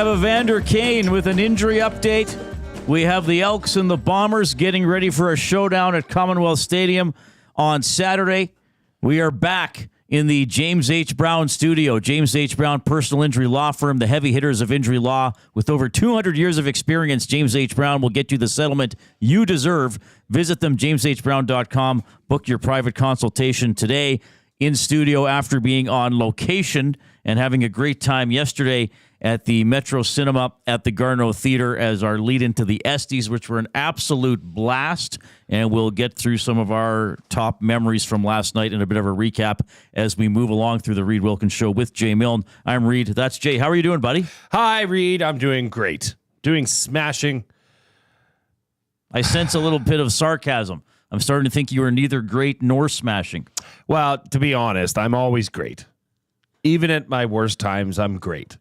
have Evander Kane with an injury update. We have the Elks and the Bombers getting ready for a showdown at Commonwealth Stadium on Saturday. We are back in the James H. Brown studio. James H. Brown Personal Injury Law Firm, the heavy hitters of injury law. With over 200 years of experience, James H. Brown will get you the settlement you deserve. Visit them, jameshbrown.com. Book your private consultation today. In studio after being on location and having a great time yesterday at the Metro Cinema at the Garneau Theater as our lead into the Estes, which were an absolute blast. And we'll get through some of our top memories from last night and a bit of a recap as we move along through the Reid Wilkins Show with Jay Milne. I'm Reid. That's Jay. How are you doing, buddy? Hi, Reid. I'm doing great. Doing smashing. I sense a little bit of sarcasm. I'm starting to think you are neither great nor smashing. Well, to be honest, I'm always great. Even at my worst times, I'm great.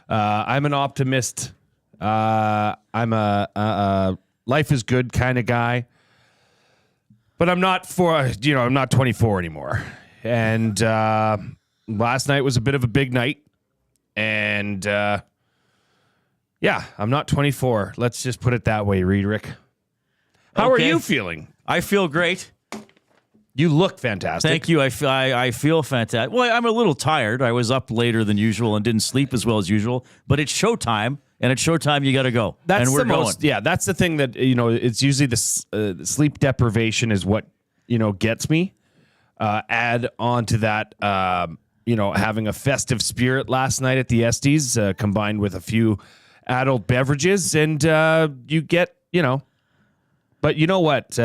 I'm an optimist. I'm a life is good kind of guy. But I'm not I'm not 24 anymore. And last night was a bit of a big night. And I'm not 24. Let's just put it that way, Reid Rick. How are you feeling? I feel great. You look fantastic. Thank you. I feel fantastic. Well, I'm a little tired. I was up later than usual and didn't sleep as well as usual. But it's showtime, and at showtime you got to go. That's and we're the going. most. Yeah, that's the thing that it's usually the sleep deprivation is what gets me. Add on to that, having a festive spirit last night at the Estes, combined with a few adult beverages, and you get But you know what?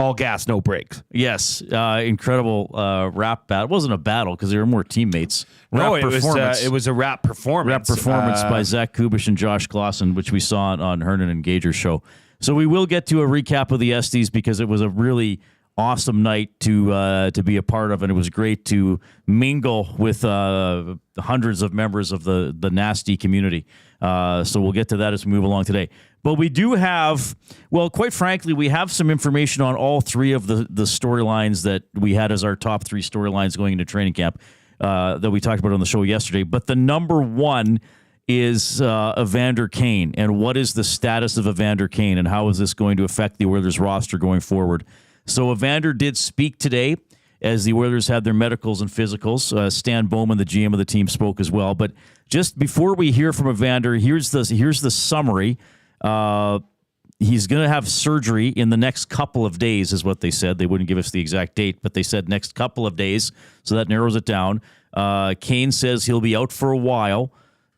All gas, no brakes. Yes, incredible rap battle. It wasn't a battle because there were more teammates. It was a rap performance. Rap performance by Zach Kubish and Josh Glosson, which we saw on Hernan and Gager's show. So we will get to a recap of the Estes because it was a really awesome night to be a part of, and it was great to mingle with hundreds of members of the nasty community. So we'll get to that as we move along today. But we do have, well, quite frankly, we have some information on all three of the storylines that we had as our top three storylines going into training camp that we talked about on the show yesterday. But the number one is Evander Kane. And what is the status of Evander Kane, and how is this going to affect the Oilers roster going forward? So Evander did speak today as the Oilers had their medicals and physicals. Stan Bowman, the GM of the team, spoke as well. But just before we hear from Evander, here's the summary. He's going to have surgery in the next couple of days, is what they said. They wouldn't give us the exact date, but they said next couple of days, so that narrows it down. Kane says he'll be out for a while.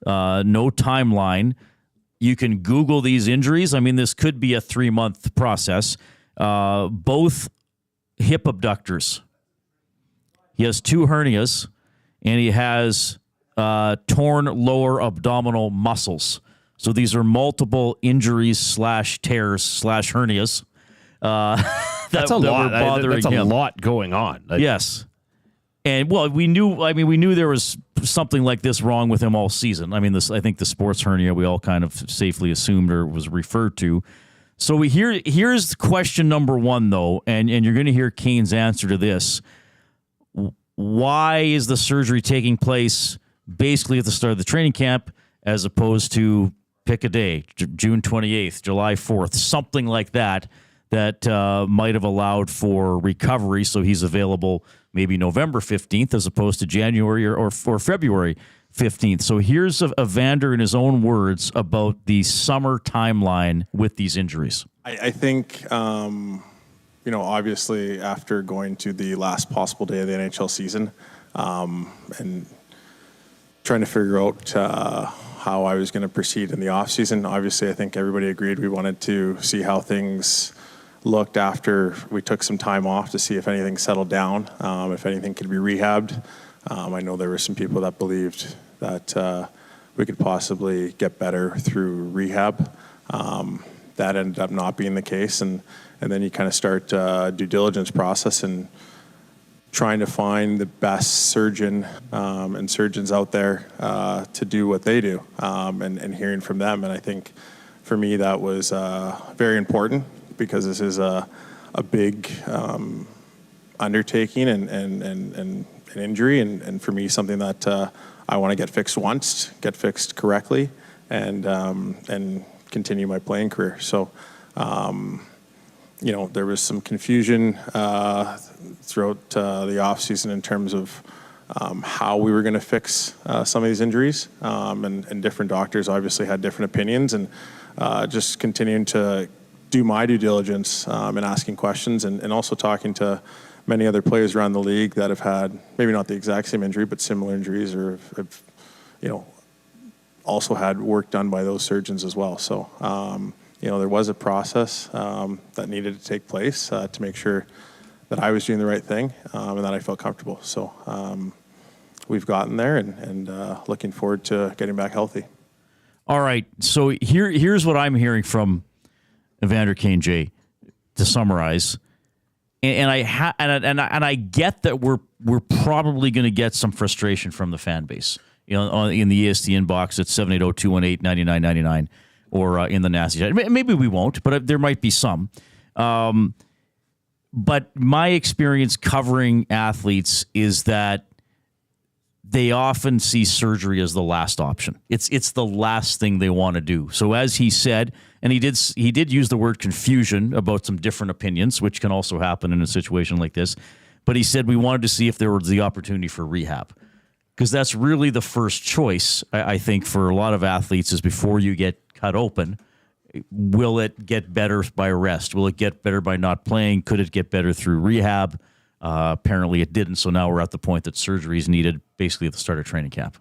No timeline. You can Google these injuries. I mean, this could be a 3-month process. Both hip abductors. He has 2 hernias, and he has torn lower abdominal muscles. So these are multiple injuries / tears / hernias. That's a lot. That's a lot going on. Yes. And, well, we knew there was something like this wrong with him all season. I mean, I think the sports hernia we all kind of safely assumed or was referred to. So here's question number one, though, and you're going to hear Kane's answer to this. Why is the surgery taking place basically at the start of the training camp as opposed to pick a day, June 28th, July 4th, something like that might have allowed for recovery so he's available maybe November 15th as opposed to January or February 15th. So here's Evander in his own words about the summer timeline with these injuries. I think, obviously after going to the last possible day of the NHL season and trying to figure out how I was going to proceed in the offseason, obviously I think everybody agreed we wanted to see how things looked after we took some time off to see if anything settled down, if anything could be rehabbed. I know there were some people that believed that we could possibly get better through rehab. That ended up not being the case, and then you kind of start due diligence process and trying to find the best surgeon and surgeons out there to do what they do, and hearing from them. And I think for me that was very important because this is a big undertaking and an injury, and for me something that I want to get fixed once, get fixed correctly, and continue my playing career. So, there was some confusion throughout the offseason in terms of how we were going to fix some of these injuries, and different doctors obviously had different opinions, and just continuing to do my due diligence and asking questions, and also talking to many other players around the league that have had maybe not the exact same injury but similar injuries, or have also had work done by those surgeons as well. So there was a process that needed to take place to make sure that I was doing the right thing, and that I felt comfortable. So we've gotten there, and looking forward to getting back healthy. All right. So here's what I'm hearing from Evander Kane, Jay, to summarize. And I get that we're probably going to get some frustration from the fan base. In the EST inbox at 780-218-9999, or in the nasty chat. Maybe we won't, but there might be some. But my experience covering athletes is that they often see surgery as the last option. It's the last thing they want to do. So as he said, and he did use the word confusion about some different opinions, which can also happen in a situation like this. But he said we wanted to see if there was the opportunity for rehab, because that's really the first choice, I think, for a lot of athletes, is before you get cut open, will it get better by rest? Will it get better by not playing? Could it get better through rehab? Apparently it didn't, so now we're at the point that surgery is needed basically at the start of training camp.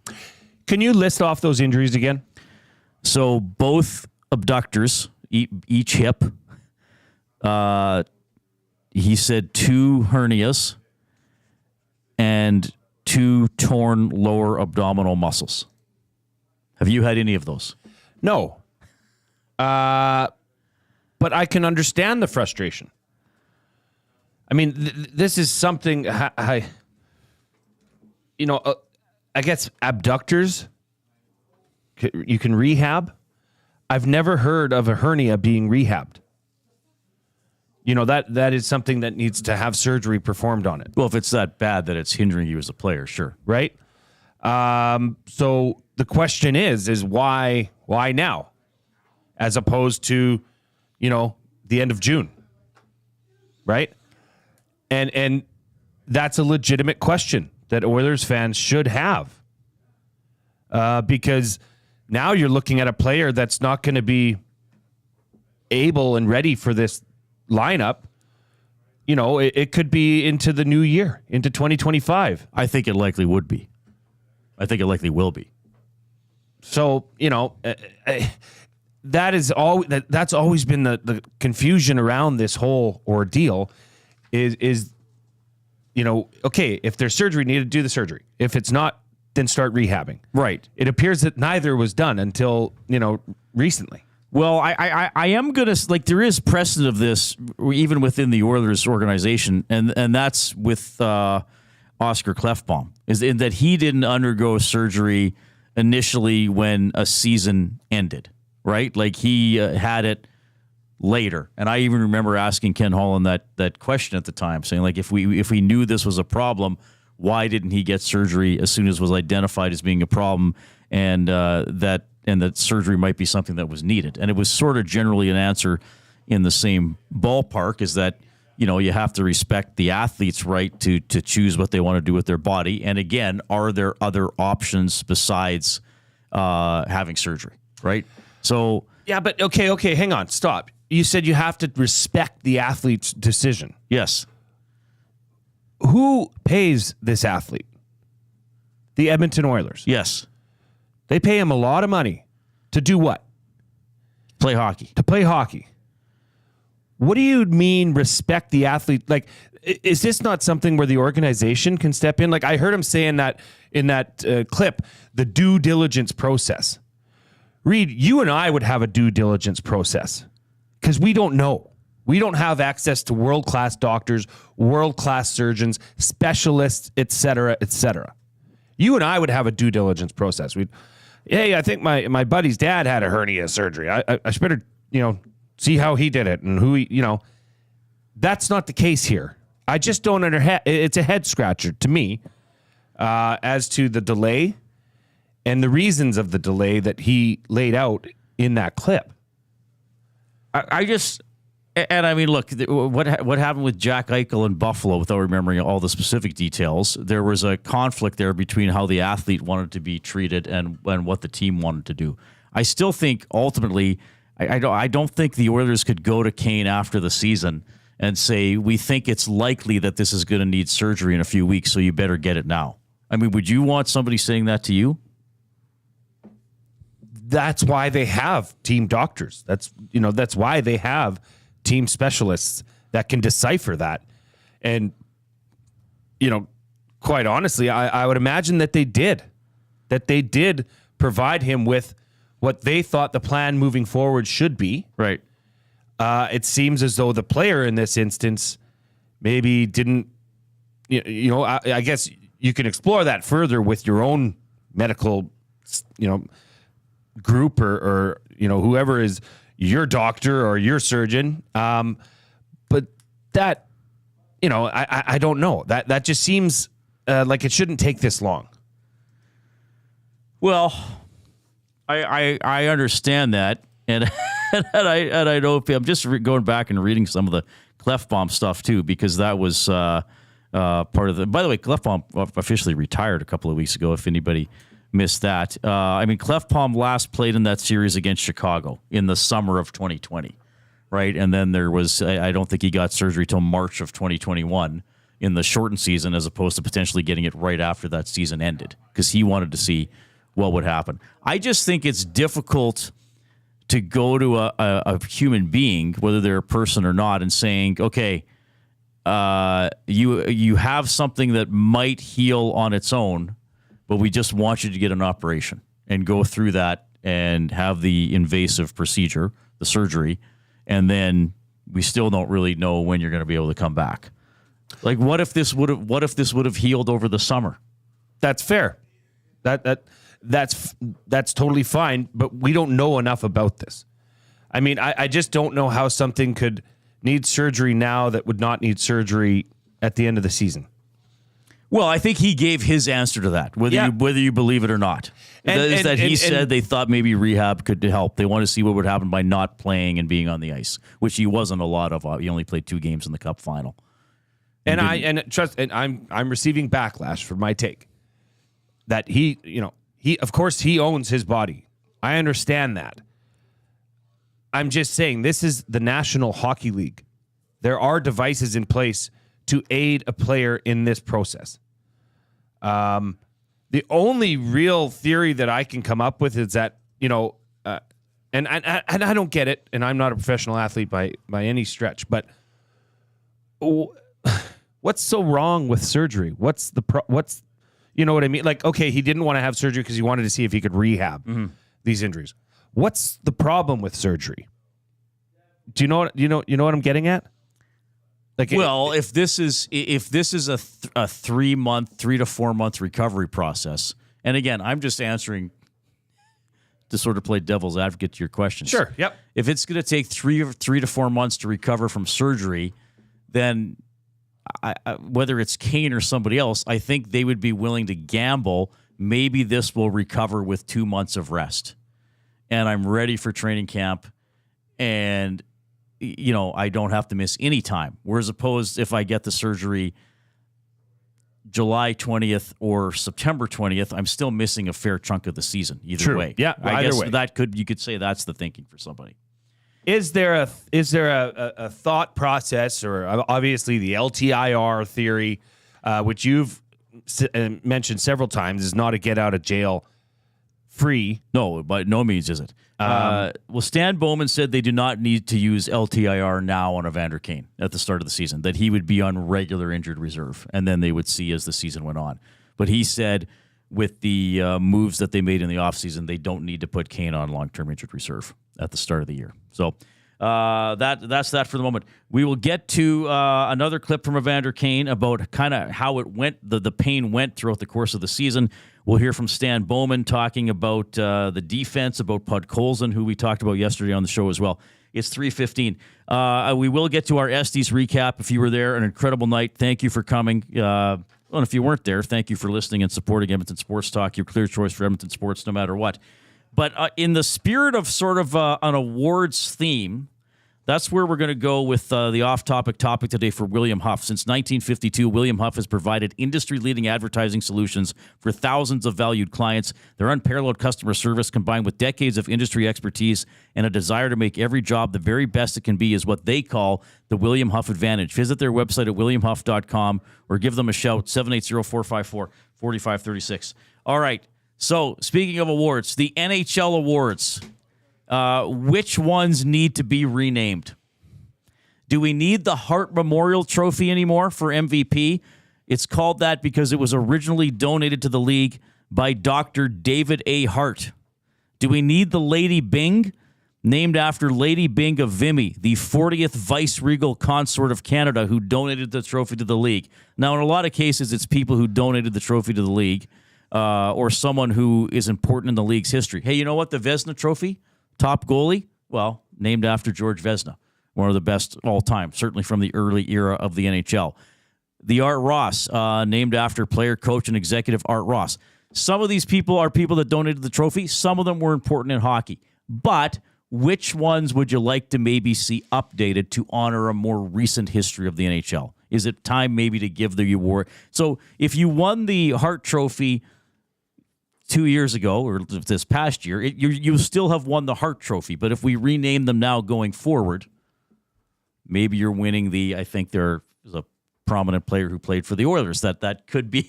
Can you list off those injuries again? So both abductors, each hip, he said 2 hernias and 2 torn lower abdominal muscles. Have you had any of those? No. But I can understand the frustration. I mean, this is something I guess abductors, you can rehab. I've never heard of a hernia being rehabbed. That is something that needs to have surgery performed on it. Well, if it's that bad that it's hindering you as a player, sure. Right? So the question is why now? As opposed to, the end of June. Right? And that's a legitimate question that Oilers fans should have. Because now you're looking at a player that's not going to be able and ready for this lineup. It could be into the new year, into 2025. I think it likely would be. I think it likely will be. So, that's always been the confusion around this whole ordeal is okay, if there's surgery needed, do the surgery. If it's not, then start rehabbing. Right. It appears that neither was done until, recently. Well, I am going to, there is precedent of this even within the Oilers organization, and that's with Oscar Klefbom, is in that he didn't undergo surgery initially when a season ended, right? Like he had it later. And I even remember asking Ken Holland that question at the time, saying, like, if we knew this was a problem, why didn't he get surgery as soon as it was identified as being a problem, and that surgery might be something that was needed? And it was sort of generally an answer in the same ballpark, is that, you have to respect the athlete's right to choose what they want to do with their body. And again, are there other options besides having surgery, right? So yeah, but okay, hang on, stop. You said you have to respect the athlete's decision. Yes. Who pays this athlete? The Edmonton Oilers. Yes. They pay him a lot of money to do what? Play hockey. To play hockey. What do you mean respect the athlete? Like, is this not something where the organization can step in? Like, I heard him saying that in that clip, the due diligence process. Reid, you and I would have a due diligence process because we don't know. We don't have access to world-class doctors, world-class surgeons, specialists, et cetera, et cetera. You and I would have a due diligence process. Hey, I think my buddy's dad had a hernia surgery. I should better, see how he did it and who he, That's not the case here. I just don't it's a head scratcher to me as to the delay and the reasons of the delay that he laid out in that clip. I just, and I mean, look, what happened with Jack Eichel in Buffalo, without remembering all the specific details, there was a conflict there between how the athlete wanted to be treated and what the team wanted to do. I still think ultimately, I don't think the Oilers could go to Kane after the season and say, we think it's likely that this is going to need surgery in a few weeks, so you better get it now. I mean, would you want somebody saying that to you? That's why they have team doctors. That's why they have team specialists that can decipher that. And, quite honestly, I would imagine that they did provide him with what they thought the plan moving forward should be. Right. It seems as though the player in this instance maybe didn't, I guess you can explore that further with your own medical, group or whoever is your doctor or your surgeon. But that, I don't know. That just seems like it shouldn't take this long. Well, I understand that, and I know I'm just going back and reading some of the Clefbaum stuff too, because that was part of the. By the way, Clefbaum officially retired a couple of weeks ago. If anybody missed that, Clefbaum last played in that series against Chicago in the summer of 2020, right? And then there was I don't think he got surgery till March of 2021 in the shortened season, as opposed to potentially getting it right after that season ended, because he wanted to see what would happen. I just think it's difficult to go to a human being, whether they're a person or not, and saying, okay, you have something that might heal on its own, but we just want you to get an operation and go through that and have the invasive procedure, the surgery, and then we still don't really know when you're going to be able to come back. Like, what if this would have healed over the summer? That's fair. That's totally fine, but we don't know enough about this. I mean, I just don't know how something could need surgery now that would not need surgery at the end of the season. Well, I think he gave his answer to that, whether you believe it or not. He said they thought maybe rehab could help. They want to see what would happen by not playing and being on the ice, which he wasn't a lot of. He only played 2 games in the Cup final. I'm receiving backlash for my take that he of course he owns his body. I understand that. I'm just saying, this is the National Hockey League. There are devices in place to aid a player in this process. The only real theory that I can come up with is that, and I don't get it, and I'm not a professional athlete by any stretch, but what's so wrong with surgery? What's you know what I mean? Like, okay, he didn't want to have surgery because he wanted to see if he could rehab these injuries. What's the problem with surgery? Do you know what I'm getting at? Like, if this is a 3 to 4 month recovery process, and again, I'm just answering to sort of play devil's advocate to your question. Sure. Yep. If it's going to take 3 to 4 months to recover from surgery, then whether it's Kane or somebody else, I think they would be willing to gamble. Maybe this will recover with 2 months of rest, and I'm ready for training camp, and I don't have to miss any time. Whereas opposed, if I get the surgery July 20th or September 20th, I'm still missing a fair chunk of the season. Either way, yeah. I guess you could say that's the thinking for somebody. Is there a thought process, or obviously the LTIR theory, which you've mentioned several times, is not a get out of jail free? No, by no means is it. Stan Bowman said they do not need to use LTIR now on Evander Kane at the start of the season, that he would be on regular injured reserve, and then they would see as the season went on. But he said with the moves that they made in the offseason, they don't need to put Kane on long-term injured reserve at the start of the year. So that's that for the moment. We will get to another clip from Evander Kane about kind of how it went, the pain went throughout the course of the season. We'll hear from Stan Bowman talking about the defense, about Podkolzin, who we talked about yesterday on the show as well. It's 3:15. We will get to our Estes recap. If you were there, an incredible night. Thank you for coming. Well, and if you weren't there, thank you for listening and supporting Edmonton Sports Talk, your clear choice for Edmonton sports no matter what. But in the spirit of sort of an awards theme, that's where we're going to go with the off-topic topic today for William Huff. Since 1952, William Huff has provided industry-leading advertising solutions for thousands of valued clients. Their unparalleled customer service, combined with decades of industry expertise and a desire to make every job the very best it can be, is what they call the William Huff Advantage. Visit their website at williamhuff.com or give them a shout, 780-454-4536. All right, so speaking of awards, the NHL awards. Which ones need to be renamed? Do we need the Hart Memorial Trophy anymore for MVP? It's called that because it was originally donated to the league by Dr. David A. Hart. Do we need the Lady Byng? Named after Lady Byng of Vimy, the 40th Vice-Regal Consort of Canada who donated the trophy to the league. Now, in a lot of cases, it's people who donated the trophy to the league or someone who is important in the league's history. Hey, you know what? The Vezina Trophy? Top goalie? Well, named after George Vezina, one of the best all time, certainly from the early era of the NHL. The Art Ross, named after player, coach, and executive Art Ross. Some of these people are people that donated the trophy. Some of them were important in hockey. But which ones would you like to maybe see updated to honor a more recent history of the NHL? Is it time maybe to give the award? So if you won the Hart Trophy 2 years ago, or this past year, you still have won the Hart Trophy. But if we rename them now going forward, maybe you're winning the. I think there is a prominent player who played for the Oilers that could be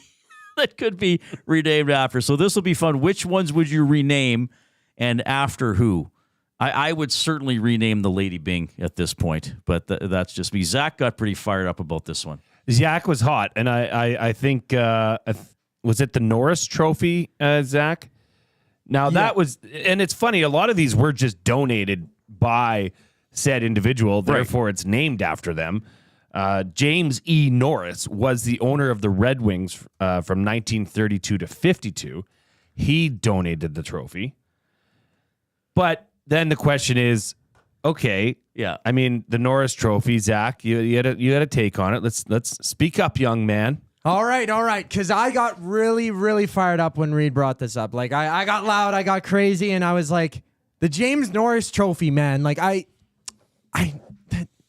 that could be renamed after. So this will be fun. Which ones would you rename, and after who? I would certainly rename the Lady Byng at this point, but that's just me. Zach got pretty fired up about this one. Zach was hot, and I think. Was it the Norris Trophy, Zach? Now, that was... And it's funny, a lot of these were just donated by said individual, therefore it's named after them. James E. Norris was the owner of the Red Wings from 1932 to 52. He donated the trophy. But then the question is, okay, yeah. I mean, the Norris Trophy, Zach, you had a take on it. Let's speak up, young man. All right, because I got really, really fired up when Reid brought this up. Like, I got loud, I got crazy, and I was like, the James Norris Trophy, man. Like, I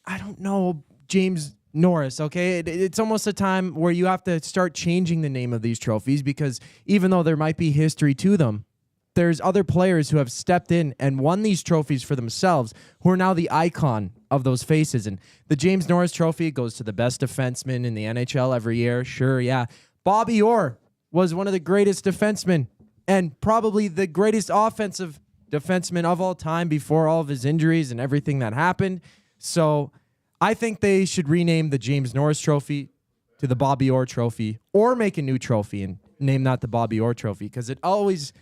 don't know James Norris, okay? It's almost a time where you have to start changing the name of these trophies because even though there might be history to them, there's other players who have stepped in and won these trophies for themselves who are now the icon of those faces. And the James Norris Trophy goes to the best defenseman in the NHL every year. Sure, yeah. Bobby Orr was one of the greatest defensemen and probably the greatest offensive defenseman of all time before all of his injuries and everything that happened. So I think they should rename the James Norris Trophy to the Bobby Orr Trophy or make a new trophy and name that the Bobby Orr Trophy because it always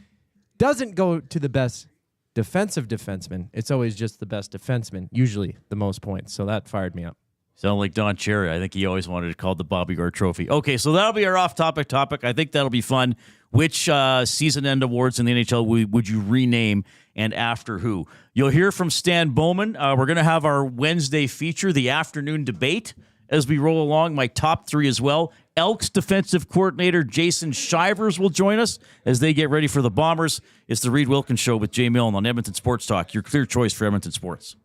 doesn't go to the best defensive defenseman. It's always just the best defenseman, usually the most points. So that fired me up. Sound like Don Cherry. I think he always wanted it called the Bobby Orr Trophy. Okay, so that'll be our off-topic topic. I think that'll be fun. Which season-end awards in the NHL would you rename and after who? You'll hear from Stan Bowman. We're going to have our Wednesday feature, the afternoon debate, as we roll along. My top three as well. Elks defensive coordinator Jason Shivers will join us as they get ready for the Bombers. It's the Reid Wilkins Show with Jay Milne on Edmonton Sports Talk, your clear choice for Edmonton sports.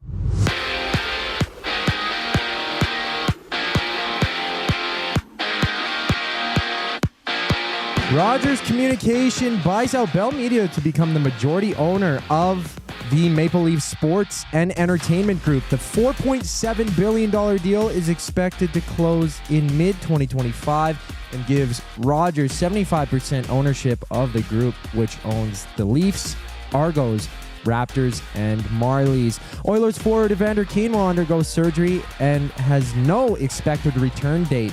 Rogers Communication buys out Bell Media to become the majority owner of the Maple Leaf Sports and Entertainment Group. The $4.7 billion deal is expected to close in mid-2025 and gives Rogers 75% ownership of the group, which owns the Leafs, Argos, Raptors, and Marlies. Oilers forward Evander Kane will undergo surgery and has no expected return date.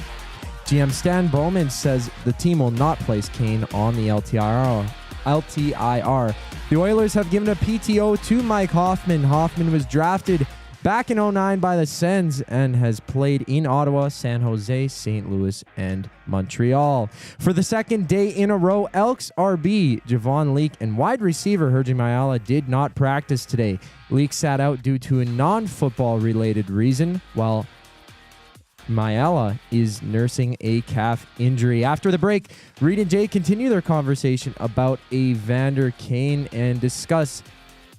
GM Stan Bowman says the team will not place Kane on the LTIR. The Oilers have given a PTO to Mike Hoffman. Hoffman was drafted back in 2009 by the Sens and has played in Ottawa, San Jose, St. Louis, and Montreal. For the second day in a row, Elks RB Javon Leake and wide receiver Herji Mayala did not practice today. Leake sat out due to a non-football related reason, while Maella is nursing a calf injury. After the break, Reid and Jay continue their conversation about Evander Kane and discuss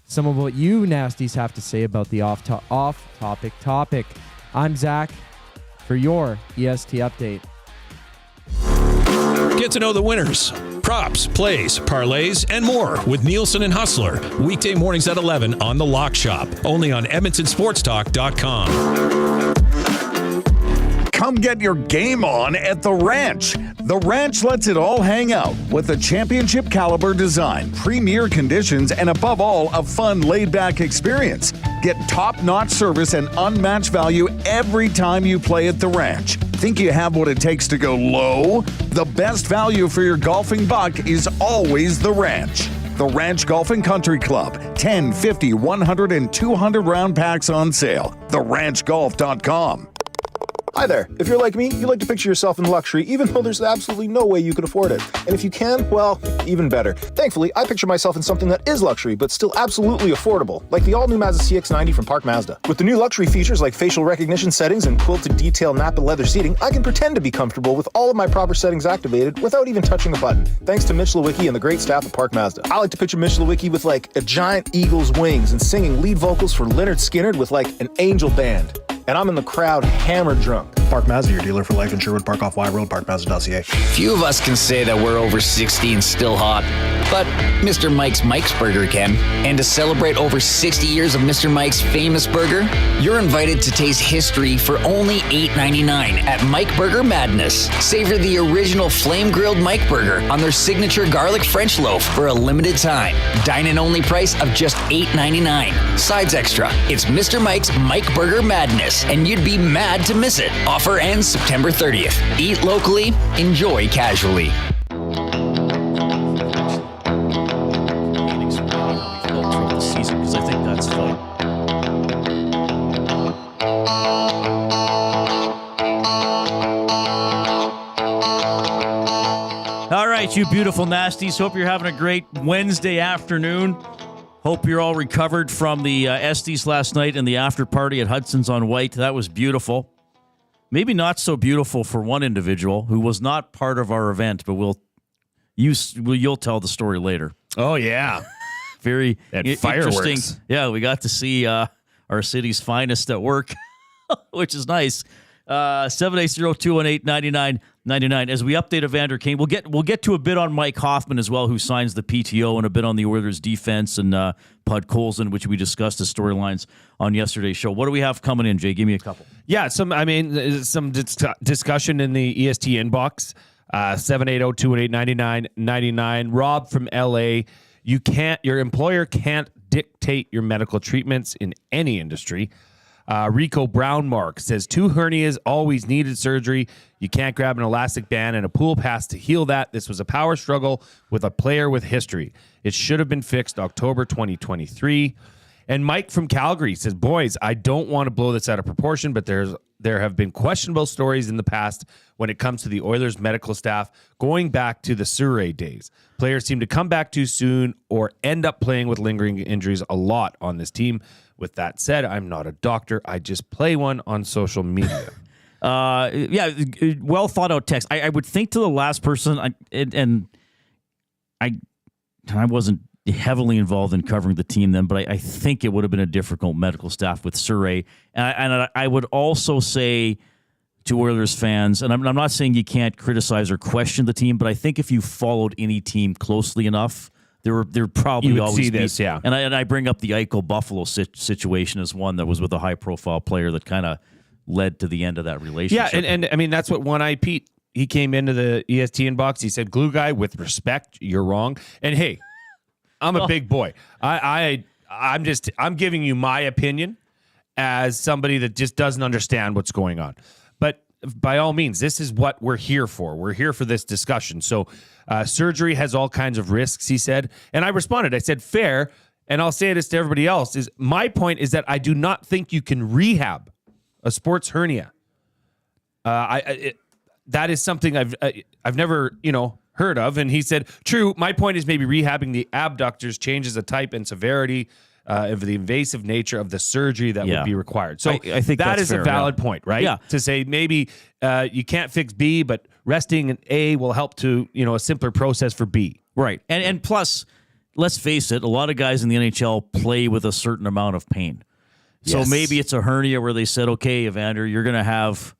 some of what you nasties have to say about the off-topic topic. I'm Zach for your EST update. Get to know the winners, props, plays, parlays, and more with Nielsen and Hustler. Weekday mornings at 11 on The Lock Shop. Only on EdmontonSportsTalk.com. Come get your game on at The Ranch. The Ranch lets it all hang out with a championship caliber design, premier conditions, and above all, a fun laid-back experience. Get top-notch service and unmatched value every time you play at The Ranch. Think you have what it takes to go low? The best value for your golfing buck is always The Ranch. The Ranch Golf and Country Club. 10, 50, 100, and 200 round packs on sale. TheRanchGolf.com. Hi there. If you're like me, you like to picture yourself in luxury, even though there's absolutely no way you could afford it. And if you can, well, even better. Thankfully, I picture myself in something that is luxury, but still absolutely affordable, like the all-new Mazda CX-90 from Park Mazda. With the new luxury features like facial recognition settings and quilted detail Napa leather seating, I can pretend to be comfortable with all of my proper settings activated without even touching a button, thanks to Mitch Lewicki and the great staff at Park Mazda. I like to picture Mitch Lewicki with like a giant eagle's wings and singing lead vocals for Lynyrd Skynyrd with like an angel band. And I'm in the crowd hammered drunk. Park Mazda, your dealer for life in Sherwood Park off Y Road, parkmazda.ca. Few of us can say that we're over 60 and still hot, but Mr. Mike's Burger can. And to celebrate over 60 years of Mr. Mike's famous burger, you're invited to taste history for only $8.99 at Mike Burger Madness. Savor the original flame-grilled Mike Burger on their signature garlic French loaf for a limited time. Dine-in only price of just $8.99. Sides extra. It's Mr. Mike's Mike Burger Madness, and you'd be mad to miss it. Offer ends September 30th. Eat locally, enjoy casually. Because I think that's fun. All right, you beautiful nasties. Hope you're having a great Wednesday afternoon. Hope you're all recovered from the Estes last night and the after party at Hudson's on White. That was beautiful. Maybe not so beautiful for one individual who was not part of our event, but you'll tell the story later. Oh, yeah. Very fireworks. Interesting. Yeah, we got to see our city's finest at work, which is nice. 780-218-9999. As we update Evander Kane, we'll get to a bit on Mike Hoffman as well, who signs the PTO, and a bit on the Oilers defense and Pud Colson, which we discussed the storylines on yesterday's show. What do we have coming in, Jay? Give me a couple. Yeah, some discussion in the EST inbox. 780-218-9999. Rob from LA. Your employer can't dictate your medical treatments in any industry. Rico Brownmark says 2 hernias always needed surgery. You can't grab an elastic band and a pool pass to heal that. This was a power struggle with a player with history. It should have been fixed October 2023. And Mike from Calgary says, boys, I don't want to blow this out of proportion, but there have been questionable stories in the past when it comes to the Oilers medical staff going back to the Surrey days. Players seem to come back too soon or end up playing with lingering injuries a lot on this team. With that said, I'm not a doctor. I just play one on social media. Well thought out text. I would think to the last person, I wasn't heavily involved in covering the team then, but I think it would have been a difficult medical staff with Surrey. And I would also say to Oilers fans, and I'm not saying you can't criticize or question the team, but I think if you followed any team closely enough, there probably always see this, yeah. And I bring up the Eichel Buffalo situation as one that was with a high profile player that kind of led to the end of that relationship. Yeah, and I mean that's what One Eye Pete, he came into the EST inbox. He said, "Glue guy, with respect, you're wrong." And hey, I'm a big boy. I'm giving you my opinion as somebody that just doesn't understand what's going on. But by all means, this is what we're here for. We're here for this discussion. So surgery has all kinds of risks, he said. And I responded. I said, fair. And I'll say this to everybody else, is my point is that I do not think you can rehab a sports hernia. That is something I've never, heard of. And he said, true, my point is maybe rehabbing the abductors changes the type and severity of the invasive nature of the surgery that would be required. So I think that that's is fair, a valid point, right? Yeah. To say maybe you can't fix B, but resting in A will help to, a simpler process for B. Right. And plus, let's face it, a lot of guys in the NHL play with a certain amount of pain. So Yes. maybe it's a hernia where they said, okay, Evander, you're going to have,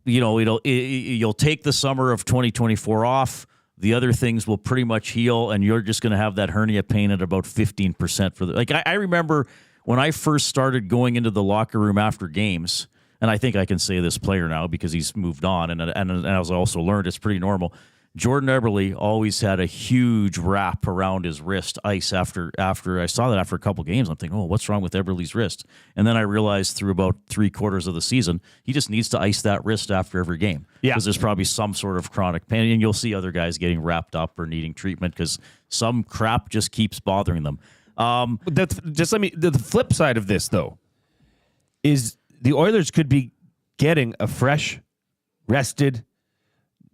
you'll take the summer of 2024 off. The other things will pretty much heal, and you're just going to have that hernia pain at about 15% for the. I remember when I first started going into the locker room after games, and I think I can say this player now because he's moved on, and as I also learned, it's pretty normal. Jordan Eberle always had a huge wrap around his wrist, ice, after I saw that after a couple games. I'm thinking, oh, what's wrong with Eberle's wrist? And then I realized through about 3/4 of the season, he just needs to ice that wrist after every game. Yeah. Because there's probably some sort of chronic pain, and you'll see other guys getting wrapped up or needing treatment because some crap just keeps bothering them. The flip side of this, though, is the Oilers could be getting a fresh, rested,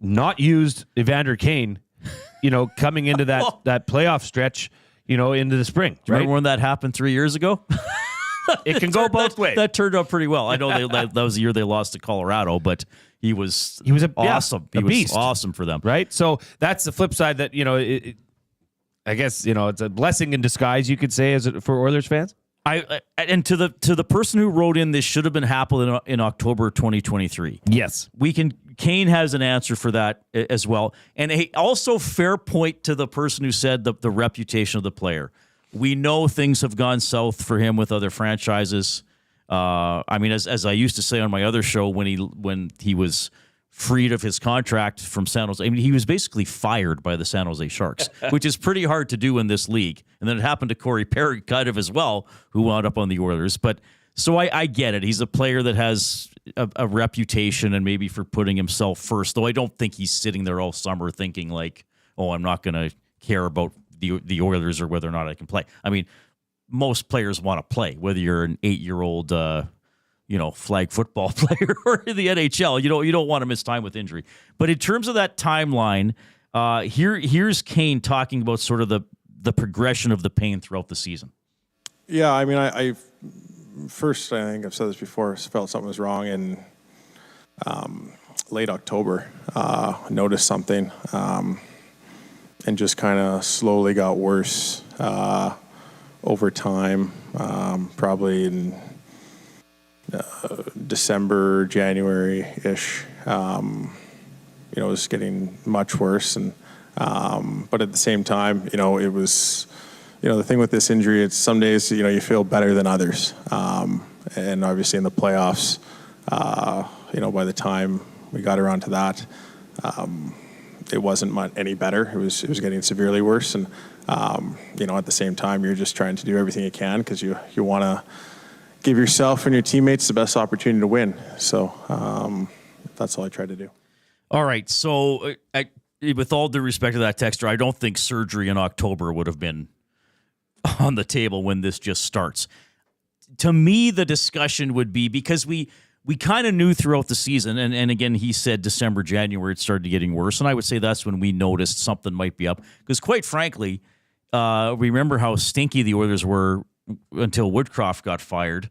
not used Evander Kane, coming into that playoff stretch, into the spring. Right? Remember when that happened 3 years ago? It can go both ways. That turned out pretty well. I know that was the year they lost to Colorado, but he was awesome. A He beast. was awesome for them. Right? So that's the flip side that, I guess, it's a blessing in disguise, you could say, for Oilers fans. And to the person who wrote in, this should have been happening in October 2023. Yes. Kane has an answer for that as well. And also fair point to the person who said the reputation of the player. We know things have gone south for him with other franchises. As I used to say on my other show, when he was freed of his contract from San Jose, he was basically fired by the San Jose Sharks, which is pretty hard to do in this league. And then it happened to Corey Perry kind of as well, who wound up on the Oilers. But so I get it. He's a player that has a reputation, and maybe for putting himself first, though I don't think he's sitting there all summer thinking like, oh, I'm not going to care about the Oilers or whether or not I can play. Most players want to play, whether you're an 8-year-old flag football player or in the NHL. You don't want to miss time with injury. But in terms of that timeline, here's Kane talking about sort of the progression of the pain throughout the season. Yeah, I first, I think I've said this before, felt something was wrong in late October. Noticed something and just kind of slowly got worse over time, probably in December, January-ish. It was getting much worse. But at the same time, it was... the thing with this injury, it's some days, you feel better than others. And obviously in the playoffs, by the time we got around to that, it wasn't much any better. It was getting severely worse. And, at the same time, you're just trying to do everything you can because you want to give yourself and your teammates the best opportunity to win. So that's all I tried to do. All right. So with all due respect to that texter, I don't think surgery in October would have been on the table when this just starts. To me, the discussion would be, because we kind of knew throughout the season, and again, he said December, January, it started getting worse, and I would say that's when we noticed something might be up. Because quite frankly, remember how stinky the Oilers were until Woodcroft got fired.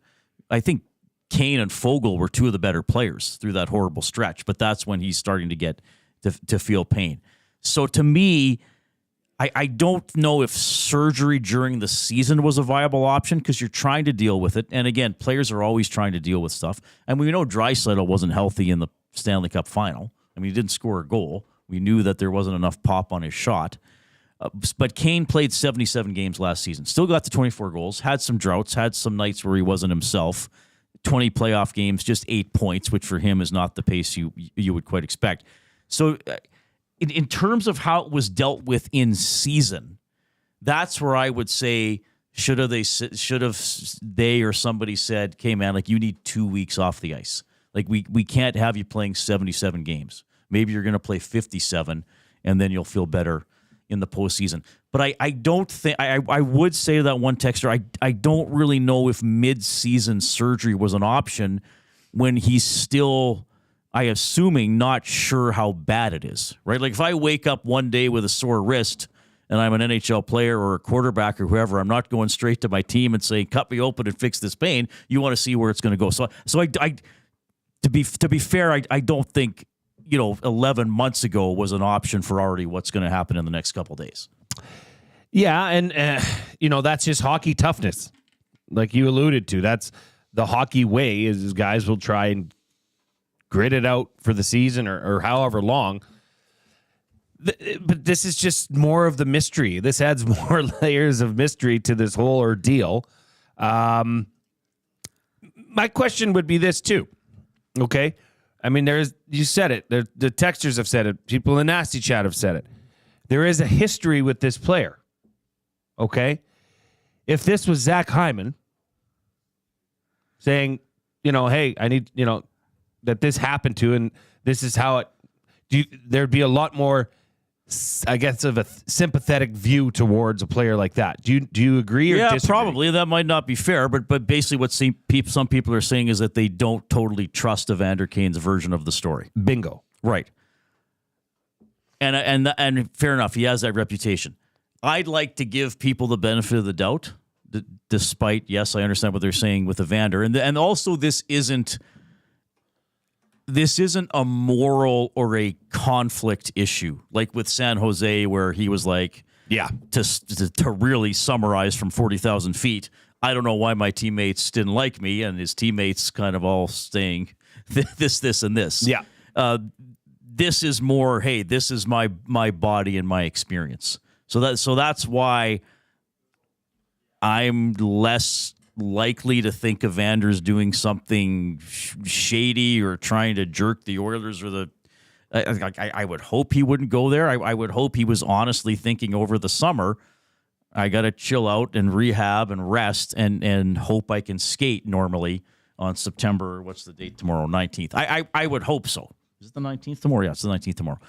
I think Kane and Fogle were two of the better players through that horrible stretch, but that's when he's starting to get to feel pain. So to me, I don't know if surgery during the season was a viable option because you're trying to deal with it. And again, players are always trying to deal with stuff. And we know Draisaitl wasn't healthy in the Stanley Cup final. He didn't score a goal. We knew that there wasn't enough pop on his shot. But Kane played 77 games last season. Still got the 24 goals, had some droughts, had some nights where he wasn't himself. 20 playoff games, just 8 points, which for him is not the pace you would quite expect. So in terms of how it was dealt with in season, that's where I would say should have they or somebody said, "Okay, man, you need 2 weeks off the ice. We can't have you playing 77 games. Maybe you're going to play 57, and then you'll feel better in the postseason." But I don't think I would say to that one texter, I don't really know if mid-season surgery was an option when he's still, I assuming, not sure how bad it is, right? If I wake up one day with a sore wrist and I'm an NHL player or a quarterback or whoever, I'm not going straight to my team and saying, cut me open and fix this pain. You want to see where it's going to go. So I to be fair, I don't think, 11 months ago was an option for already what's going to happen in the next couple of days. Yeah, and that's just hockey toughness, like you alluded to. That's the hockey way. Is guys will try and grit it out for the season or however long. But this is just more of the mystery. This adds more layers of mystery to this whole ordeal. My question would be this too. Okay, I mean, you said it. The texters have said it. People in the nasty chat have said it. There is a history with this player. Okay, if this was Zach Hyman saying, hey, I need, that this happened to, and this is how there'd be a lot more, I guess, of a sympathetic view towards a player like that. Do you agree or disagree? Yeah, probably. That might not be fair, but basically what some people are saying is that they don't totally trust Evander Kane's version of the story. Bingo. Right. And fair enough, he has that reputation. I'd like to give people the benefit of the doubt, despite, yes, I understand what they're saying with Evander. And also this isn't a moral or a conflict issue, like with San Jose, where he was like, to really summarize from 40,000 feet, I don't know why my teammates didn't like me, and his teammates kind of all saying this, and this. Yeah. This is more, hey, this is my body and my experience. So that's why I'm less likely to think Evander's doing something shady or trying to jerk the Oilers or I would hope he wouldn't go there. I would hope he was honestly thinking over the summer, I got to chill out and rehab and rest and hope I can skate normally on September, what's the date tomorrow, 19th. I would hope so. Is it the 19th tomorrow? Yeah, it's the 19th tomorrow.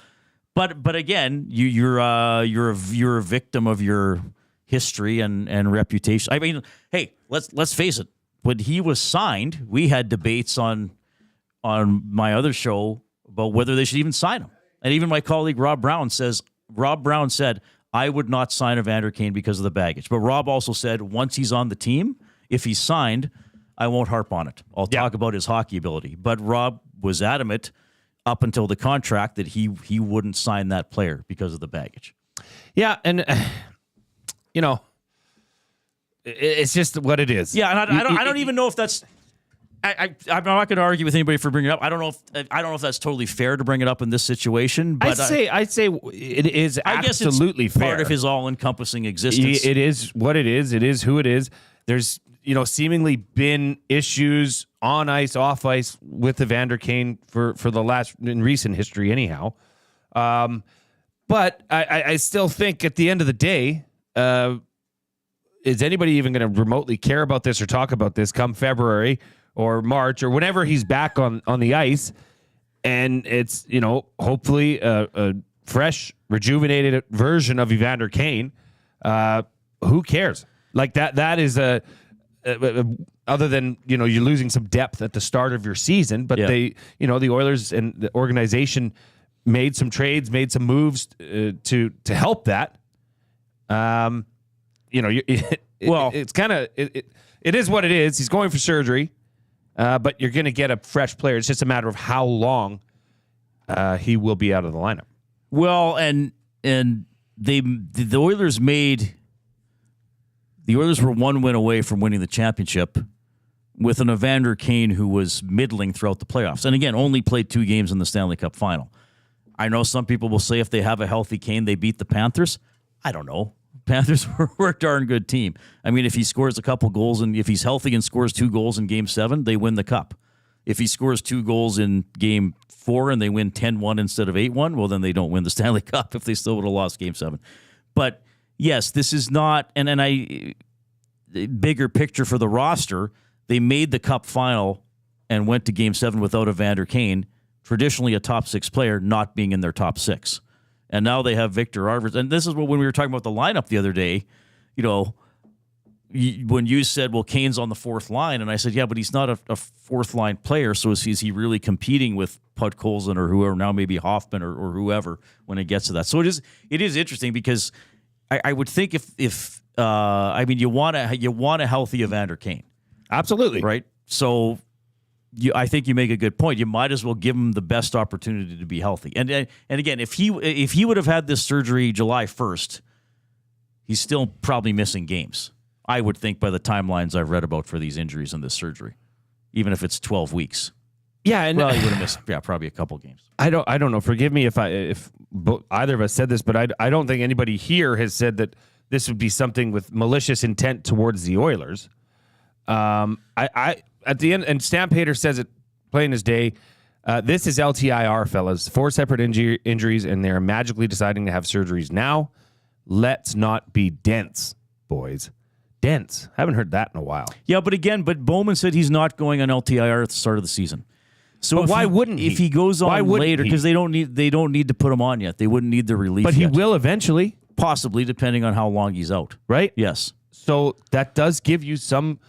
But again, you're a victim of your history and reputation. I mean, hey, let's face it. When he was signed, we had debates on my other show about whether they should even sign him. And even my colleague Rob Brown said, I would not sign Evander Kane because of the baggage. But Rob also said, once he's on the team, if he's signed, I won't harp on it. I'll talk about his hockey ability. But Rob was adamant up until the contract that he wouldn't sign that player because of the baggage. Yeah, and it's just what it is. Yeah, and I don't even know if that's. I'm not going to argue with anybody for bringing it up. I don't know if that's totally fair to bring it up in this situation. But I'd say it is absolutely fair. Part of his all-encompassing existence. It is what it is. It is who it is. There's seemingly been issues on ice, off ice with Evander Kane for the in recent history, anyhow. But I still think at the end of the day, is anybody even going to remotely care about this or talk about this come February or March or whenever he's back on the ice? And it's, hopefully a fresh, rejuvenated version of Evander Kane. Who cares? Like that is other than, you're losing some depth at the start of your season, but the Oilers and the organization made some trades, made some moves to help that. It's kind of, it is what it is. He's going for surgery, but you're going to get a fresh player. It's just a matter of how long he will be out of the lineup. Well, and the Oilers were one win away from winning the championship with an Evander Kane who was middling throughout the playoffs. And again, only played 2 games in the Stanley Cup final. I know some people will say if they have a healthy Kane, they beat the Panthers. I don't know. Panthers were a darn good team. I mean, if he scores a couple goals and if he's healthy and scores 2 goals in Game 7, they win the Cup. If he scores 2 goals in Game 4 and they win 10-1 instead of 8-1, well, then they don't win the Stanley Cup if they still would have lost Game 7. But yes, this is not, and bigger picture for the roster, they made the Cup final and went to Game 7 without Evander Kane, traditionally a top 6 player, not being in their top 6. And now they have Victor Arvidsson. And this is when we were talking about the lineup the other day, when you said, well, Kane's on the 4th line. And I said, yeah, but he's not a 4th line player. So is he really competing with Podkolzin or whoever, now maybe Hoffman or whoever when it gets to that? So it is interesting because I would think if I mean you want a healthy Evander Kane, Absolutely. right? So I think you make a good point. You might as well give him the best opportunity to be healthy. And again, if he would have had this surgery July 1st, he's still probably missing games. I would think by the timelines I've read about for these injuries and this surgery, even if it's 12 weeks. Yeah, and Well, he would have missed probably a couple games. I don't know. Forgive me if either of us said this, but I don't think anybody here has said that this would be something with malicious intent towards the Oilers. I at the end, and Stamphater says it plain as day. This is LTIR, fellas. 4 separate injuries, and they're magically deciding to have surgeries now. Let's not be dense, boys. Dense. Haven't heard that in a while. Yeah, but Bowman said he's not going on LTIR at the start of the season. So Why wouldn't he? If he goes on later, he? because they don't need to put him on yet. They wouldn't need the relief. But he yet. will eventually, Possibly, depending on how long he's out. right? Yes. So that does give you some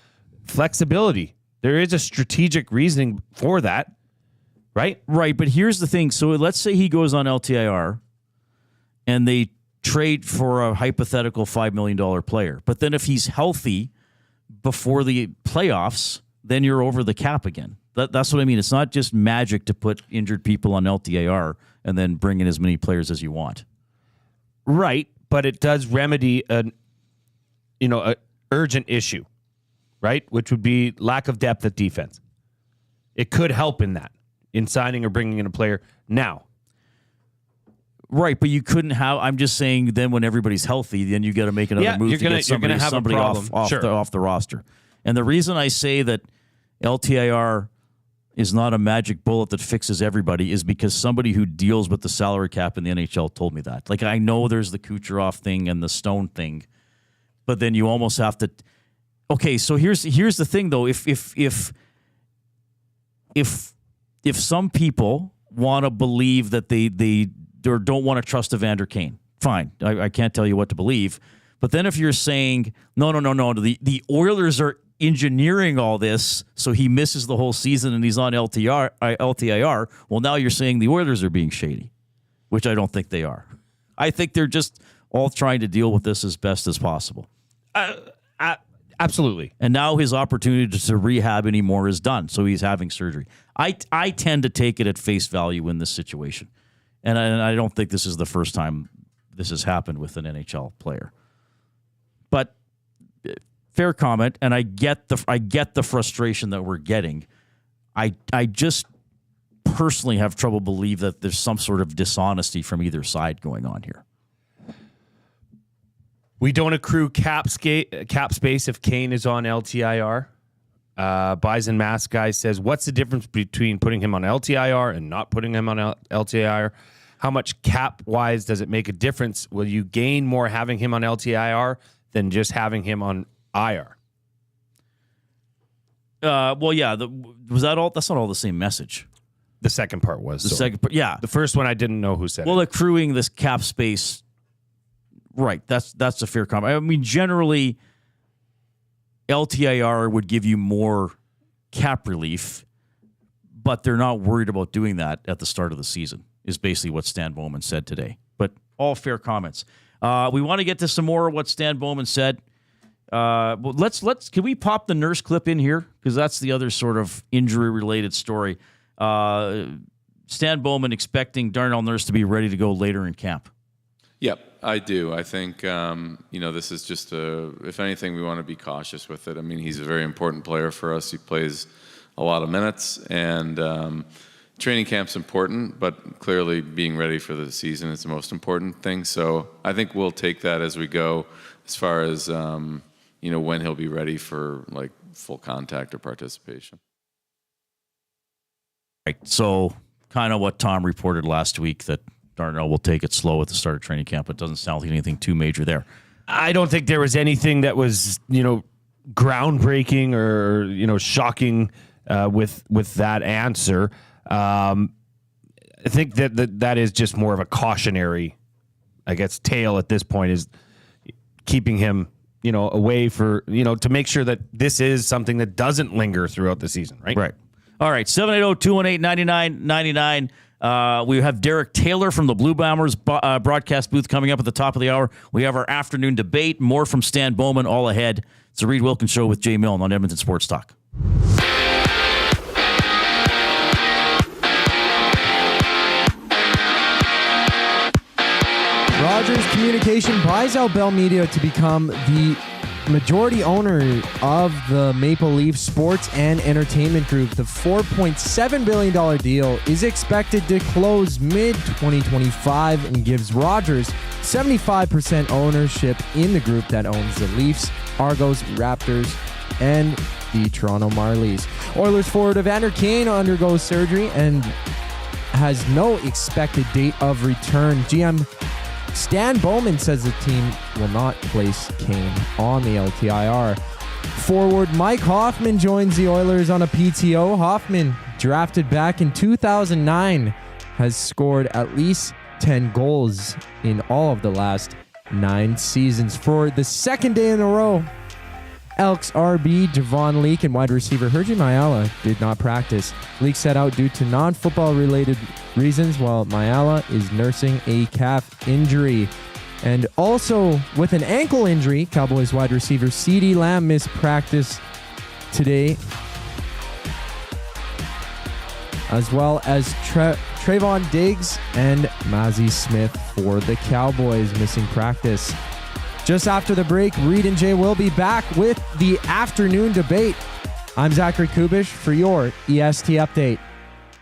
flexibility. There is a strategic reasoning for that, right? Right, but here's the thing. So let's say he goes on LTIR and they trade for a hypothetical $5 million player. But then if he's healthy before the playoffs, then you're over the cap again. That's what I mean. It's not just magic to put injured people on LTIR and then bring in as many players as you want. Right, but it does remedy an urgent issue, right? Which would be lack of depth at defense. It could help in that, in signing or bringing in a player now. Right, but you couldn't have. I'm just saying. Then when everybody's healthy, then you got to make another move to get somebody off the roster. And the reason I say that LTIR is not a magic bullet that fixes everybody is because somebody who deals with the salary cap in the NHL told me that. Like, I know there's the Kucherov thing and the Stone thing, but then you almost have to. Okay, so here's the thing though. If some people want to believe that they or don't want to trust Evander Kane, fine. I can't tell you what to believe. But then if you're saying no, the Oilers are engineering all this so he misses the whole season and he's on LTIR, well, now you're saying the Oilers are being shady, which I don't think they are. I think they're just all trying to deal with this as best as possible. Absolutely. And now his opportunity to rehab anymore is done, so he's having surgery. I tend to take it at face value in this situation. And I don't think this is the first time this has happened with an NHL player. But fair comment, and I get the frustration that we're getting. I just personally have trouble believe that there's some sort of dishonesty from either side going on here. We don't accrue cap space if Kane is on LTIR. Bison Mask Guy says, what's the difference between putting him on LTIR and not putting him on LTIR? How much cap-wise does it make a difference? Will you gain more having him on LTIR than just having him on IR? Well, yeah. Was that all? That's not all the same message. The second part was. The second part, yeah. The first one I didn't know who said it. Well, accruing this cap space, right, that's a fair comment. I mean, generally, LTIR would give you more cap relief, but they're not worried about doing that at the start of the season, is basically what Stan Bowman said today. But all fair comments. We want to get to some more of what Stan Bowman said. Well, can we pop the nurse clip in here? Because that's the other sort of injury-related story. Stan Bowman expecting Darnell Nurse to be ready to go later in camp. Yep, I do. I think, this is just if anything, we want to be cautious with it. I mean, he's a very important player for us. He plays a lot of minutes, and training camp's important, but clearly being ready for the season is the most important thing. So I think we'll take that as we go as far as, when he'll be ready for, like, full contact or participation. Right. So kind of what Tom reported last week, that Darnell will take it slow at the start of training camp. It doesn't sound like anything too major there. I don't think there was anything that was, groundbreaking or, shocking with that answer. I think that is just more of a cautionary, I guess, tale at this point, is keeping him, away for, to make sure that this is something that doesn't linger throughout the season, right? Right. All right, 780-218-9999. We have Derek Taylor from the Blue Bombers broadcast booth coming up at the top of the hour. We have our afternoon debate. More from Stan Bowman all ahead. It's the Reid Wilkins Show with Jay Milne on Edmonton Sports Talk. Rogers Communication buys out Bell Media to become the majority owner of the Maple Leaf Sports and Entertainment Group. The $4.7 billion deal is expected to close mid-2025 and gives Rogers 75% ownership in the group that owns the Leafs, Argos, Raptors, and the Toronto Marlies. Oilers forward Evander Kane undergoes surgery and has no expected date of return. GM Stan Bowman says the team will not place Kane on the LTIR. Forward Mike Hoffman joins the Oilers on a PTO. Hoffman, drafted back in 2009, has scored at least 10 goals in all of the last 9 seasons. For the second day in a row, Elks RB Javon Leake and wide receiver Hergie Mayala did not practice. Leake set out due to non-football related reasons, while Mayala is nursing a calf injury. And also with an ankle injury, Cowboys wide receiver CeeDee Lamb missed practice today, as well as Trayvon Diggs and Mazi Smith for the Cowboys missing practice. Just after the break, Reid and Jay will be back with the afternoon debate. I'm Zachary Kubish for your EST Update.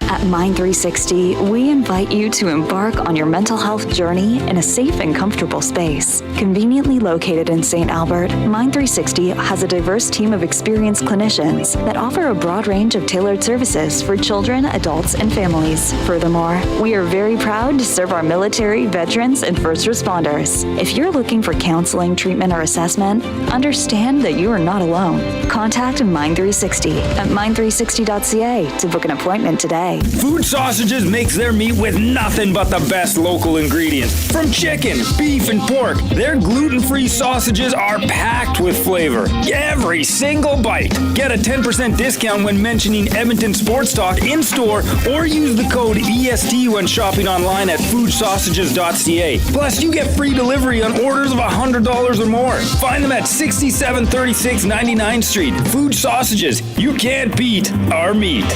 At Mind 360, we invite you to embark on your mental health journey in a safe and comfortable space. Conveniently located in St. Albert, Mind 360 has a diverse team of experienced clinicians that offer a broad range of tailored services for children, adults, and families. Furthermore, we are very proud to serve our military, veterans, and first responders. If you're looking for counseling, treatment, or assessment, understand that you are not alone. Contact Mind 360 at mind360.ca to book an appointment today. Food Sausages makes their meat with nothing but the best local ingredients. From chicken, beef, and pork, their gluten-free sausages are packed with flavor. Every single bite. Get a 10% discount when mentioning Edmonton Sports Talk in-store or use the code EST when shopping online at foodsausages.ca. Plus, you get free delivery on orders of $100 or more. Find them at 6736 99th Street. Food Sausages. You can't beat our meat.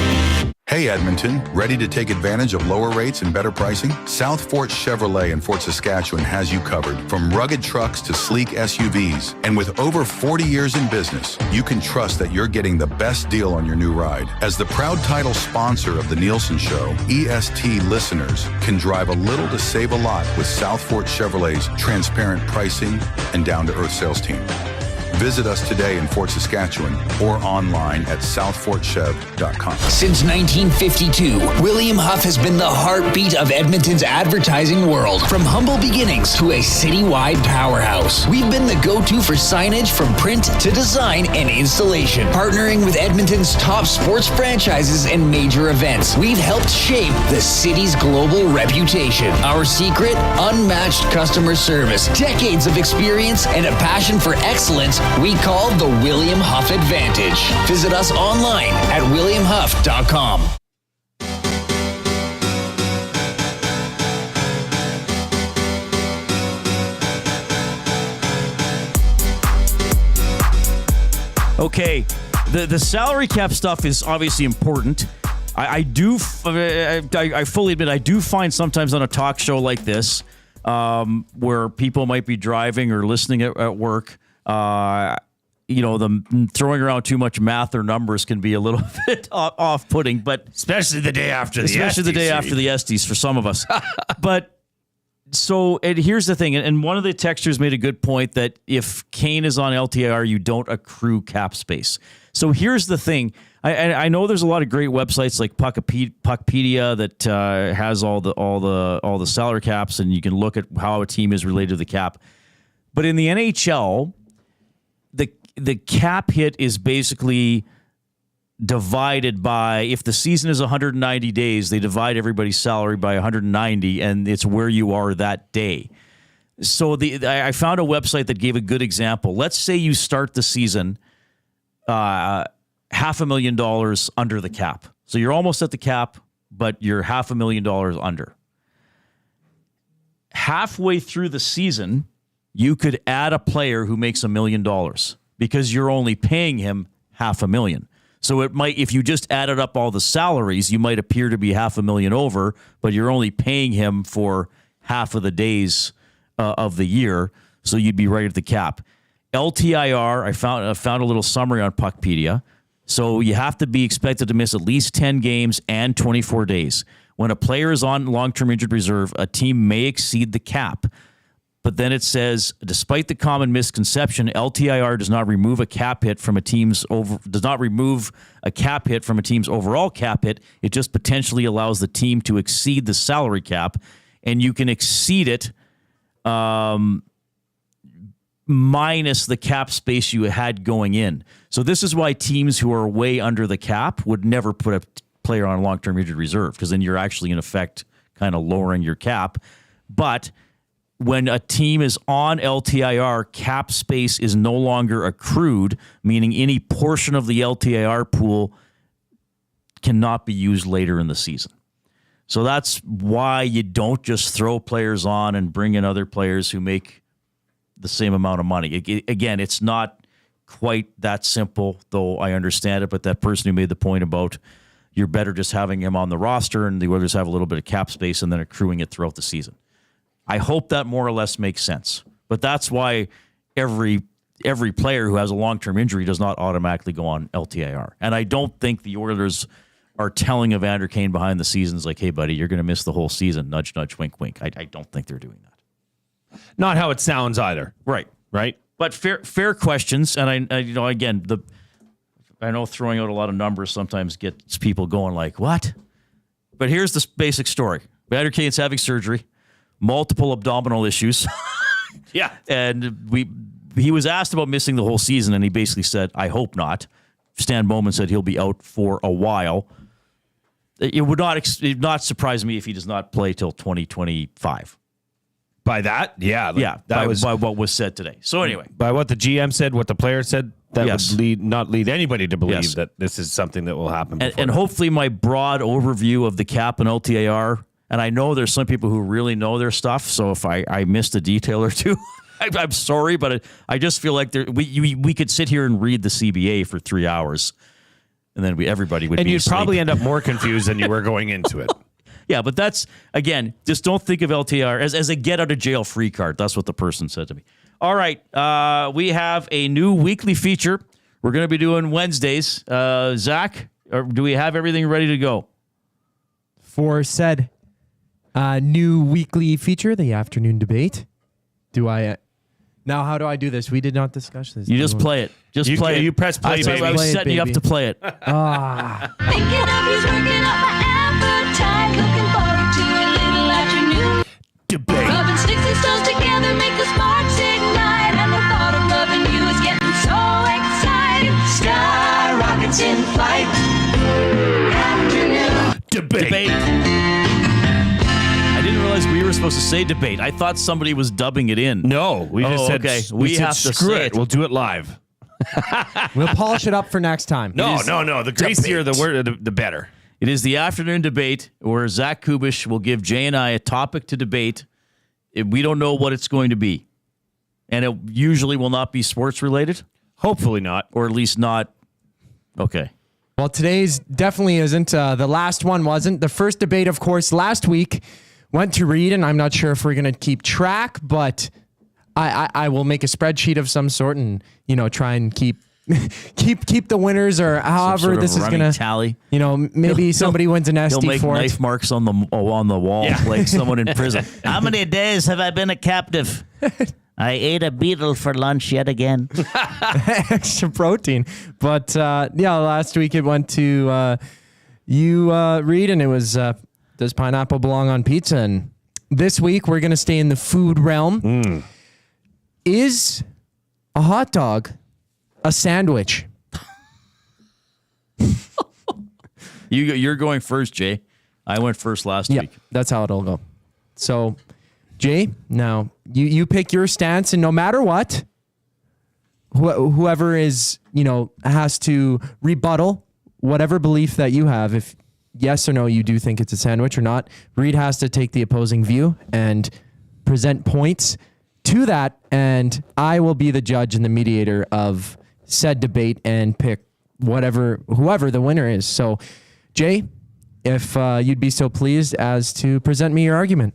Hey Edmonton, ready to take advantage of lower rates and better pricing? South Fort Chevrolet in Fort Saskatchewan has you covered. From rugged trucks to sleek SUVs. And with over 40 years in business, you can trust that you're getting the best deal on your new ride. As the proud title sponsor of The Nielsen Show, EST listeners can drive a little to save a lot with South Fort Chevrolet's transparent pricing and down-to-earth sales team. Visit us today in Fort Saskatchewan or online at southfortchev.com. Since 1952, William Huff has been the heartbeat of Edmonton's advertising world. From humble beginnings to a citywide powerhouse, we've been the go-to for signage from print to design and installation. Partnering with Edmonton's top sports franchises and major events, we've helped shape the city's global reputation. Our secret? Unmatched customer service, decades of experience, and a passion for excellence we call the William Huff Advantage. Visit us online at williamhuff.com. Okay, the salary cap stuff is obviously important. I fully admit I do find sometimes on a talk show like this where people might be driving or listening at work, them throwing around too much math or numbers can be a little bit off-putting, but especially the day after the Estes for some of us. But so, and here's the thing, and one of the texters made a good point that if Kane is on LTIR, you don't accrue cap space. So here's the thing. I know there's a lot of great websites like Puckpedia that has all the salary caps, and you can look at how a team is related to the cap. But in the NHL, the cap hit is basically divided by, if the season is 190 days, they divide everybody's salary by 190, and it's where you are that day. So I found a website that gave a good example. Let's say you start the season $500,000 under the cap. So you're almost at the cap, but you're $500,000 under. Halfway through the season, you could add a player who makes $1 million because you're only paying him $500,000. So it might, if you just added up all the salaries, you might appear to be $500,000 over, but you're only paying him for half of the days of the year. So you'd be right at the cap. LTIR, I found a little summary on Puckpedia. So you have to be expected to miss at least 10 games and 24 days. When a player is on long-term injured reserve, a team may exceed the cap. But then it says, despite the common misconception, LTIR does not remove a cap hit from a team's overall cap hit. It just potentially allows the team to exceed the salary cap, and you can exceed it minus the cap space you had going in. So this is why teams who are way under the cap would never put a player on long-term injured reserve, because then you're actually in effect kind of lowering your cap. But when a team is on LTIR, cap space is no longer accrued, meaning any portion of the LTIR pool cannot be used later in the season. So that's why you don't just throw players on and bring in other players who make the same amount of money. Again, it's not quite that simple, though I understand it, but that person who made the point about you're better just having him on the roster and the Oilers have a little bit of cap space and then accruing it throughout the season. I hope that more or less makes sense. But that's why every player who has a long-term injury does not automatically go on LTIR. And I don't think the Oilers are telling Evander Kane behind the scenes like, hey, buddy, you're going to miss the whole season. Nudge, nudge, wink, wink. I don't think they're doing that. Not how it sounds either. Right. Right. But fair questions. And I know throwing out a lot of numbers sometimes gets people going like, what? But here's the basic story. Evander Kane's having surgery. Multiple abdominal issues. Yeah. And he was asked about missing the whole season, and he basically said, I hope not. Stan Bowman said he'll be out for a while. It would not surprise me if he does not play till 2025. By that? Yeah. By what was said today. So anyway. By what the GM said, what the player said, that would not lead anybody to believe that this is something that will happen. And hopefully my broad overview of the cap and LTIR, and I know there's some people who really know their stuff, so if I missed a detail or two, I'm sorry, but I just feel like we could sit here and read the CBA for 3 hours, and then everybody would be asleep. And you'd probably end up more confused than you were going into it. Yeah, but that's, again, just don't think of LTIR as a get-out-of-jail-free card. That's what the person said to me. All right, we have a new weekly feature we're going to be doing Wednesdays. Zach, do we have everything ready to go? For said new weekly feature, the afternoon debate. Now, how do I do this? We did not discuss this. You just play it. Play it. You press play, baby. I was setting you up to play it. Thinking of you's working up my appetite. Looking forward to a little afternoon debate. Rubbing sticks and stones together make the sparks ignite. And the thought of loving you is getting so exciting. Sky rockets in flight. Afternoon debate. I didn't realize we were supposed to say debate. I thought somebody was dubbing it in. No, we just said, okay. We have said, to screw say it. We'll do it live. We'll polish it up for next time. No. The greasier the word, the better. It is the afternoon debate where Zach Kubish will give Jay and I a topic to debate. We don't know what it's going to be. And it usually will not be sports related. Hopefully not. Or at least not. Okay. Well, today's definitely isn't. The last one wasn't. The first debate, of course, last week went to Reid, and I'm not sure if we're going to keep track, but I will make a spreadsheet of some sort and, try and keep the winners, or however this is going to tally. Maybe somebody wins an SD he'll make for knife marks on the wall like someone in prison. How many days have I been a captive? I ate a beetle for lunch yet again. Extra protein. But last week it went to you, Reid, and it was does pineapple belong on pizza? And this week we're going to stay in the food realm. Is a hot dog a sandwich? You're going first, Jay. I went first last week. That's how it'll go. So, Jay, now you pick your stance, and no matter what, whoever is, has to rebuttal whatever belief that you have. If yes or no, you do think it's a sandwich or not. Reid has to take the opposing view and present points to that, and I will be the judge and the mediator of said debate and pick whoever the winner is. So, Jay, if you'd be so pleased as to present me your argument.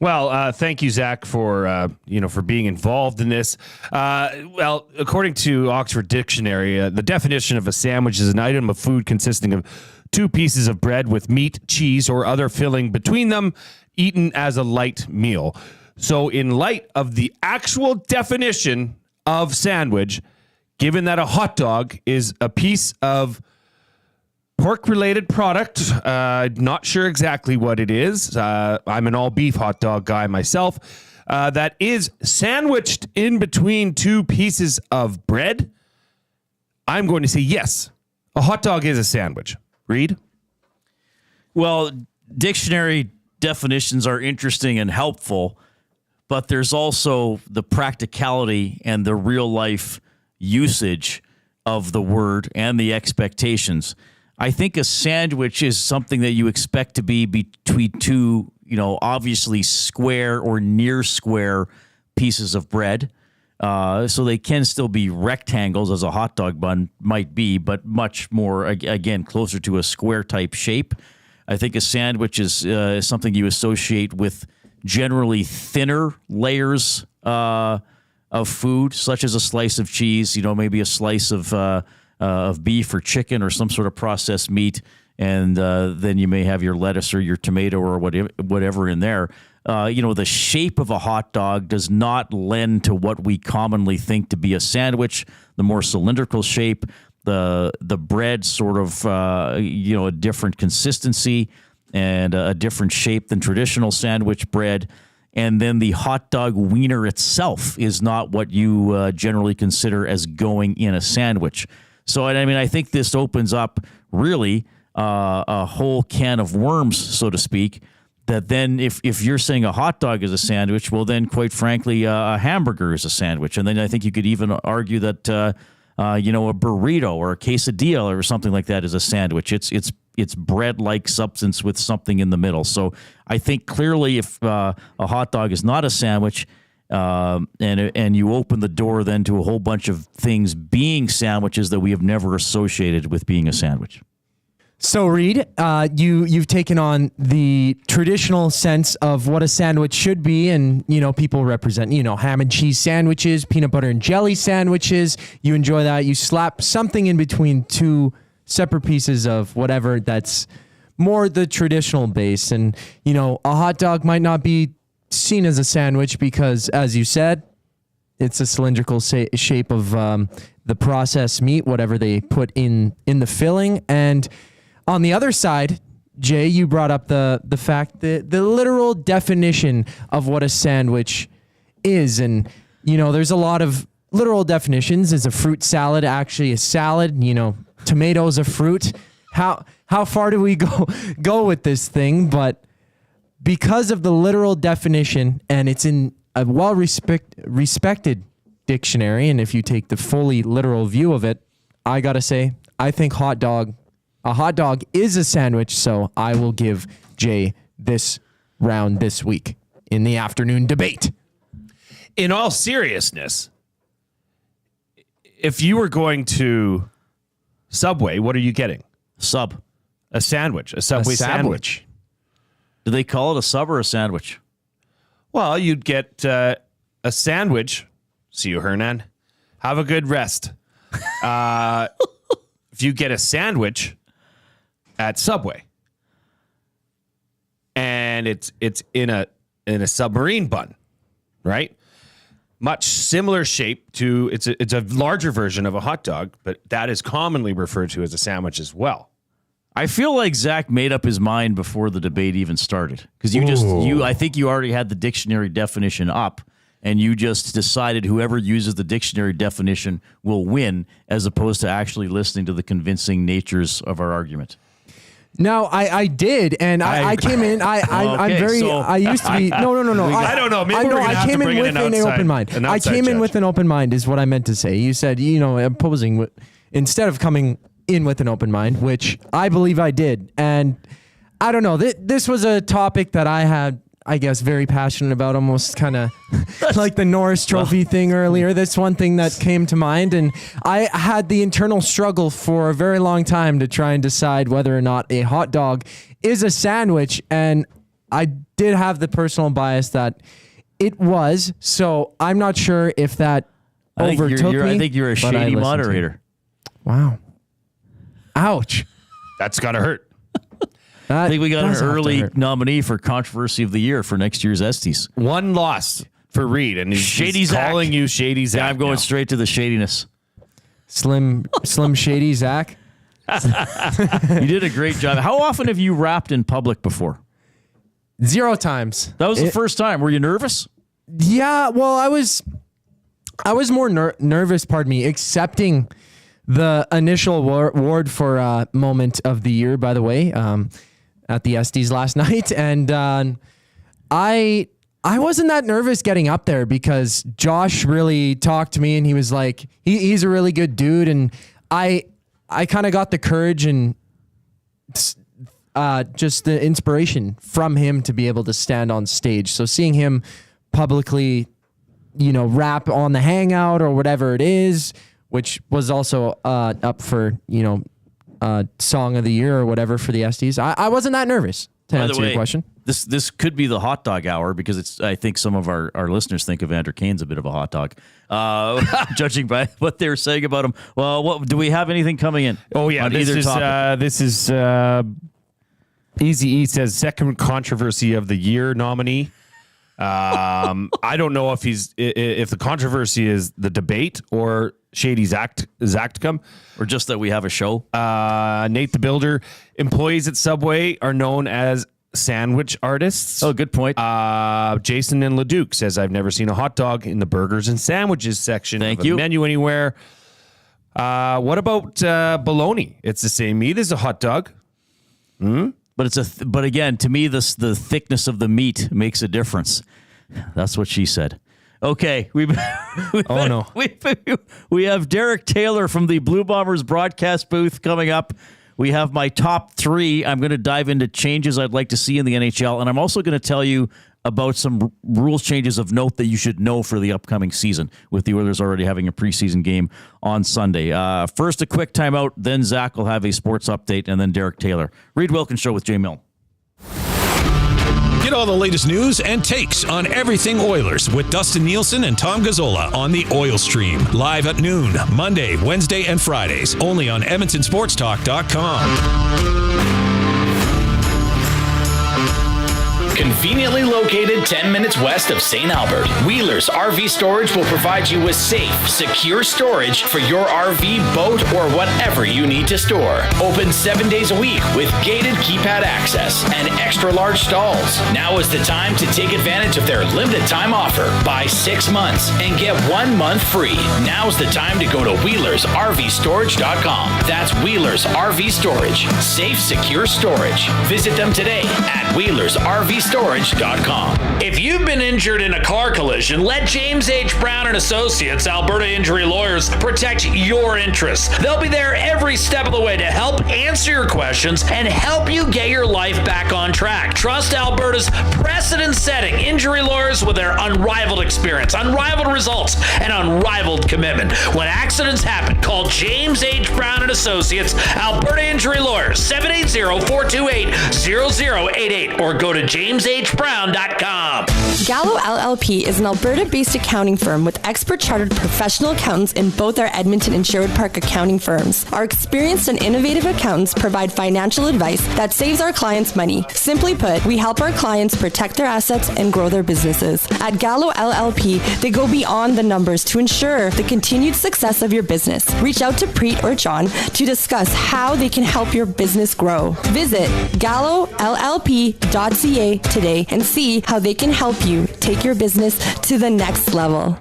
Well, thank you, Zach, for for being involved in this. Well, according to Oxford Dictionary, the definition of a sandwich is an item of food consisting of 2 pieces of bread with meat, cheese, or other filling between them, eaten as a light meal. So, in light of the actual definition of sandwich, given that a hot dog is a piece of pork-related product, not sure exactly what it is. I'm an all-beef hot dog guy myself. That is sandwiched in between 2 pieces of bread. I'm going to say yes. A hot dog is a sandwich. Reid? Well, dictionary definitions are interesting and helpful, but there's also the practicality and the real-life usage of the word and the expectations. I think a sandwich is something that you expect to be between 2, obviously square or near square pieces of bread. So they can still be rectangles, as a hot dog bun might be, but much more, again, closer to a square type shape. I think a sandwich is something you associate with generally thinner layers of food, such as a slice of cheese, maybe a slice of beef or chicken or some sort of processed meat, and then you may have your lettuce or your tomato or whatever in there. The shape of a hot dog does not lend to what we commonly think to be a sandwich. The more cylindrical shape, the bread sort of a different consistency and a different shape than traditional sandwich bread. And then the hot dog wiener itself is not what you generally consider as going in a sandwich. So, I think this opens up really a whole can of worms, so to speak, that then if you're saying a hot dog is a sandwich, well, then, quite frankly, a hamburger is a sandwich. And then I think you could even argue that, a burrito or a quesadilla or something like that is a sandwich. It's bread-like substance with something in the middle. So I think clearly if a hot dog is not a sandwich, and you open the door then to a whole bunch of things being sandwiches that we have never associated with being a sandwich. So, Reid, you've taken on the traditional sense of what a sandwich should be, and people represent ham and cheese sandwiches, peanut butter and jelly sandwiches. You enjoy that. You slap something in between 2 separate pieces of whatever that's more the traditional base, and a hot dog might not be seen as a sandwich because, as you said, it's a cylindrical shape of the processed meat, whatever they put in the filling. And on the other side, Jay, you brought up the fact that the literal definition of what a sandwich is. And, there's a lot of literal definitions. Is a fruit salad actually a salad? Tomatoes a fruit? How far do we go with this thing? But because of the literal definition, and it's in a respected dictionary, and if you take the fully literal view of it, I gotta say, I think a hot dog is a sandwich, so I will give Jay this round this week in the afternoon debate. In all seriousness, if you were going to Subway, what are you getting? A sandwich. A Subway sandwich. Do they call it a sub or a sandwich? Well, you'd get a sandwich. See you, Hernan. Have a good rest. If you get a sandwich at Subway, and it's in a submarine bun, right? Much similar shape to it's a larger version of a hot dog, but that is commonly referred to as a sandwich as well. I feel like Zach made up his mind before the debate even started, because I think you already had the dictionary definition up, and you just decided whoever uses the dictionary definition will win, as opposed to actually listening to the convincing natures of our argument. No, I did, and I came in. I'm very. So I used to be. No. I don't know. Maybe we're gonna have to bring in an open mind. I came in with an open mind, is what I meant to say. You said, opposing. Instead of coming in with an open mind, which I believe I did. And I don't know, this was a topic that I had, I guess, very passionate about, almost kind of like the Norris Trophy thing earlier. That's one thing that came to mind. And I had the internal struggle for a very long time to try and decide whether or not a hot dog is a sandwich. And I did have the personal bias that it was. So I'm not sure if that overtook me. I think you're a shady moderator. Wow. Ouch. That's got to hurt. I think we got an early nominee for Controversy of the Year for next year's Estes. One loss for Reid, and he's calling you Shady Zach. Yeah, I'm going straight to the shadiness. Slim Shady Zach. You did a great job. How often have you rapped in public before? 0 times. That was the first time. Were you nervous? Yeah, well, I was more nervous, accepting the initial award for Moment of the Year, by the way, at the Estes last night. And I wasn't that nervous getting up there because Josh really talked to me and he was like, he's a really good dude. And I kind of got the courage and just the inspiration from him to be able to stand on stage. So seeing him publicly, rap on the Hangout or whatever it is, which was also up for, Song of the Year or whatever for the Estes. I wasn't that nervous, to answer your question. This could be the hot dog hour because I think some of our listeners think Evander Kane's a bit of a hot dog, judging by what they were saying about him. Well, do we have anything coming in? Oh, yeah. This is Easy E says second Controversy of the Year nominee. I don't know if the controversy is the debate or Shady's Zacticum, or just that we have a show. Nate the Builder. Employees at Subway are known as sandwich artists. Oh, good point. Jason in Leduc says, I've never seen a hot dog in the burgers and sandwiches section of a menu anywhere. What about bologna? It's the same meat as a hot dog. But but again, to me, the thickness of the meat makes a difference. That's what she said. Okay, we have Derek Taylor from the Blue Bombers broadcast booth coming up. We have my top 3. I'm going to dive into changes I'd like to see in the NHL, and I'm also going to tell you about some rules changes of note that you should know for the upcoming season, with the Oilers already having a preseason game on Sunday. First, a quick timeout, then Zach will have a sports update, and then Derek Taylor. Reid Wilkins Show with Jay Milne. Get all the latest news and takes on everything Oilers with Dustin Nielsen and Tom Gazzola on the Oil Stream. Live at noon, Monday, Wednesday, and Fridays. Only on EdmontonSportsTalk.com. Conveniently located 10 minutes west of St. Albert, Wheeler's RV Storage will provide you with safe, secure storage for your RV, boat, or whatever you need to store. Open 7 days a week with gated keypad access and extra large stalls. Now is the time to take advantage of their limited time offer. Buy 6 months and get 1 month free. Now's the time to go to WheelersRVStorage.com. That's Wheeler's RV Storage. Safe, secure storage. Visit them today at WheelersRVStorage.com. If you've been injured in a car collision, let James H. Brown and Associates, Alberta Injury Lawyers, protect your interests. They'll be there every step of the way to help answer your questions and help you get your life back on track. Trust Alberta's precedent-setting injury lawyers with their unrivaled experience, unrivaled results, and unrivaled commitment. When accidents happen, call James H. Brown and Associates, Alberta Injury Lawyers, 780-428-0088, or go to JamesHBrown.com. Gallo LLP is an Alberta-based accounting firm with expert chartered professional accountants in both our Edmonton and Sherwood Park accounting firms. Our experienced and innovative accountants provide financial advice that saves our clients money. Simply put, we help our clients protect their assets and grow their businesses. At Gallo LLP, they go beyond the numbers to ensure the continued success of your business. Reach out to Preet or John to discuss how they can help your business grow. Visit GalloLLP.ca today and see how they can help you take your business to the next level.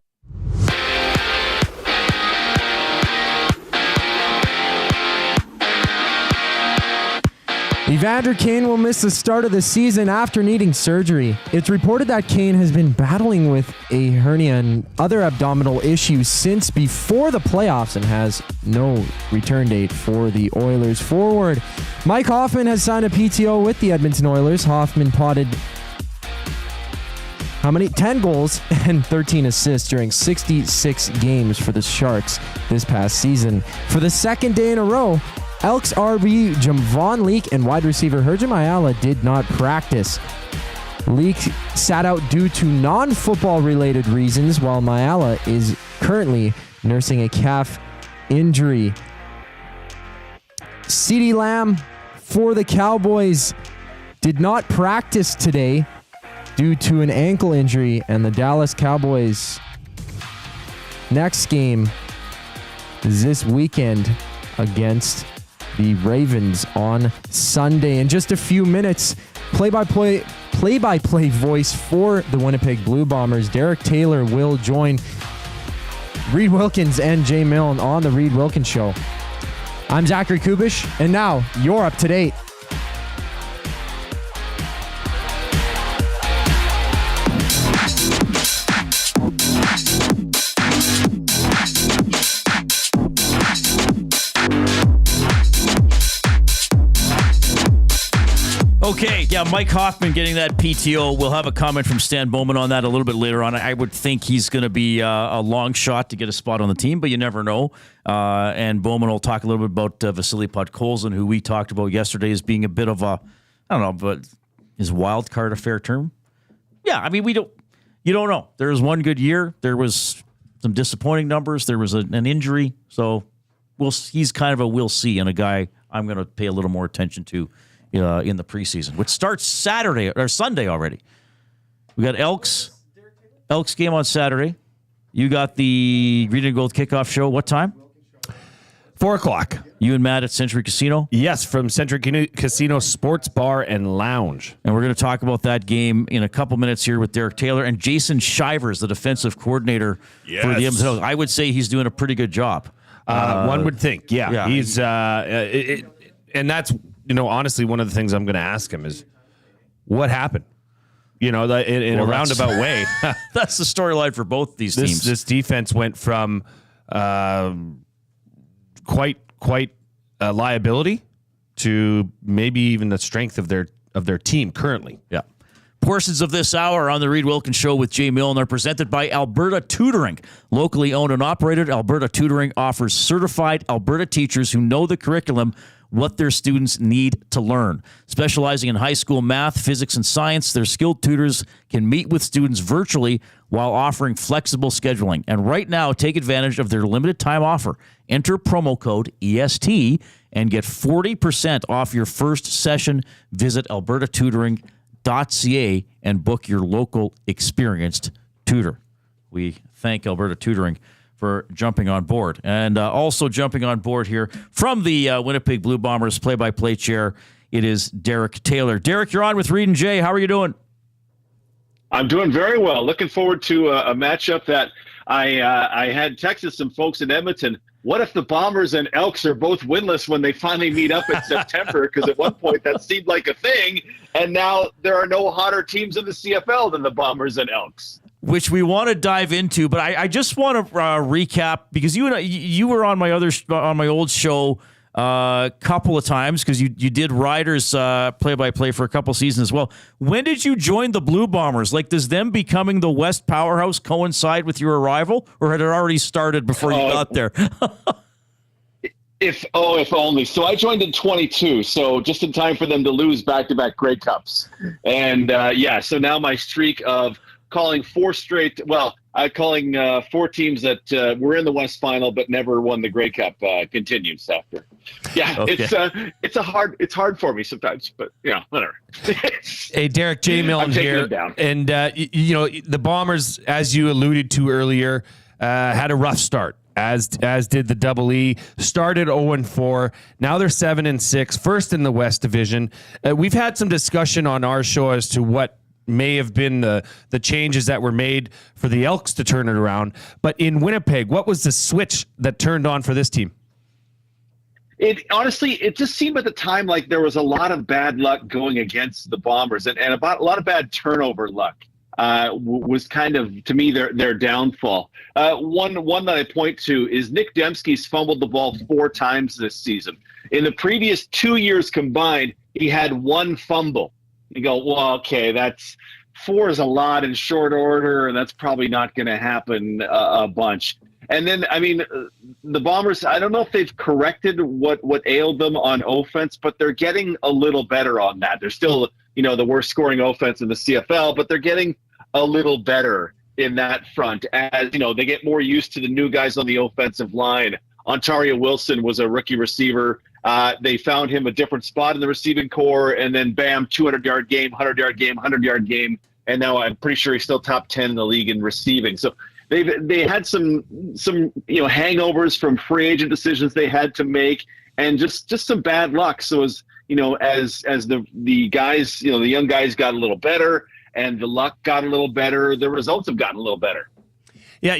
Evander Kane will miss the start of the season after needing surgery. It's reported that Kane has been battling with a hernia and other abdominal issues since before the playoffs and has no return date for the Oilers forward. Mike Hoffman has signed a PTO with the Edmonton Oilers. Hoffman potted 10 goals and 13 assists during 66 games for the Sharks this past season. For the second day in a row, Elks RB Javon Leake and wide receiver Herjam Ayala did not practice. Leake sat out due to non-football related reasons, while Ayala is currently nursing a calf injury. CeeDee Lamb for the Cowboys did not practice today due to an ankle injury, and the Dallas Cowboys' next game is this weekend against the Ravens on Sunday. In just a few minutes, play-by-play voice for the Winnipeg Blue Bombers, Derek Taylor, will join Reid Wilkins and Jay Milne on the Reid Wilkins Show. I'm Zachary Kubish, and now you're up to date. Okay, yeah, Mike Hoffman getting that PTO. We'll have a comment from Stan Bowman on that a little bit later on. I would think he's going to be a long shot to get a spot on the team, but you never know. And Bowman will talk a little bit about Vasily Podkolzin, who we talked about yesterday as being a bit of a, I don't know, but is wild card a fair term? Yeah, I mean, you don't know. There was one good year. There was some disappointing numbers. There was an injury. So he's kind of a we'll see, and a guy I'm going to pay a little more attention to in the preseason, which starts Saturday or Sunday already. We got Elks game on Saturday. You got the Green and Gold kickoff show. What time? 4:00. You and Matt at Century Casino? Yes, from Century Casino Sports Bar and Lounge. And we're going to talk about that game in a couple minutes here with Derek Taylor and Jason Shivers, the defensive coordinator for the Edmonton Oilers. I would say he's doing a pretty good job. One would think, yeah. He's and that's, honestly, one of the things I'm going to ask him is what happened? In a roundabout way. That's the storyline for both these teams. This defense went from quite a liability to maybe even the strength of their team currently. Yeah. Portions of this hour on the Reid Wilkins Show with Jay Milne are presented by Alberta Tutoring. Locally owned and operated, Alberta Tutoring offers certified Alberta teachers who know the curriculum, what their students need to learn. Specializing in high school math, physics, and science, their skilled tutors can meet with students virtually while offering flexible scheduling. And right now, take advantage of their limited time offer. Enter promo code EST and get 40% off your first session. Visit albertatutoring.ca and book your local experienced tutor. We thank Alberta Tutoring for jumping on board. And also jumping on board here from the Winnipeg Blue Bombers play-by-play chair, it is Derek Taylor. Derek, you're on with Reid and Jay. How are you doing? I'm doing very well. Looking forward to a matchup that I had texted some folks in Edmonton. What if the Bombers and Elks are both winless when they finally meet up in September? Because at one point that seemed like a thing, and now there are no hotter teams in the CFL than the Bombers and Elks. Which we want to dive into, but I just want to recap, because you were on my old show a couple of times, because you did Riders play-by-play for a couple seasons as well. When did you join the Blue Bombers? Like, does them becoming the West powerhouse coincide with your arrival, or had it already started before you got there? If only. So I joined in 22, so just in time for them to lose back-to-back Grey Cups. And so now my streak of calling four teams that were in the West Final but never won the Grey Cup continues after. Yeah, okay. It's hard for me sometimes, but whatever. Hey, Derek, Jay Milne here, and the Bombers, as you alluded to earlier, had a rough start. As did the Double E. Started 0-4. Now they're 7-6, first in the West Division. We've had some discussion on our show as to what may have been the changes that were made for the Elks to turn it around. But in Winnipeg, what was the switch that turned on for this team? Honestly, it just seemed at the time like there was a lot of bad luck going against the Bombers, and a lot of bad turnover luck was kind of, to me, their downfall. One that I point to is Nick Dembski's fumbled the ball 4 times this season. In the previous 2 years combined, he had 1 fumble. You go, well, okay, that's 4 is a lot in short order, and that's probably not going to happen a bunch. And then, I mean, the Bombers, I don't know if they've corrected what ailed them on offense, but they're getting a little better on that. They're still, the worst scoring offense in the CFL, but they're getting a little better in that front as, they get more used to the new guys on the offensive line. Ontario Wilson was a rookie receiver. They found him a different spot in the receiving core, and then bam, 200-yard game, 100-yard game, 100-yard game. And now I'm pretty sure he's still top 10 in the league in receiving. So they had some hangovers from free agent decisions they had to make, and just some bad luck. So as the guys, the young guys got a little better and the luck got a little better, the results have gotten a little better. Yeah,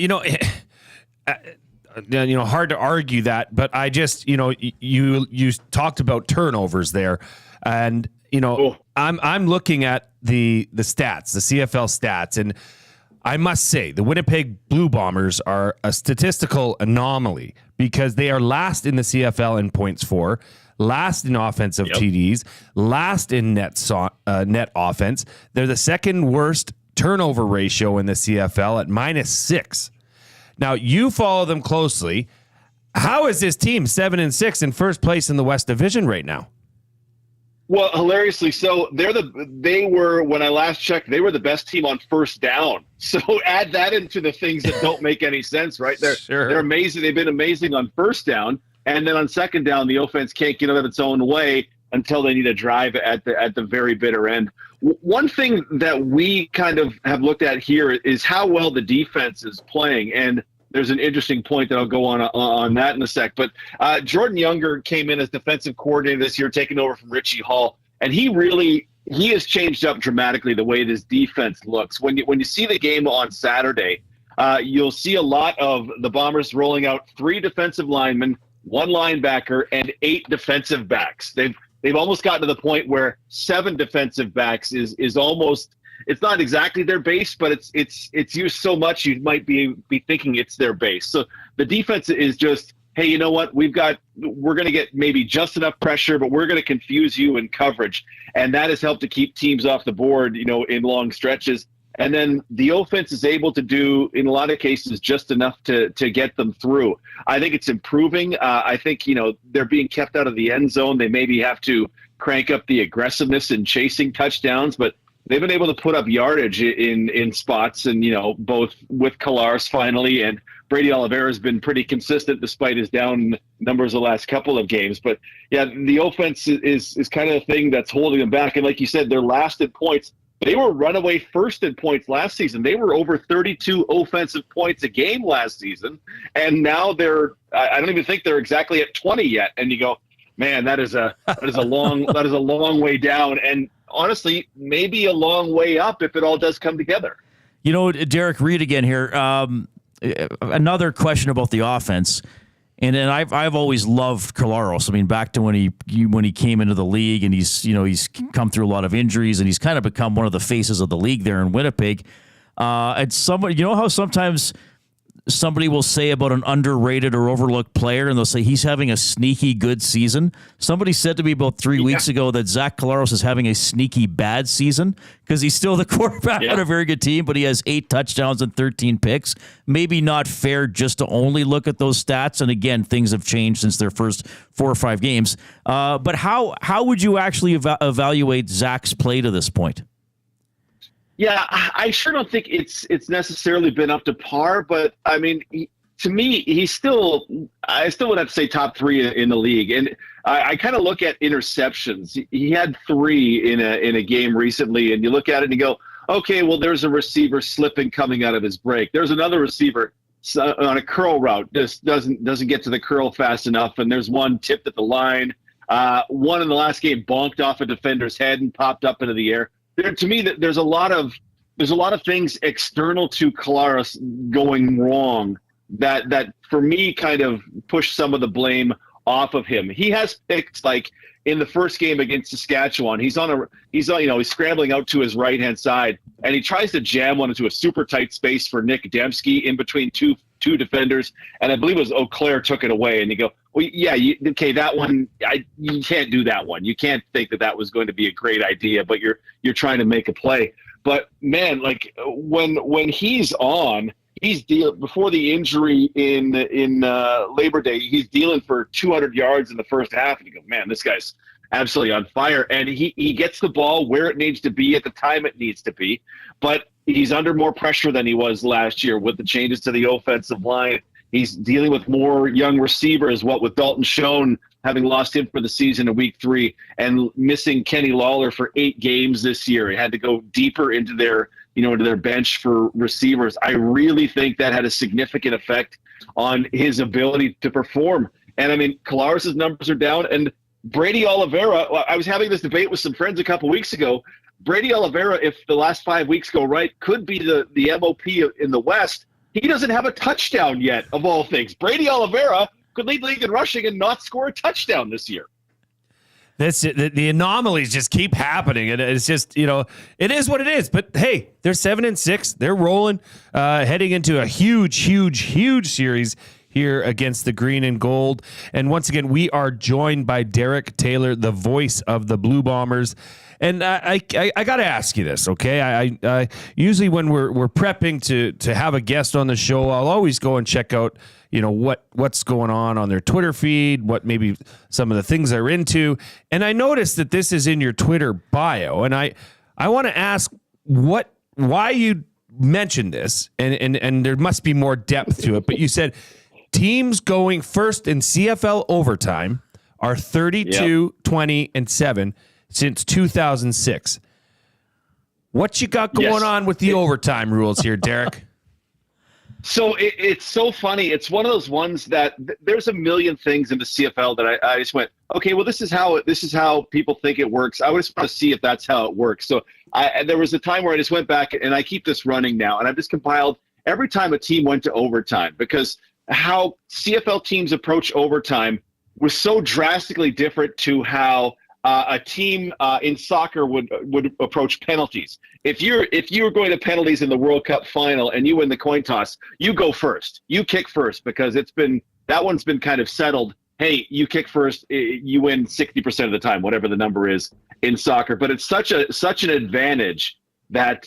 hard to argue that, but I just, you talked about turnovers there, and I'm looking at the stats, the CFL stats, and I must say the Winnipeg Blue Bombers are a statistical anomaly because they are last in the CFL in points for, last in offensive TDs, last in net offense. They're the second worst turnover ratio in the CFL at -6. Now, you follow them closely. How is this team 7-6 in first place in the West Division right now? Well, hilariously so, they were when I last checked, they were the best team on first down. So add that into the things that don't make any sense, right? They're amazing. They've been amazing on first down, and then on second down, the offense can't get out of its own way until they need a drive at the very bitter end. One thing that we kind of have looked at here is how well the defense is playing, and there's an interesting point that I'll go on that in a sec. But Jordan Younger came in as defensive coordinator this year, taking over from Richie Hall, and he has changed up dramatically the way this defense looks. When you see the game on Saturday, you'll see a lot of the Bombers rolling out 3 defensive linemen, 1 linebacker, and 8 defensive backs. They've almost gotten to the point where 7 defensive backs is almost, it's not exactly their base, but it's used so much you might be thinking it's their base. So the defense is just, hey, you know what? We're going to get maybe just enough pressure, but we're going to confuse you in coverage. And that has helped to keep teams off the board, in long stretches. And then the offense is able to do, in a lot of cases, just enough to get them through. I think it's improving. I think, they're being kept out of the end zone. They maybe have to crank up the aggressiveness in chasing touchdowns, but they've been able to put up yardage in spots, and, both with Collaros finally, and Brady Oliveira has been pretty consistent despite his down numbers the last couple of games. But yeah, the offense is kind of the thing that's holding them back. And like you said, they're last in points. They were runaway first in points last season. They were over 32 offensive points a game last season, and now I don't even think they're exactly at 20 yet. And you go, man, that is a long way down, and honestly, maybe a long way up if it all does come together. Derek Reid again here. Another question about the offense. And then I've always loved Collaros. I mean, back to when he came into the league, and he's come through a lot of injuries, and he's kind of become one of the faces of the league there in Winnipeg. And somebody, how sometimes somebody will say about an underrated or overlooked player, and they'll say he's having a sneaky good season. Somebody said to me about 3 weeks ago that Zach Collaros is having a sneaky bad season because he's still the quarterback on a very good team, but he has 8 touchdowns and 13 picks. Maybe not fair just to only look at those stats. And again, things have changed since their first 4 or 5 games. But how would you actually evaluate Zach's play to this point? Yeah, I sure don't think it's necessarily been up to par, but I mean, to me, I still would have to say top 3 in the league. And I kind of look at interceptions. He had 3 in a game recently, and you look at it and you go, okay, well, there's a receiver slipping coming out of his break. There's another receiver on a curl route, just doesn't get to the curl fast enough, and there's one tipped at the line. One in the last game bonked off a defender's head and popped up into the air. To me, there's a lot of things external to Collaros going wrong that for me kind of push some of the blame off of him. He has picks like in the first game against Saskatchewan. He's scrambling out to his right-hand side, and he tries to jam one into a super tight space for Nick Dembski in between two defenders, and I believe it was Eau Claire took it away. And you go, well, yeah, that one, you can't do that one. You can't think that was going to be a great idea, but you're trying to make a play. But man, like when he's on, he's before the injury in Labor Day, he's dealing for 200 yards in the first half, and you go, man, this guy's absolutely on fire. And he gets the ball where it needs to be at the time it needs to be, but he's under more pressure than he was last year with the changes to the offensive line. He's dealing with more young receivers, what with Dalton Schoen having lost him for the season in week 3 and missing Kenny Lawler for 8 games this year. He had to go deeper into their bench for receivers. I really think that had a significant effect on his ability to perform. And I mean, Collaros' numbers are down, and Brady Oliveira, I was having this debate with some friends a couple weeks ago. Brady Oliveira, if the last 5 weeks go right, could be the MOP in the West. He doesn't have a touchdown yet, of all things. Brady Oliveira could lead the league in rushing and not score a touchdown this year. That's it. The anomalies just keep happening, and it's just, it is what it is. But hey, they're 7-6. They're rolling, heading into a huge series here against the Green and Gold. And once again, we are joined by Derek Taylor, the voice of the Blue Bombers. And I got to ask you this, okay? I usually when we're prepping to have a guest on the show, I'll always go and check out, what's going on their Twitter feed, what maybe some of the things they're into. And I noticed that this is in your Twitter bio, and I want to ask why you mentioned this, and there must be more depth to it. But you said teams going first in CFL overtime are 32, 20, and 7. Since 2006. What you got going on with the overtime rules here, Derek? So it's so funny. It's one of those ones that there's a million things in the CFL that I just went, okay, well, this is how people think it works. I just want to see if that's how it works. So there was a time where I just went back, and I keep this running now, and I've just compiled every time a team went to overtime, because how CFL teams approach overtime was so drastically different to how a team in soccer would approach penalties. If you're going to penalties in the World Cup final and you win the coin toss, you go first. You kick first, because that one's been kind of settled. Hey, you kick first, you win 60% of the time, whatever the number is in soccer. But it's such an advantage that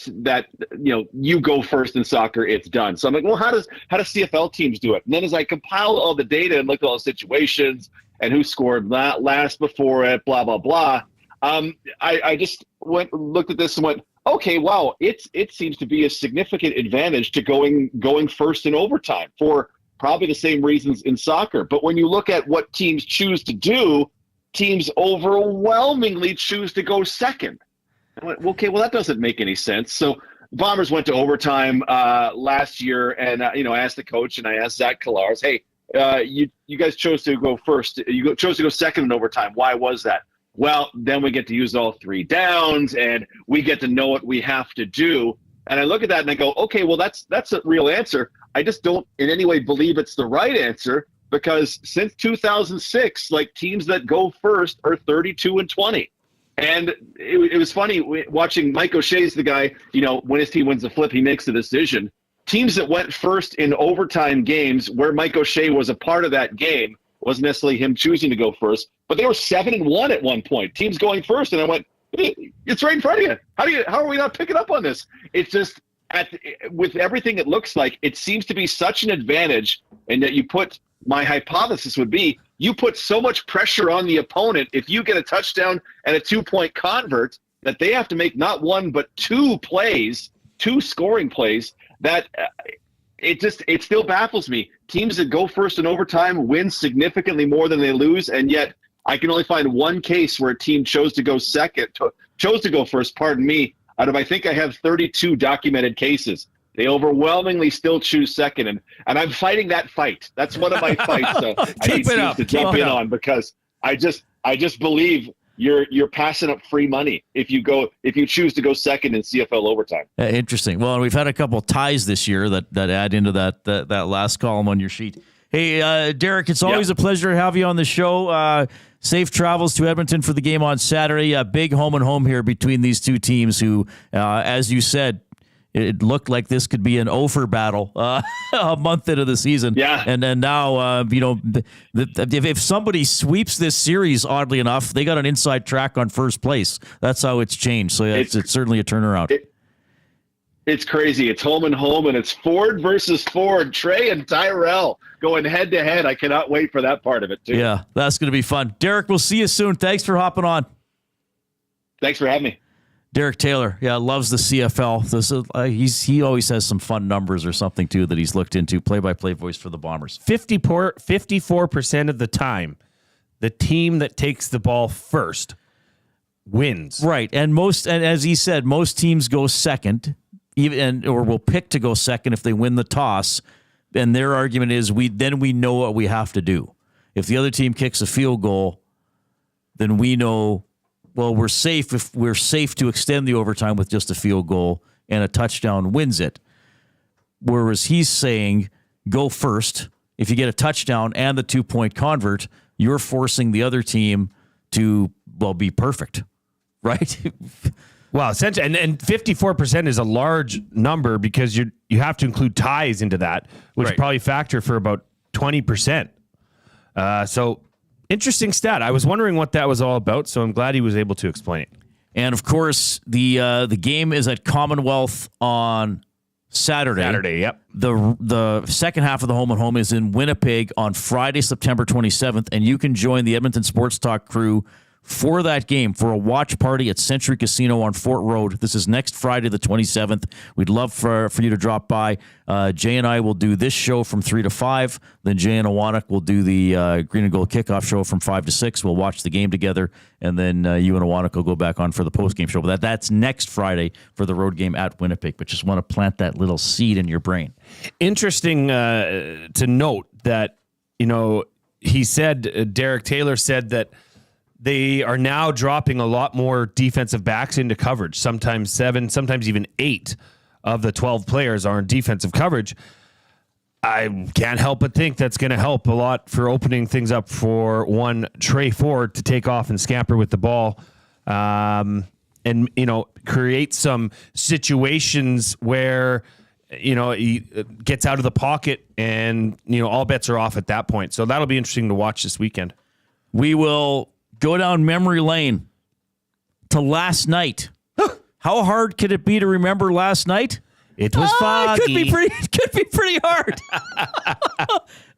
you go first in soccer, it's done. So I'm like, well, how does CFL teams do it? And then as I compiled all the data and looked at all the situations and who scored last before it, blah, blah, blah. I just looked at this and went, okay, wow, it seems to be a significant advantage to going first in overtime for probably the same reasons in soccer. But when you look at what teams choose to do, teams overwhelmingly choose to go second. I went, okay, well, that doesn't make any sense. So Bombers went to overtime last year, and I asked the coach, and I asked Zach Collaros, hey, you guys chose to go first. You chose to go second in overtime. Why was that? Well, then we get to use all 3 downs, and we get to know what we have to do. And I look at that and I go, okay, well, that's a real answer. I just don't in any way believe it's the right answer, because since 2006, like, teams that go first are 32-20. And it was funny watching Mike O'Shea's the guy, when his team wins the flip, he makes the decision. Teams that went first in overtime games where Mike O'Shea was a part of that game, wasn't necessarily him choosing to go first, but they were 7-1 at one point. Teams going first, and I went, it's right in front of you. How are we not picking up on this? It's just with everything it looks like, it seems to be such an advantage, and that my hypothesis would be, you put so much pressure on the opponent if you get a touchdown and a 2-point convert, that they have to make not one but 2 scoring plays. That it still baffles me. Teams that go first in overtime win significantly more than they lose, and yet I can only find one case where a team chose to go first, pardon me, out of, I think I have 32 documented cases. They overwhelmingly still choose second, and I'm fighting that fight. That's one of my fights. So I need to jump in on, because I just believe you're passing up free money if you choose to go second in CFL overtime. Interesting. Well, we've had a couple ties this year that add into that last column on your sheet. Hey, Derek, it's always a pleasure to have you on the show. Safe travels to Edmonton for the game on Saturday. A big home and home here between these two teams who, as you said, it looked like this could be an over battle a month into the season. Yeah. And then now, if somebody sweeps this series, oddly enough, they got an inside track on first place. That's how it's changed. So it's certainly a turnaround. It's crazy. It's home and home, and it's Ford versus Ford. Trey and Tyrell going head to head. I cannot wait for that part of it, too. Yeah, that's going to be fun. Derek, we'll see you soon. Thanks for hopping on. Thanks for having me. Derek Taylor, loves the CFL. He always has some fun numbers or something, too, that he's looked into. Play-by-play voice for the Bombers. 54% of the time, the team that takes the ball first wins. Right, and as he said, most teams go second, or will pick to go second if they win the toss. And their argument is we know what we have to do. If the other team kicks a field goal, then we know, well, we're safe if we're safe to extend the overtime with just a field goal and a touchdown wins it. Whereas he's saying go first. If you get a touchdown and the 2-point convert, you're forcing the other team to, be perfect, right? Well, essentially, and 54% is a large number because you have to include ties into that, which probably factor for about 20%. So interesting stat. I was wondering what that was all about, so I'm glad he was able to explain it. And of course, the game is at Commonwealth on Saturday. Yep. The second half of the home and home is in Winnipeg on Friday, September 27th, and you can join the Edmonton Sports Talk crew for that game, for a watch party at Century Casino on Fort Road. This is next Friday, the 27th. We'd love for you to drop by. Jay and I will do this show from 3 to 5. Then Jay and Awanak will do the Green and Gold kickoff show from 5 to 6. We'll watch the game together, and then you and Awanak will go back on for the post-game show. But that's next Friday for the road game at Winnipeg. But just want to plant that little seed in your brain. Interesting to note that, he said, Derek Taylor said that they are now dropping a lot more defensive backs into coverage. Sometimes 7, sometimes even 8 of the 12 players are in defensive coverage. I can't help but think that's going to help a lot for opening things up for Trey Ford to take off and scamper with the ball, and create some situations where he gets out of the pocket and all bets are off at that point. So that'll be interesting to watch this weekend. We will go down memory lane to last night. How hard could it be to remember last night? It was foggy. It could be pretty hard.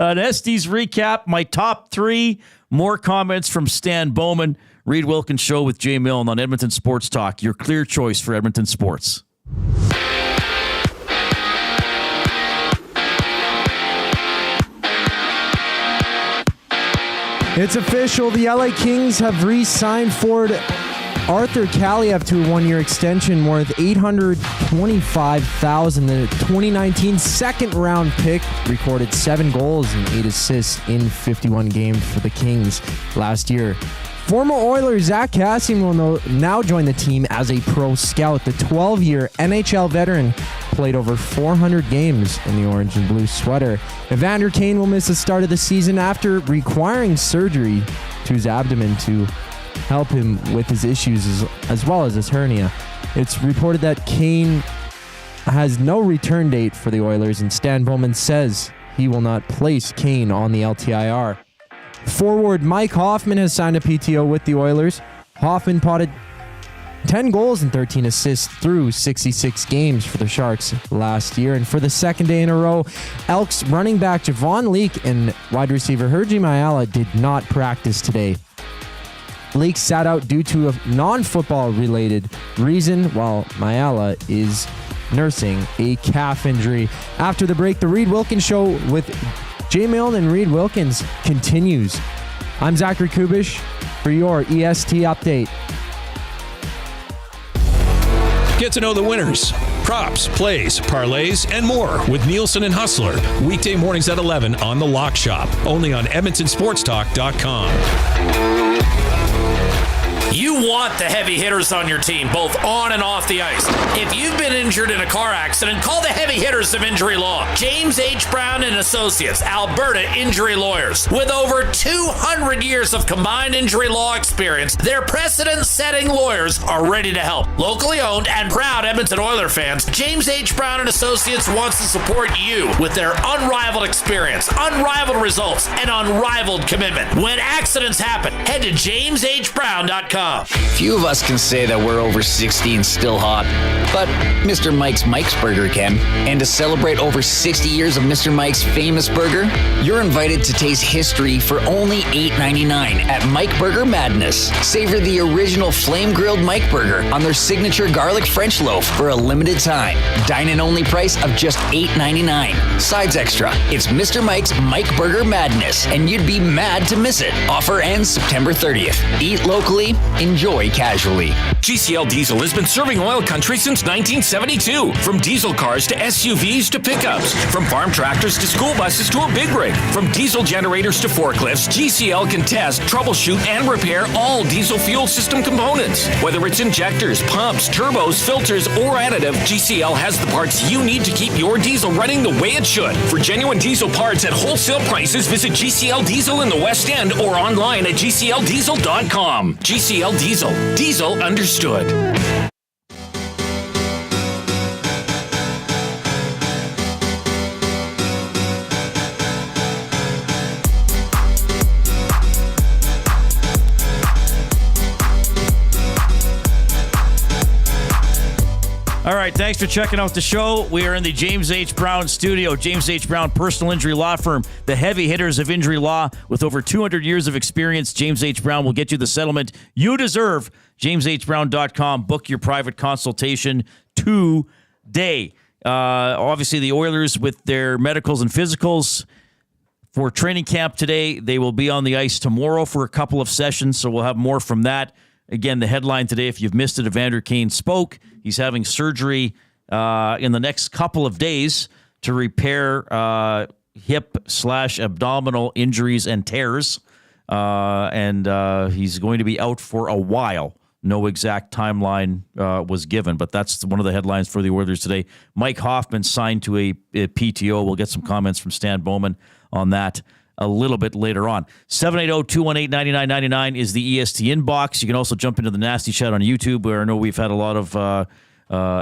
An Estes recap, my top 3, more comments from Stan Bowman. Reid Wilkins Show with Jay Milne on Edmonton Sports Talk, your clear choice for Edmonton sports. It's official. The LA Kings have re-signed forward Arthur Kaliev to a 1-year extension worth $825,000. The 2019 second-round pick recorded 7 goals and 8 assists in 51 games for the Kings last year. Former Oiler Zach Kassian will now join the team as a pro scout. The 12-year NHL veteran played over 400 games in the orange and blue sweater. Evander Kane will miss the start of the season after requiring surgery to his abdomen to help him with his issues as well as his hernia. It's reported that Kane has no return date for the Oilers, and Stan Bowman says he will not place Kane on the LTIR. Forward Mike Hoffman has signed a PTO with the Oilers. Hoffman potted 10 goals and 13 assists through 66 games for the Sharks last year. And for the second day in a row, Elks running back Javon Leake and wide receiver Hergy Mayala did not practice today. Leake sat out due to a non-football related reason, while Mayala is nursing a calf injury. After the break, the Reid Wilkins Show with Jay Milne and Reid Wilkins continues. I'm Zachary Kubish for your EST update. Get to know the winners, props, plays, parlays, and more with Nielsen and Hustler. Weekday mornings at 11 on The Lock Shop. Only on EdmontonSportsTalk.com. You want the heavy hitters on your team, both on and off the ice. If you've been injured in a car accident, call the heavy hitters of injury law. James H. Brown and Associates, Alberta Injury Lawyers. With over 200 years of combined injury law experience, their precedent-setting lawyers are ready to help. Locally owned and proud Edmonton Oilers fans, James H. Brown and Associates wants to support you with their unrivaled experience, unrivaled results, and unrivaled commitment. When accidents happen, head to jameshbrown.com. Few of us can say that we're over 60 and still hot, but Mr. Mike's Burger can. And to celebrate over 60 years of Mr. Mike's famous burger, you're invited to taste history for only $8.99 at Mike Burger Madness. Savor the original flame-grilled Mike Burger on their signature garlic French loaf for a limited time. Dine-in only price of just $8.99. Sides extra. It's Mr. Mike's Mike Burger Madness, and you'd be mad to miss it. Offer ends September 30th. Eat locally, enjoy casually. GCL Diesel has been serving oil country since 1972. From diesel cars to SUVs to pickups. From farm tractors to school buses to a big rig. From diesel generators to forklifts, GCL can test, troubleshoot, and repair all diesel fuel system components. Whether it's injectors, pumps, turbos, filters, or additive, GCL has the parts you need to keep your diesel running the way it should. For genuine diesel parts at wholesale prices, visit GCL Diesel in the West End or online at GCLDiesel.com. GCL Diesel. Diesel understood. All right, thanks for checking out the show. We are in the James H. Brown studio. James H. Brown Personal Injury Law Firm, the heavy hitters of injury law. With over 200 years of experience, James H. Brown will get you the settlement you deserve. JamesHBrown.com. Book your private consultation today. Obviously, the Oilers with their medicals and physicals for training camp today. They will be on the ice tomorrow for a couple of sessions, so we'll have more from that. Again, the headline today, if you've missed it, Evander Kane spoke. He's having surgery in the next couple of days to repair hip/abdominal injuries and tears. And he's going to be out for a while. No exact timeline was given, but that's one of the headlines for the Oilers today. Mike Hoffman signed to a PTO. We'll get some comments from Stan Bowman on that a little bit later on. 780-218-9999 is the EST inbox. You can also jump into the Nasty Chat on YouTube, where I know we've had a lot of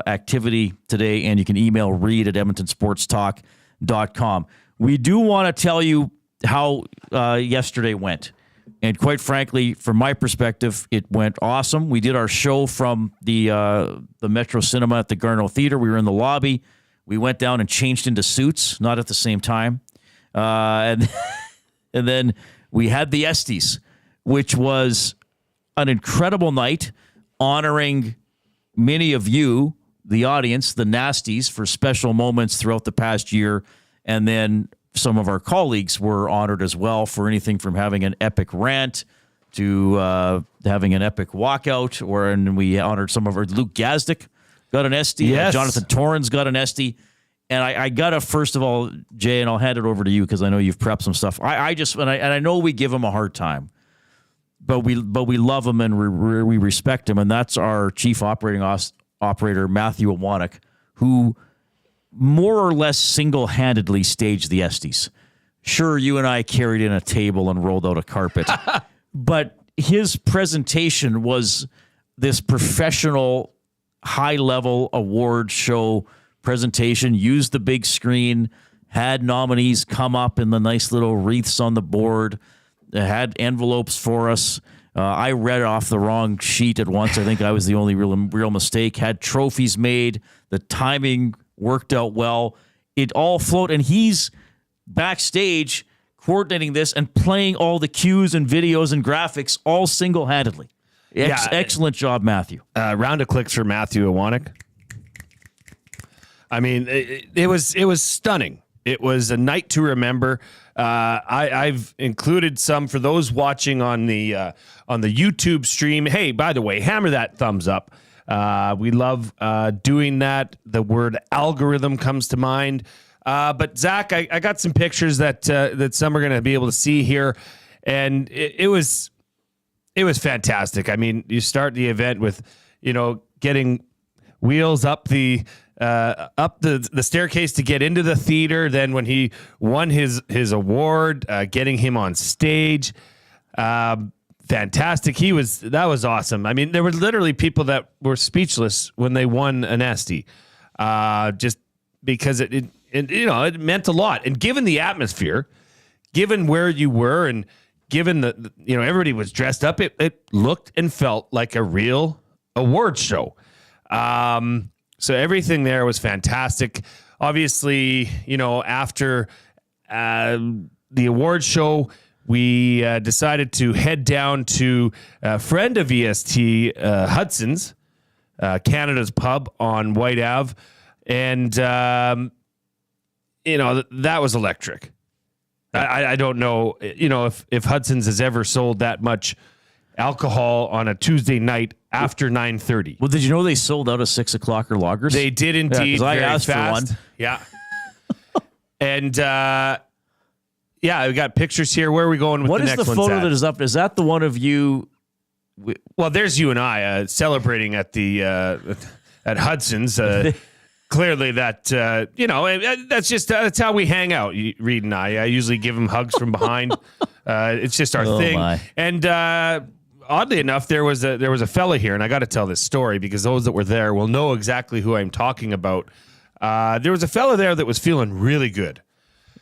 activity today, and you can email Reid at EdmontonSportsTalk.com. We do want to tell you how yesterday went. And quite frankly, from my perspective, it went awesome. We did our show from the Metro Cinema at the Garneau Theater. We were in the lobby. We went down and changed into suits, not at the same time. And then we had the Estes, which was an incredible night, honoring many of you, the audience, the Nasties, for special moments throughout the past year. And then some of our colleagues were honored as well for anything from having an epic rant to having an epic walkout. And we honored some of our Luke Gazdick got an Estes. Yes. Jonathan Torrens got an Estes. And I got to, first of all, Jay, and I'll hand it over to you because I know you've prepped some stuff. I know we give him a hard time, but we love him and we respect him. And that's our chief operator, Matthew Iwanek, who more or less single-handedly staged the Estes. Sure, you and I carried in a table and rolled out a carpet, but his presentation was this professional, high-level award show presentation, used the big screen, had nominees come up in the nice little wreaths on the board, had envelopes for us. I read off the wrong sheet at once. I think I was the only real mistake. Had trophies made. The timing worked out well. It all flowed, and he's backstage coordinating this and playing all the cues and videos and graphics all single-handedly. Excellent job, Matthew. Round of clicks for Matthew Iwanek. I mean, it was stunning. It was a night to remember. I've included some for those watching on the YouTube stream. Hey, by the way, hammer that thumbs up. We love doing that. The word algorithm comes to mind. But Zach, I got some pictures that some are going to be able to see here, and it was It was fantastic. I mean, you start the event with, getting wheels up the staircase to get into the theater. Then when he won his award, getting him on stage, fantastic. That was awesome. I mean, there were literally people that were speechless when they won an Esty, just because it meant a lot. And given the atmosphere, given where you were, and given the everybody was dressed up, it looked and felt like a real award show. So everything there was fantastic. Obviously, after the award show, we decided to head down to a friend of EST, Hudson's, Canada's pub on White Ave. And, that was electric. I don't know, if Hudson's has ever sold that much alcohol on a Tuesday night after 9:30. Well, did you know they sold out of 6 o'clocker lagers? They did indeed. 'cause I very asked fast. for one. Yeah. And we got pictures here. Where are we going with What the is next the one? photo that is up? Is that the one of you? Well, there's you and I celebrating at the at Hudson's. Clearly, that that's how we hang out. Reid and I usually give him hugs from behind. It's just our thing. My. And oddly enough, there was a fella here, and I got to tell this story because those that were there will know exactly who I'm talking about. There was a fella there that was feeling really good.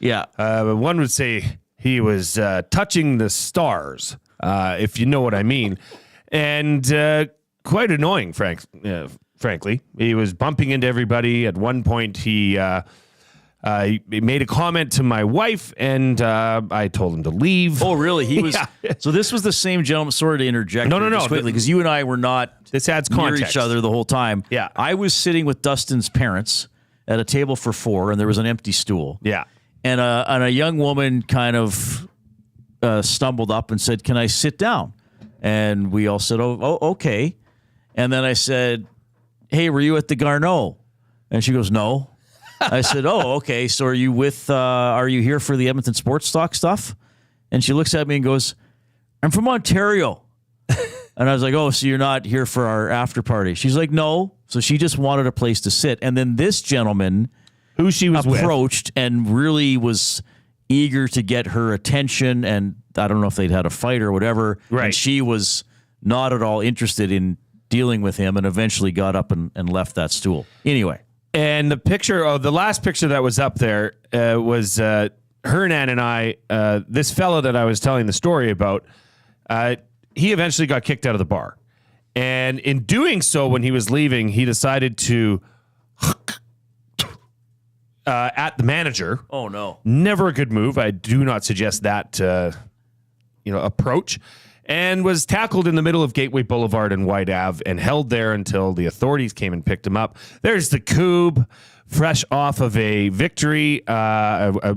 Yeah. One would say he was touching the stars, if you know what I mean, and quite annoying, frankly. He was bumping into everybody. At one point, he made a comment to my wife, and I told him to leave. Oh, really? He was. Yeah. So this was the same gentleman. Sorry to interject. No. quickly, because you and I were not this adds near context. each other the whole time. Yeah. I was sitting with Dustin's parents at a table for 4, and there was an empty stool. Yeah. And a young woman kind of stumbled up and said, "Can I sit down?" And we all said, "Oh, okay." And then I said, "Hey, were you at the Garneau?" And she goes, "No." I said, "Oh, okay. So are you here for the Edmonton Sports Talk stuff?" And she looks at me and goes, "I'm from Ontario." And I was like, "Oh, so you're not here for our after party?" She's like, "No." So she just wanted a place to sit. And then this gentleman, who she was approached and really was eager to get her attention. And I don't know if they'd had a fight or whatever. Right. And she was not at all interested in dealing with him, and eventually got up and left that stool. Anyway. And the last picture that was up there was Hernan and I, this fellow that I was telling the story about, he eventually got kicked out of the bar. And in doing so, when he was leaving, he decided to at the manager. Oh, no. Never a good move. I do not suggest that approach. And was tackled in the middle of Gateway Boulevard and White Ave and held there until the authorities came and picked him up. There's the Coob, fresh off of a victory, a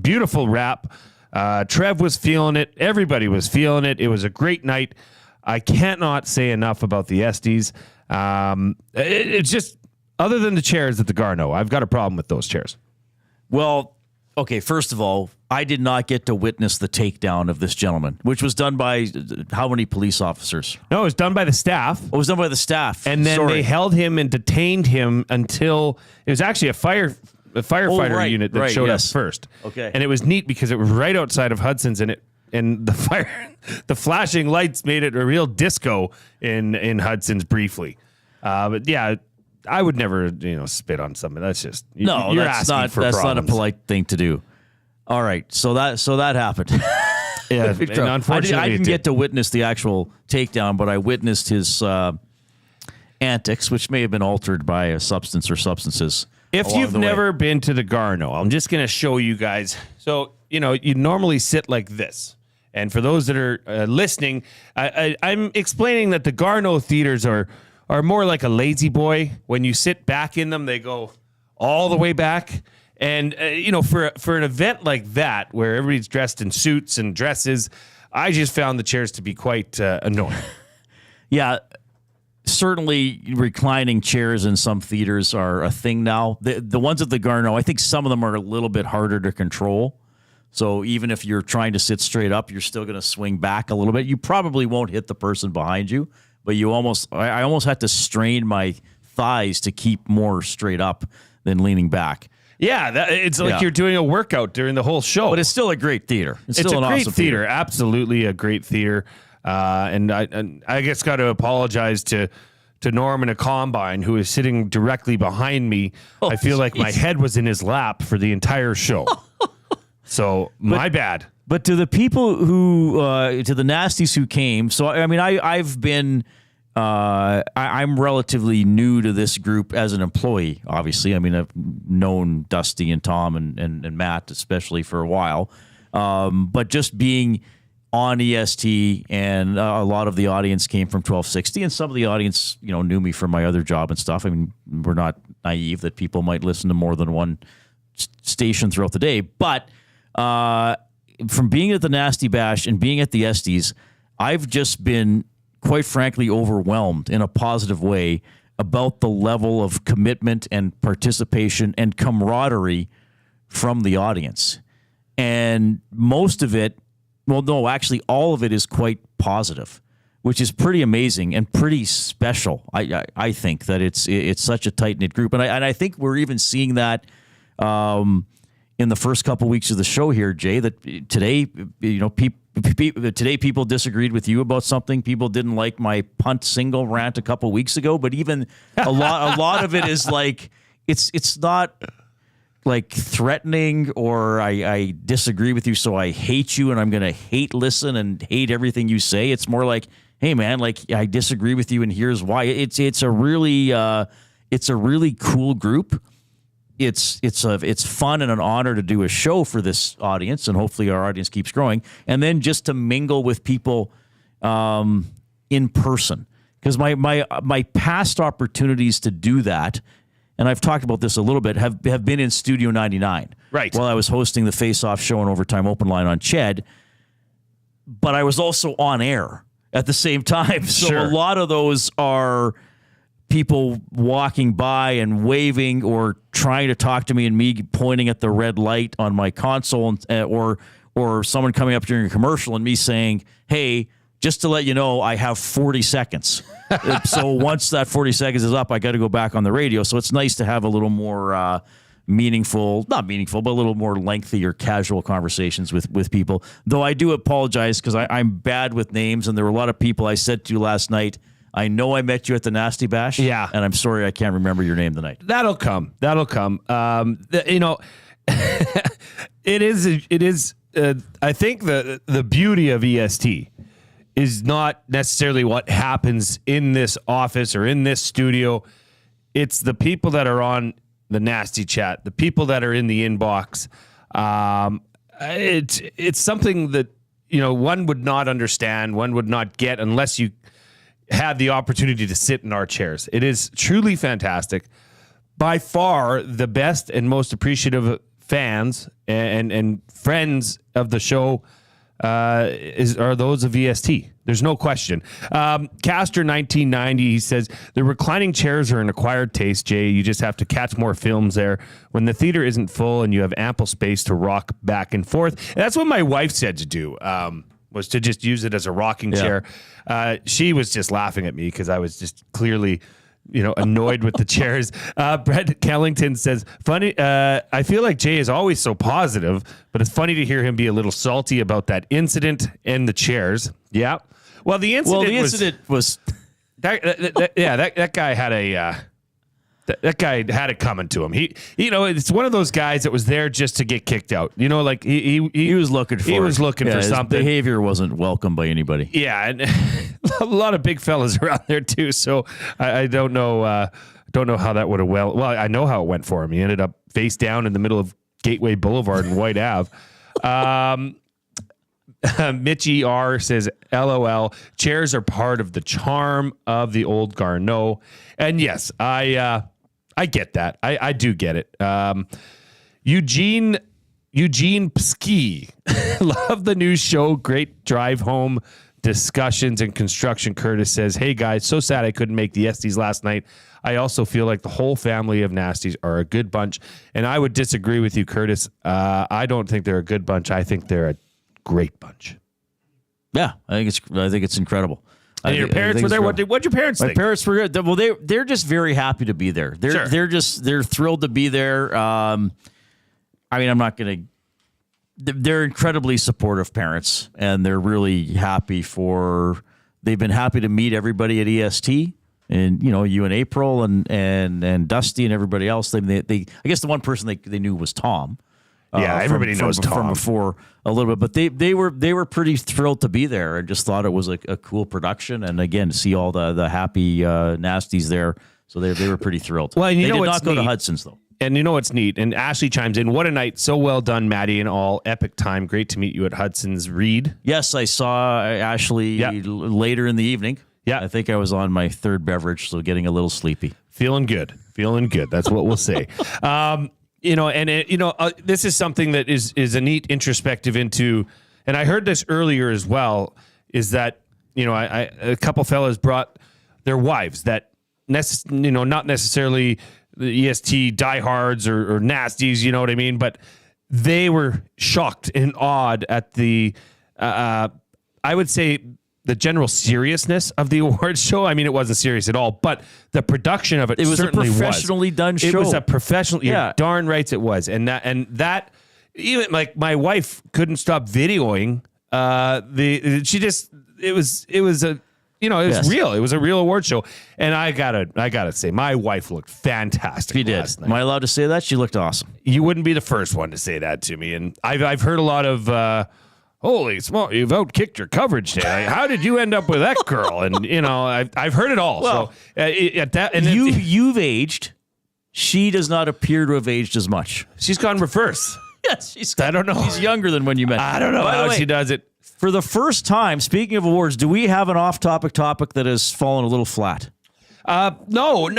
beautiful wrap. Trev was feeling it. Everybody was feeling it. It was a great night. I cannot say enough about the Esties. It's just, other than the chairs at the Garneau, I've got a problem with those chairs. Well, okay, first of all, I did not get to witness the takedown of this gentleman, which was done by how many police officers? No, it was done by the staff. Oh, it was done by the staff. And then they held him and detained him until it was actually a firefighter unit that showed up first. Okay. And it was neat because it was right outside of Hudson's, and the flashing lights made it a real disco in Hudson's briefly. But yeah, I would never, spit on something. That's just you're that's asking not for that's problems. not a polite thing to do. All right, so that happened. Yeah, and unfortunately, I didn't get to witness the actual takedown, but I witnessed his antics, which may have been altered by a substance or substances. If you've never been to the Garneau, I'm just going to show you guys. So, you normally sit like this. And for those that are listening, I'm explaining that the Garneau theaters are more like a lazy boy. When you sit back in them, they go all the way back. And, for an event like that, where everybody's dressed in suits and dresses, I just found the chairs to be quite annoying. Yeah, certainly reclining chairs in some theaters are a thing now. The ones at the Garneau, I think some of them are a little bit harder to control. So even if you're trying to sit straight up, you're still going to swing back a little bit. You probably won't hit the person behind you, but I almost had to strain my thighs to keep more straight up than leaning back. Yeah, it's like you're doing a workout during the whole show. But it's still a great theater. It's still a an great awesome theater. Absolutely a great theater. And I guess got to apologize to Norm in a combine who is sitting directly behind me. I feel like my head was in his lap for the entire show. So my bad. But to the people who, to the nasties who came, so I mean, I've been, I'm relatively new to this group as an employee. Obviously, I mean, I've known Dusty and Tom and Matt especially for a while, but just being on EST, and a lot of the audience came from 1260, and some of the audience, knew me from my other job and stuff. I mean, we're not naive that people might listen to more than one station throughout the day, but from being at the Nasty Bash and being at the Esties, I've just been, quite frankly, overwhelmed in a positive way about the level of commitment and participation and camaraderie from the audience. And most of it, well, no, actually all of it is quite positive, which is pretty amazing and pretty special. I think that it's such a tight-knit group. And I think we're even seeing that in the first couple weeks of the show here, Jay, that today, today people disagreed with you about something. People didn't like my punt single rant a couple weeks ago, but even a lot of it is like, it's not like threatening or I disagree with you, so I hate you and I'm going to hate listen and hate everything you say. It's more like, hey man, like I disagree with you and here's why. It's a really cool group. It's fun and an honor to do a show for this audience, and hopefully our audience keeps growing. And then just to mingle with people in person, because my past opportunities to do that, and I've talked about this a little bit, have been in Studio 99. Right. While I was hosting the Face Off show and Overtime Open Line on Ched, but I was also on air at the same time. So Sure. a lot of those are people walking by and waving or trying to talk to me and me pointing at the red light on my console, or someone coming up during a commercial and me saying, hey, just to let you know, I have 40 seconds. So once that 40 seconds is up, I got to go back on the radio. So it's nice to have a little more not meaningful, but a little more lengthy or casual conversations with people. Though I do apologize because I'm bad with names, and there were a lot of people I said to last night, I know I met you at the Nasty Bash. Yeah. And I'm sorry I can't remember your name tonight. That'll come. It is. I think the beauty of EST is not necessarily what happens in this office or in this studio. It's the people that are on the Nasty Chat, the people that are in the inbox. It's something that one would not understand, one would not get unless you had the opportunity to sit in our chairs. It is truly fantastic. By far, the best and most appreciative fans and friends of the show are those of EST. There's no question. Castor 1990, he says, the reclining chairs are an acquired taste, Jay. You just have to catch more films there. When the theater isn't full and you have ample space to rock back and forth. And that's what my wife said to do. Was to just use it as a rocking chair. She was just laughing at me because I was just clearly, annoyed with the chairs. Brett Kellington says, funny, I feel like Jay is always so positive, but it's funny to hear him be a little salty about that incident and the chairs. Yeah. Well, the incident was that guy had that guy had it coming to him. It's one of those guys that was there just to get kicked out. He was looking for His something. behavior wasn't welcome by anybody. Yeah, and a lot of big fellas around there too. So I don't know how that would have well, I know how it went for him. He ended up face down in the middle of Gateway Boulevard and White Ave. Mitchie R says, LOL, chairs are part of the charm of the old Garneau. And yes, I get that. I do get it. Eugene Pski, love the new show. Great drive home discussions and construction. Curtis says, hey guys, so sad I couldn't make the Esties last night. I also feel like the whole family of Nasties are a good bunch. And I would disagree with you, Curtis. I don't think they're a good bunch. I think they're a great bunch. Yeah, I think it's incredible. And your parents were there. What'd your parents think? My parents were good. Well, they're just very happy to be there. They're thrilled to be there. I mean, I'm not going to. They're incredibly supportive parents, and they're really happy for. They've been happy to meet everybody at EST, and you and April and Dusty and everybody else. They I guess the one person they knew was Tom. Yeah, everybody knows Tom from before a little bit, but they were pretty thrilled to be there and just thought it was a cool production. And again, to see all the happy Nasties there, so they were pretty thrilled. Well, and they did not go to Hudson's though. And you know what's neat? And Ashley chimes in. What a night! So well done, Maddie, and all. Epic time. Great to meet you at Hudson's. Reid. Yes, I saw Ashley later in the evening. Yeah, I think I was on my third beverage, so getting a little sleepy. Feeling good. That's what we'll say. This is something that is a neat introspective into, and I heard this earlier as well, is that, a couple fellas brought their wives that, not necessarily the EST diehards or nasties, you know what I mean? But they were shocked and awed at the, I would say, the general seriousness of the awards show. I mean, it wasn't serious at all, but the production of it was certainly a professionally done show. It was a professional. Yeah, you're darn right it was. And that even like my wife couldn't stop videoing. It was real. It was a real award show. And I gotta say, my wife looked fantastic. She did. Am I allowed to say that? She looked awesome. You wouldn't be the first one to say that to me. And I've heard a lot of. Holy small! You've outkicked your coverage today. How did you end up with that girl? And I've heard it all. Well, so at that, and you've aged. She does not appear to have aged as much. She's gone reverse. Yes, I don't know. She's younger than when you met. I don't know how she does it. For the first time, speaking of awards, do we have an off-topic topic that has fallen a little flat? No,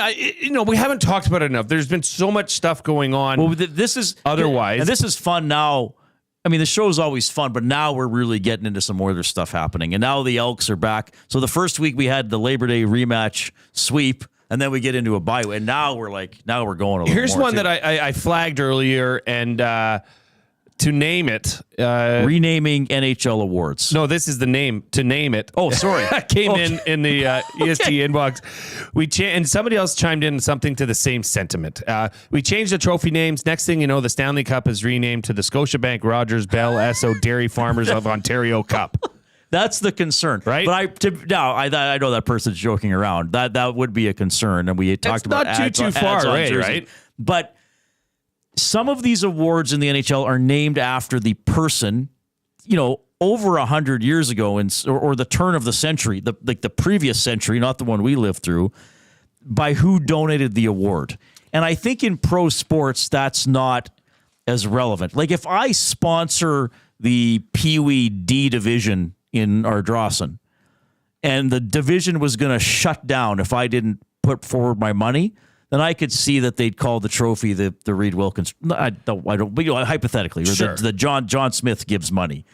we haven't talked about it enough. There's been so much stuff going on. Well, this is otherwise, and this is fun now. I mean, the show's always fun, but now we're really getting into some Oilers stuff happening. And now the Elks are back. So the first week we had the Labor Day rematch sweep, and then we get into a bye. And now we're going a little Here's more one that I flagged earlier, and to name it. Renaming NHL awards. No, this is the name. To name it. Oh, sorry. Came in the EST inbox. And somebody else chimed in something to the same sentiment. We changed the trophy names. Next thing you know, the Stanley Cup is renamed to the Scotiabank Rogers Bell Esso Dairy Farmers of Ontario Cup. That's the concern, right? But I know that person's joking around. That would be a concern, and we talked about not too far away, right? But some of these awards in the NHL are named after the person, over 100 years ago, or the turn of the century, the previous century, not the one we lived through, by who donated the award. And I think in pro sports, that's not as relevant. Like if I sponsor the Pee Wee D division in Ardrossan, and the division was going to shut down if I didn't put forward my money, then I could see that they'd call the trophy the Reid Wilkins. I don't. But hypothetically, sure. Or the John Smith gives money.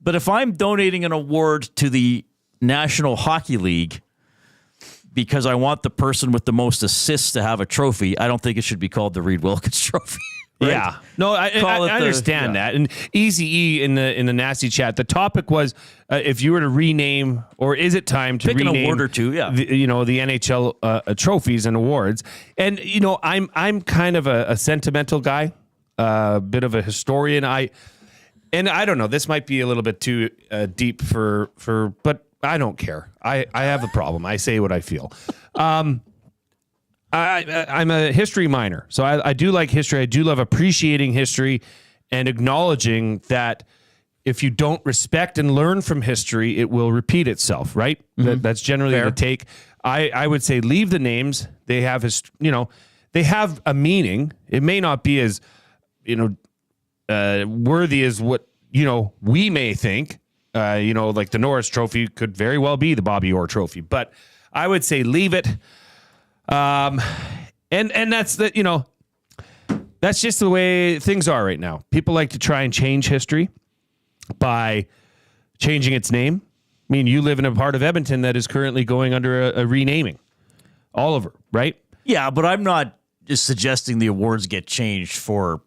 But if I'm donating an award to the National Hockey League because I want the person with the most assists to have a trophy, I don't think it should be called the Reid Wilkins Trophy. Right? Yeah, no, I understand that. And Easy E in the nasty chat, the topic was if you were to rename, or is it time to pick rename an award or two? Yeah, the NHL trophies and awards. And I'm kind of a sentimental guy, a bit of a historian. I don't know. This might be a little bit too deep for, but I don't care. I have a problem. I say what I feel. I'm a history minor, so I do like history. I do love appreciating history and acknowledging that if you don't respect and learn from history, it will repeat itself, right? Mm-hmm. That's generally the take. I would say leave the names. They have they have a meaning. It may not be as worthy as what we may think. Like the Norris Trophy could very well be the Bobby Orr Trophy, but I would say leave it. And that's that's just the way things are right now. People like to try and change history by changing its name. I mean, you live in a part of Edmonton that is currently going under a renaming. Oliver, right? Yeah, but I'm not just suggesting the awards get changed for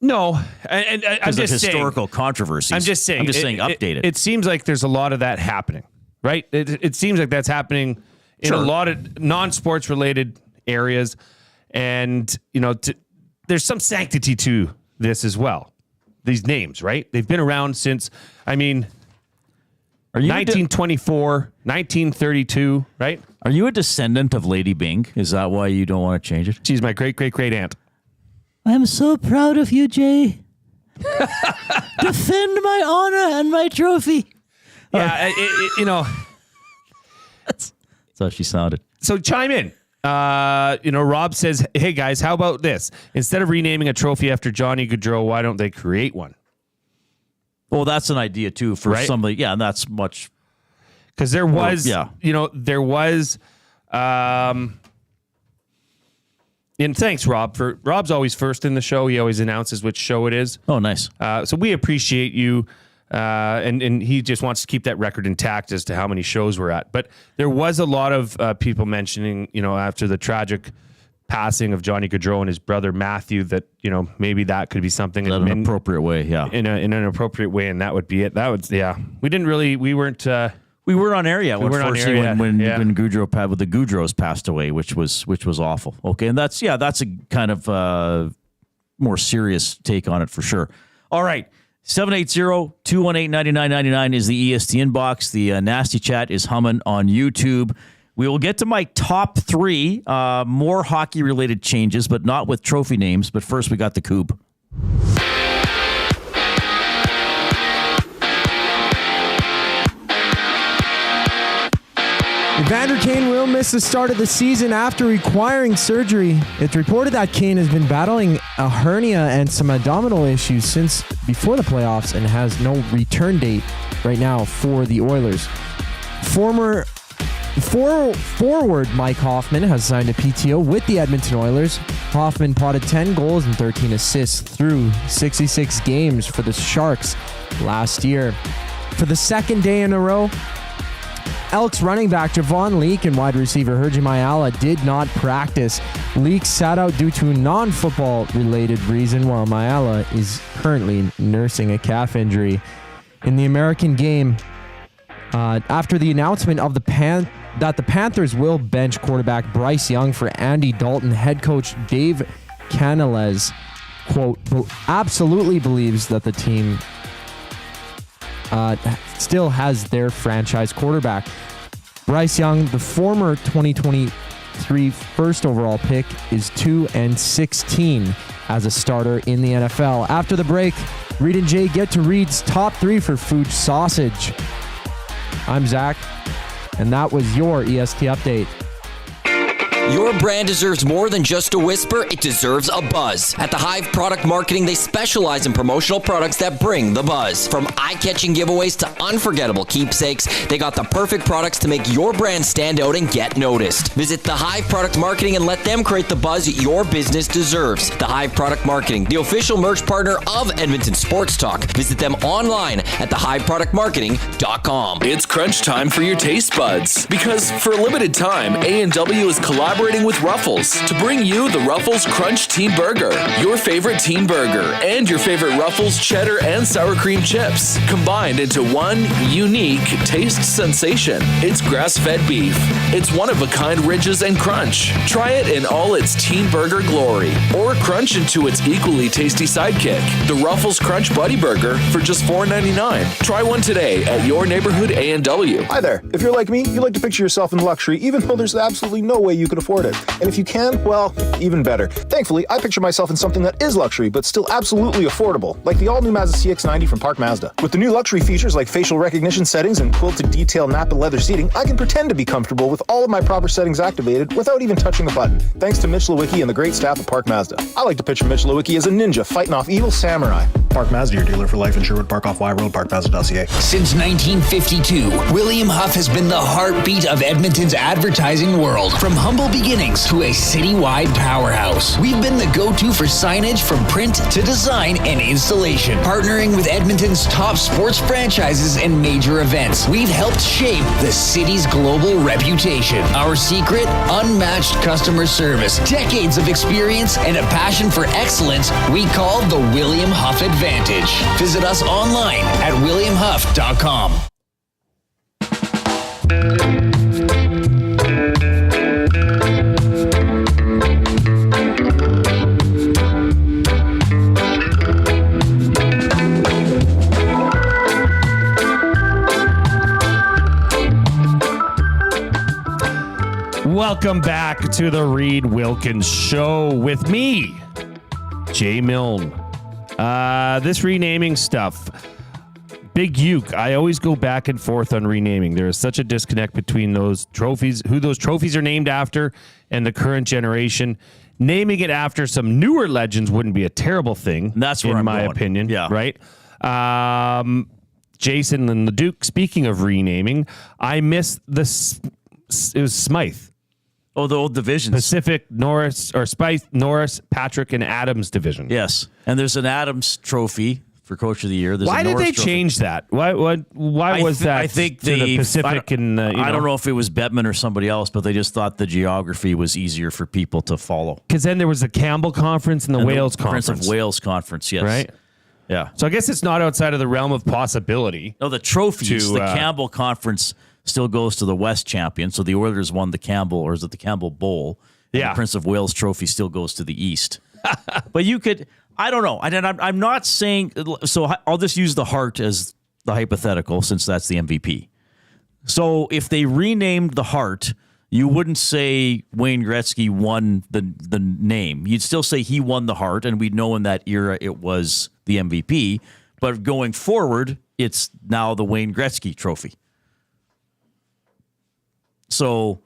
No, and I'm because of just saying, historical controversies. I'm just saying update it. It seems like there's a lot of that happening, right? It seems like that's happening in a lot of non-sports related areas, and there's some sanctity to this as well. These names, right? They've been around since, are you 1924, 1932, right? Are you a descendant of Lady Bing? Is that why you don't want to change it? She's my great-great-great-aunt. I'm so proud of you, Jay. Defend my honor and my trophy. Yeah, That's how she sounded. So chime in. Rob says, hey, guys, how about this? Instead of renaming a trophy after Johnny Gaudreau, why don't they create one? Well, that's an idea, too, for somebody. Yeah, that's much. Because there was, and thanks, Rob. Rob's always first in the show. He always announces which show it is. Oh, nice. So we appreciate you. And he just wants to keep that record intact as to how many shows we're at. But there was a lot of people mentioning, after the tragic passing of Johnny Gaudreau and his brother Matthew, that maybe that could be something in an appropriate way. Yeah, in an appropriate way, and that would be it. That would, we weren't on air yet. When Gaudreau with the Gaudreaus passed away, which was awful. Okay, and that's a kind of more serious take on it for sure. All right. 780-218-9999 is the EST inbox. The Nasty Chat is humming on YouTube. We will get to my top 3 more hockey-related changes, but not with trophy names. But first, we got the Coupe. Evander Kane will miss the start of the season after requiring surgery. It's reported that Kane has been battling a hernia and some abdominal issues since before the playoffs and has no return date right now for the Oilers. Forward Mike Hoffman has signed a PTO with the Edmonton Oilers. Hoffman potted 10 goals and 13 assists through 66 games for the Sharks last year. For the second day in a row, Elks running back Javon Leake and wide receiver Herji Mayala did not practice. Leake sat out due to a non-football related reason, while Mayala is currently nursing a calf injury. In the American game, after the announcement of that the Panthers will bench quarterback Bryce Young for Andy Dalton, head coach Dave Canales, quote, absolutely believes that the team still has their franchise quarterback. Bryce Young, the former 2023 first overall pick, is 2-16 as a starter in the NFL. After the break, Reid and Jay get to Reid's top 3 for Fuge sausage. I'm Zach, and that was your EST update. Your brand deserves more than just a whisper, it deserves a buzz. At the Hive Product Marketing, they specialize in promotional products that bring the buzz. From eye-catching giveaways to unforgettable keepsakes, they got the perfect products to make your brand stand out and get noticed. Visit the Hive Product Marketing and let them create the buzz your business deserves. The Hive Product Marketing, the official merch partner of Edmonton Sports Talk. Visit them online at thehiveproductmarketing.com. It's crunch time for your taste buds, because for a limited time, A&W is collaborating with Ruffles to bring you the Ruffles Crunch Teen Burger, your favorite teen burger, and your favorite Ruffles cheddar and sour cream chips, combined into one unique taste sensation. It's grass-fed beef. It's one-of-a-kind ridges and crunch. Try it in all its teen burger glory, or crunch into its equally tasty sidekick, the Ruffles Crunch Buddy Burger, for just $4.99. Try one today at your neighborhood A&W. Hi there. If you're like me, you like to picture yourself in luxury, even though there's absolutely no way you could afford it. And if you can, well, even better. Thankfully, I picture myself in something that is luxury, but still absolutely affordable, like the all-new Mazda CX-90 from Park Mazda. With the new luxury features like facial recognition settings and quilted detail Napa leather seating, I can pretend to be comfortable with all of my proper settings activated without even touching a button, thanks to Mitch Lewicki and the great staff at Park Mazda. I like to picture Mitch Lewicki as a ninja fighting off evil samurai. Park Mazda, your dealer for life in Sherwood Park off Y Road, parkmazda.ca. Since 1952, William Huff has been the heartbeat of Edmonton's advertising world. From humble beginnings to a citywide powerhouse, we've been the go-to for signage from print to design and installation. Partnering with Edmonton's top sports franchises and major events, we've helped shape the city's global reputation. Our secret? Unmatched customer service, decades of experience, and a passion for excellence we call the William Huff Advantage. Visit us online at williamhuff.com. Welcome back to the Reid Wilkins Show with me, Jay Milne. This renaming stuff, Big Uke. I always go back and forth on renaming. There is such a disconnect between those trophies, who those trophies are named after, and the current generation. Naming it after some newer legends wouldn't be a terrible thing. That's where in I'm my going. opinion. Yeah. Right. Jason and LeDuc. Speaking of renaming, I miss this. It was Smythe. Oh, the old divisions. Pacific, Norris, or Spice, Norris, Patrick, and Adams division. Yes. And there's an Adams trophy for Coach of the Year. There's Why a did Norris they trophy. change that? Why was that? I think to the Pacific and I don't know if it was Bettman or somebody else, but they just thought the geography was easier for people to follow. Because then there was the Campbell Conference and the Wales Conference. Prince of Wales Conference, yes. Right? Yeah. So I guess it's not outside of the realm of possibility. No, the trophies, the Campbell Conference still goes to the West champion. So the Oilers won the Campbell, or is it the Campbell Bowl? Yeah. The Prince of Wales trophy still goes to the East. But you could, I don't know. I'm not saying, so I'll just use the Hart as the hypothetical since that's the MVP. So if they renamed the Hart, you wouldn't say Wayne Gretzky won the name. You'd still say he won the Hart, and we'd know in that era it was the MVP. But going forward, it's now the Wayne Gretzky trophy. So,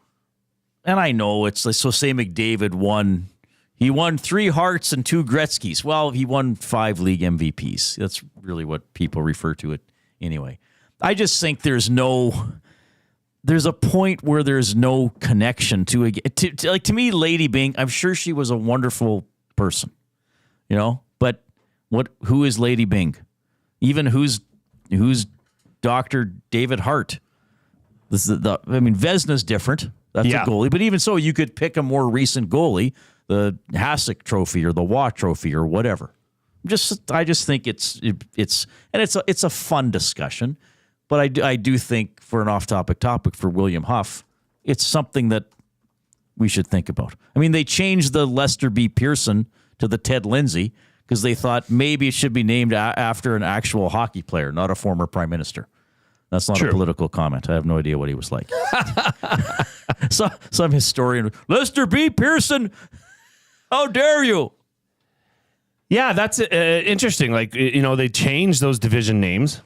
and I know it's like, so say McDavid won. He won 3 Harts and 2 Gretzkys. Well, he won 5 league MVPs. That's really what people refer to it anyway. I just think there's a point where there's no connection to me, Lady Byng, I'm sure she was a wonderful person, but who is Lady Byng? Even who's Dr. David Hart? This is Vesna's different. That's a goalie, but even so, you could pick a more recent goalie, the Hasek Trophy or the Watt Trophy or whatever. I just think it's a fun discussion, but I do think for an off-topic topic for William Huff, it's something that we should think about. I mean, they changed the Lester B. Pearson to the Ted Lindsay because they thought maybe it should be named after an actual hockey player, not a former prime minister. That's not a political comment. I have no idea what he was like. So some historian, Lester B. Pearson, how dare you? Yeah, that's interesting. They changed those division names,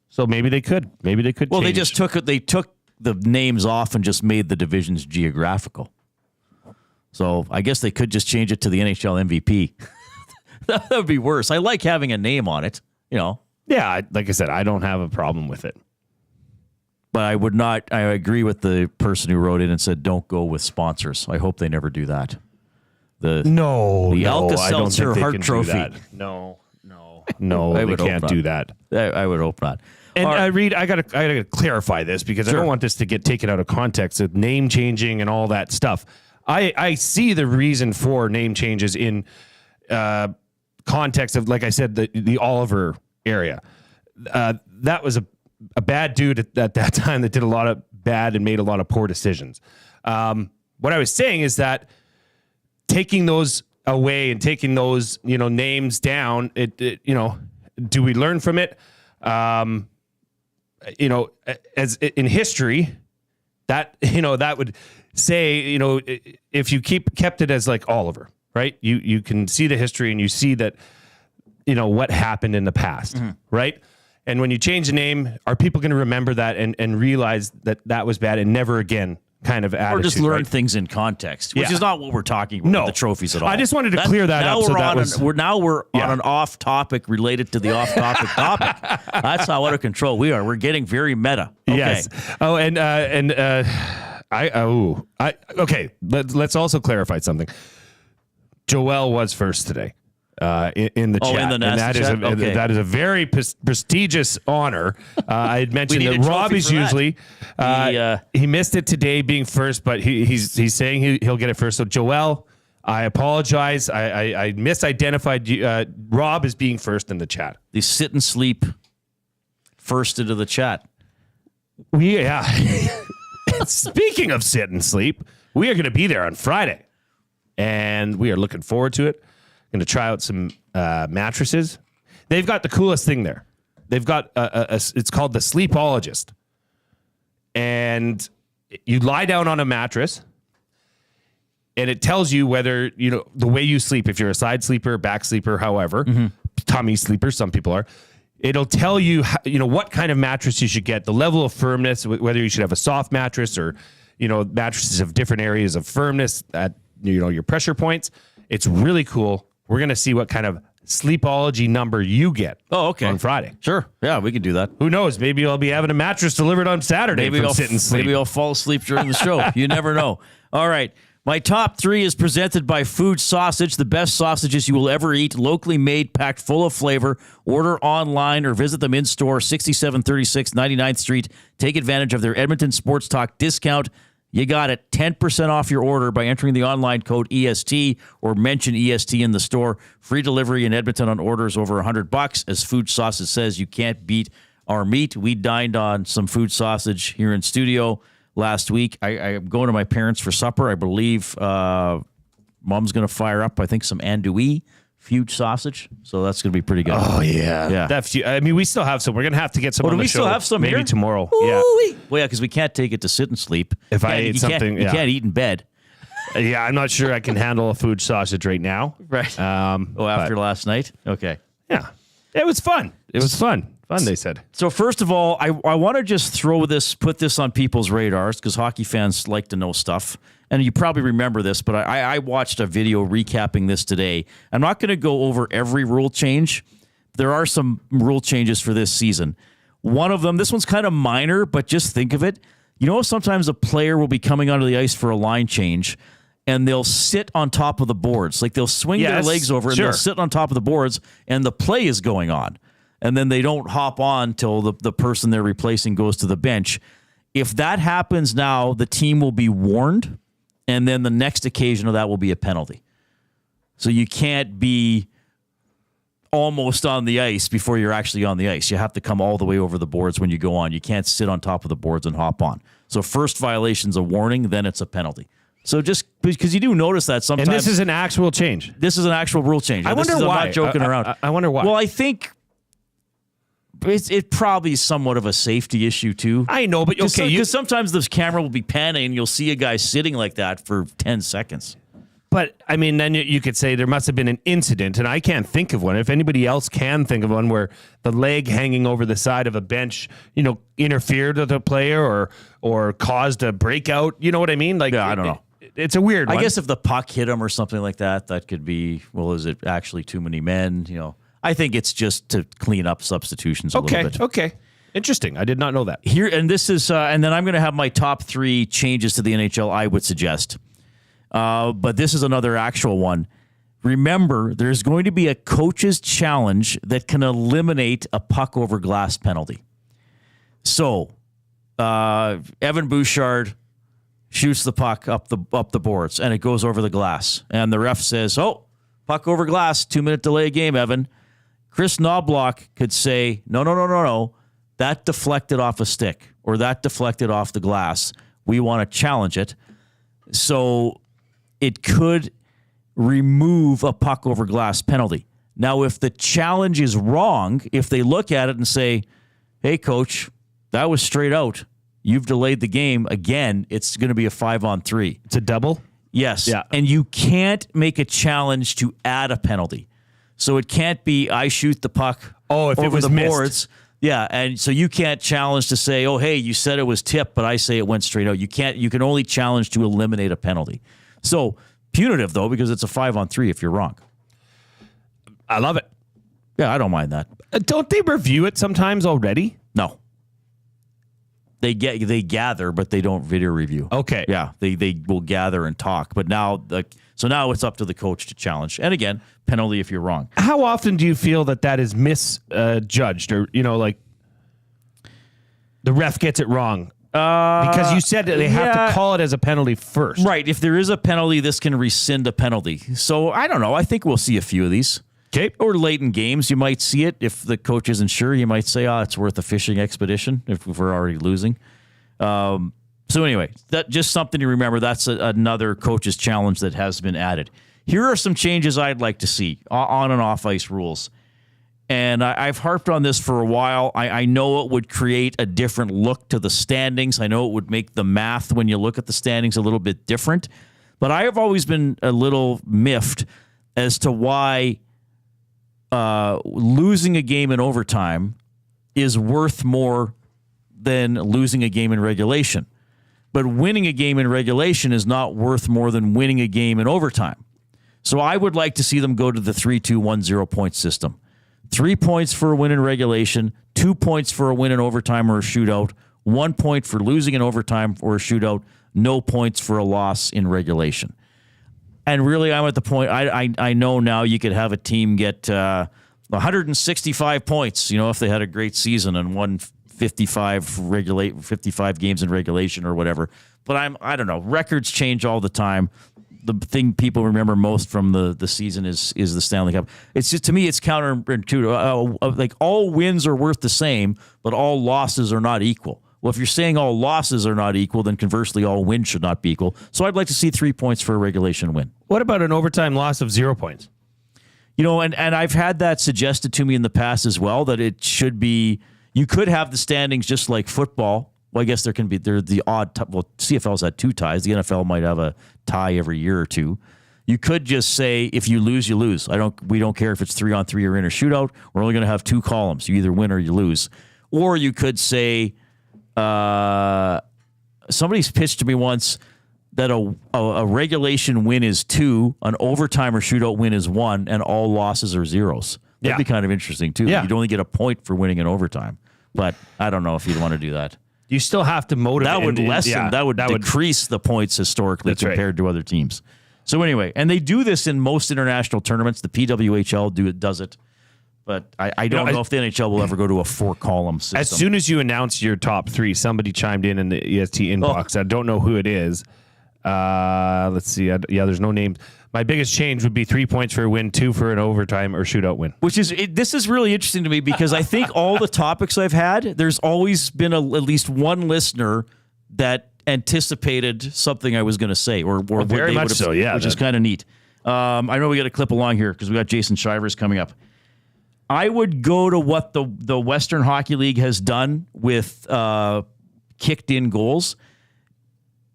so maybe they could. Well, change. they just took it. They took the names off and just made the divisions geographical. So I guess they could just change it to the NHL MVP. That would be worse. I like having a name on it. Yeah, like I said, I don't have a problem with it. But I would not. I agree with the person who wrote in and said, "Don't go with sponsors." I hope they never do that. The Alka-Seltzer Hart Trophy. No, they can't do that. I would hope not. And Reid, I gotta clarify this because I don't want this to get taken out of context of name changing and all that stuff. I see the reason for name changes in context of, like I said, the Oliver area. That was a bad dude at that time that did a lot of bad and made a lot of poor decisions. What I was saying is that taking those away and taking those names down, do we learn from it? As in history, that that would say if you kept it as like Oliver, right? You can see the history and you see that what happened in the past, right? And when you change the name, are people going to remember that and realize that was bad and never again kind of attitude. Or just learn right? things in context, which Yeah. is not what we're talking about with the trophies at all. I just wanted to clear that now up. So we're that on was, we're on an off topic related to the off topic topic. That's how out of control we are. We're getting very meta. Okay. Yes. Oh, okay. Let's also clarify something. Joel was first today. In the chat, in the and that is chat? Okay. that is a very prestigious honor. I had mentioned that Rob is usually he missed it today being first, but he's saying he'll get it first. So Joel, I apologize. I misidentified Rob as being first in the chat. The sit and sleep first into the chat. Speaking of sit and sleep, we are going to be there on Friday, and we are looking forward to it. Going to try out some mattresses. They've got the coolest thing there. They've got it's called the Sleepologist, and you lie down on a mattress, and it tells you whether the way you sleep. If you're a side sleeper, back sleeper, however, tummy sleeper, some people are. It'll tell you what kind of mattress you should get, the level of firmness, whether you should have a soft mattress or mattresses of different areas of firmness at your pressure points. It's really cool. We're going to see what kind of Sleepology number you get. Oh, okay. On Friday. Sure. Yeah, we can do that. Who knows? Maybe I'll be having a mattress delivered on Saturday from Sit and Sleep. Maybe I'll fall asleep during the show. You never know. All right. My top 3 is presented by Fuge Sausage, the best sausages you will ever eat, locally made, packed full of flavor. Order online or visit them in store, 6736 99th Street. Take advantage of their Edmonton Sports Talk discount. You got it. 10% off your order by entering the online code EST or mention EST in the store. Free delivery in Edmonton on orders over $100. As Fuge Sausage says, you can't beat our meat. We dined on some Fuge Sausage here in studio last week. I'm going to my parents for supper. I believe Mom's going to fire up, I think, some andouille Fuge sausage. So that's going to be pretty good. Oh, yeah. Yeah. We still have some. We're going to have to get some on the show. Do we still have some maybe here? tomorrow. Ooh-wee. Yeah. Well, yeah, because we can't take it to sit and sleep. If I ate something, you can't eat in bed. Yeah, I'm not sure I can handle a Fuge sausage right now. Right. After last night? Okay. Yeah. It was fun. It was fun. Fun, they said. So first of all, I want to just put this on people's radars because hockey fans like to know stuff. And you probably remember this, but I watched a video recapping this today. I'm not going to go over every rule change. There are some rule changes for this season. One of them, this one's kind of minor, but just think of it. Sometimes a player will be coming onto the ice for a line change, and they'll sit on top of the boards. Like they'll swing their legs over, and they'll sit on top of the boards, and the play is going on. And then they don't hop on till the person they're replacing goes to the bench. If that happens now, the team will be warned, and then the next occasion of that will be a penalty. So you can't be almost on the ice before you're actually on the ice. You have to come all the way over the boards when you go on. You can't sit on top of the boards and hop on. So first violation's a warning, then it's a penalty. So just because you do notice that sometimes. And this is an actual change. This is an actual rule change. I wonder why. I'm not joking around. I wonder why. Well, I think it probably is somewhat of a safety issue too. I know, but okay, because sometimes this camera will be panning and you'll see a guy sitting like that for 10 seconds. But I mean, then you could say there must have been an incident, and I can't think of one. If anybody else can think of one where the leg hanging over the side of a bench, interfered with a player or caused a breakout. You know what I mean? Like, I don't know. It's a weird one. I guess if the puck hit him or something like that, that could be. Well, is it actually too many men? I think it's just to clean up substitutions a little bit. Okay. Interesting. I did not know that. Here, and this is, and then I'm going to have my top 3 changes to the NHL I would suggest. But this is another actual one. Remember, there's going to be a coach's challenge that can eliminate a puck over glass penalty. So, Evan Bouchard shoots the puck up the boards, and it goes over the glass. And the ref says, "Oh, puck over glass, 2-minute delay game, Evan." Chris Knobloch could say, No. That deflected off a stick, or that deflected off the glass. We want to challenge it. So it could remove a puck over glass penalty. Now, if the challenge is wrong, if they look at it and say, "Hey, coach, that was straight out. You've delayed the game again," it's going to be a 5-on-3. It's a double? Yes. Yeah. And you can't make a challenge to add a penalty. So it can't be I shoot the puck if over it was the missed. boards. Yeah, and so you can't challenge to say, oh, hey, you said it was tipped, but I say it went straight out. You can't. You can only challenge to eliminate a penalty. So punitive, though, because it's a 5-on-3 if you're wrong. I love it. Yeah, I don't mind that. Don't they review it sometimes already? No. They gather, but they don't video review. Okay. Yeah, they will gather and talk. But now, now it's up to the coach to challenge. And again, penalty if you're wrong. How often do you feel that is misjudged, or like the ref gets it wrong? Because you said that they have to call it as a penalty first. Right. If there is a penalty, this can rescind a penalty. So I don't know. I think we'll see a few of these. Okay. Or late in games, you might see it. If the coach isn't sure, you might say, it's worth a fishing expedition if we're already losing. So anyway, that just something to remember. That's another coach's challenge that has been added. Here are some changes I'd like to see on and off ice rules. And I've harped on this for a while. I know it would create a different look to the standings. I know it would make the math when you look at the standings a little bit different. But I have always been a little miffed as to why losing a game in overtime is worth more than losing a game in regulation. But winning a game in regulation is not worth more than winning a game in overtime. So I would like to see them go to the 3-2-1-0 point system. 3 points for a win in regulation, 2 points for a win in overtime or a shootout, 1 point for losing in overtime or a shootout, no points for a loss in regulation. And really, I'm at the point, I know now you could have a team get 165 points, if they had a great season and won 55 games in regulation or whatever. But I don't know. Records change all the time. The thing people remember most from the season is the Stanley Cup. It's just, to me, it's counterintuitive. Like all wins are worth the same, but all losses are not equal. Well, if you're saying all losses are not equal, then conversely, all wins should not be equal. So I'd like to see 3 points for a regulation win. What about an overtime loss of 0 points? And I've had that suggested to me in the past as well, that it should be, you could have the standings just like football. Well, I guess there the odd, CFL's had 2 ties. The NFL might have a tie every year or two. You could just say, if you lose, you lose. We don't care if it's 3-on-3 or in a shootout. We're only going to have 2 columns. You either win or you lose. Or you could say, somebody's pitched to me once that a regulation win is 2, an overtime or shootout win is 1, and all losses are zeros. That'd be kind of interesting too. Yeah. You'd only get a point for winning in overtime, but I don't know if you'd want to do that. You still have to motivate. That would lessen. That would decrease the points historically compared to other teams. So anyway, and they do this in most international tournaments. The PWHL does it. But I don't know if the NHL will ever go to a 4-column system. As soon as you announce your top 3, somebody chimed in the EST inbox. I don't know who it is. Let's see. There's no names. My biggest change would be 3 points for a win, 2 for an overtime or shootout win. This is really interesting to me because I think all the topics I've had, there's always been at least one listener that anticipated something I was going to say, or very much so. Yeah, which is kind of neat. I know we got to clip along here because we got Jason Shivers coming up. I would go to what the Western Hockey League has done with kicked in goals.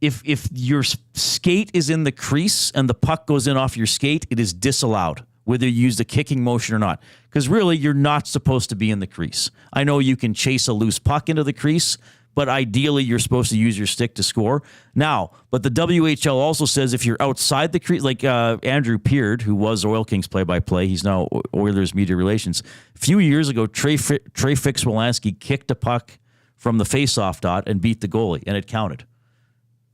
If your skate is in the crease and the puck goes in off your skate, it is disallowed, whether you use the kicking motion or not. Because really, you're not supposed to be in the crease. I know you can chase a loose puck into the crease, but ideally, you're supposed to use your stick to score. Now, but the WHL also says if you're outside the crease, like Andrew Peard, who was Oil Kings play-by-play, he's now Oilers media relations. A few years ago, Trey Fix-Wolanski kicked a puck from the face-off dot and beat the goalie, and it counted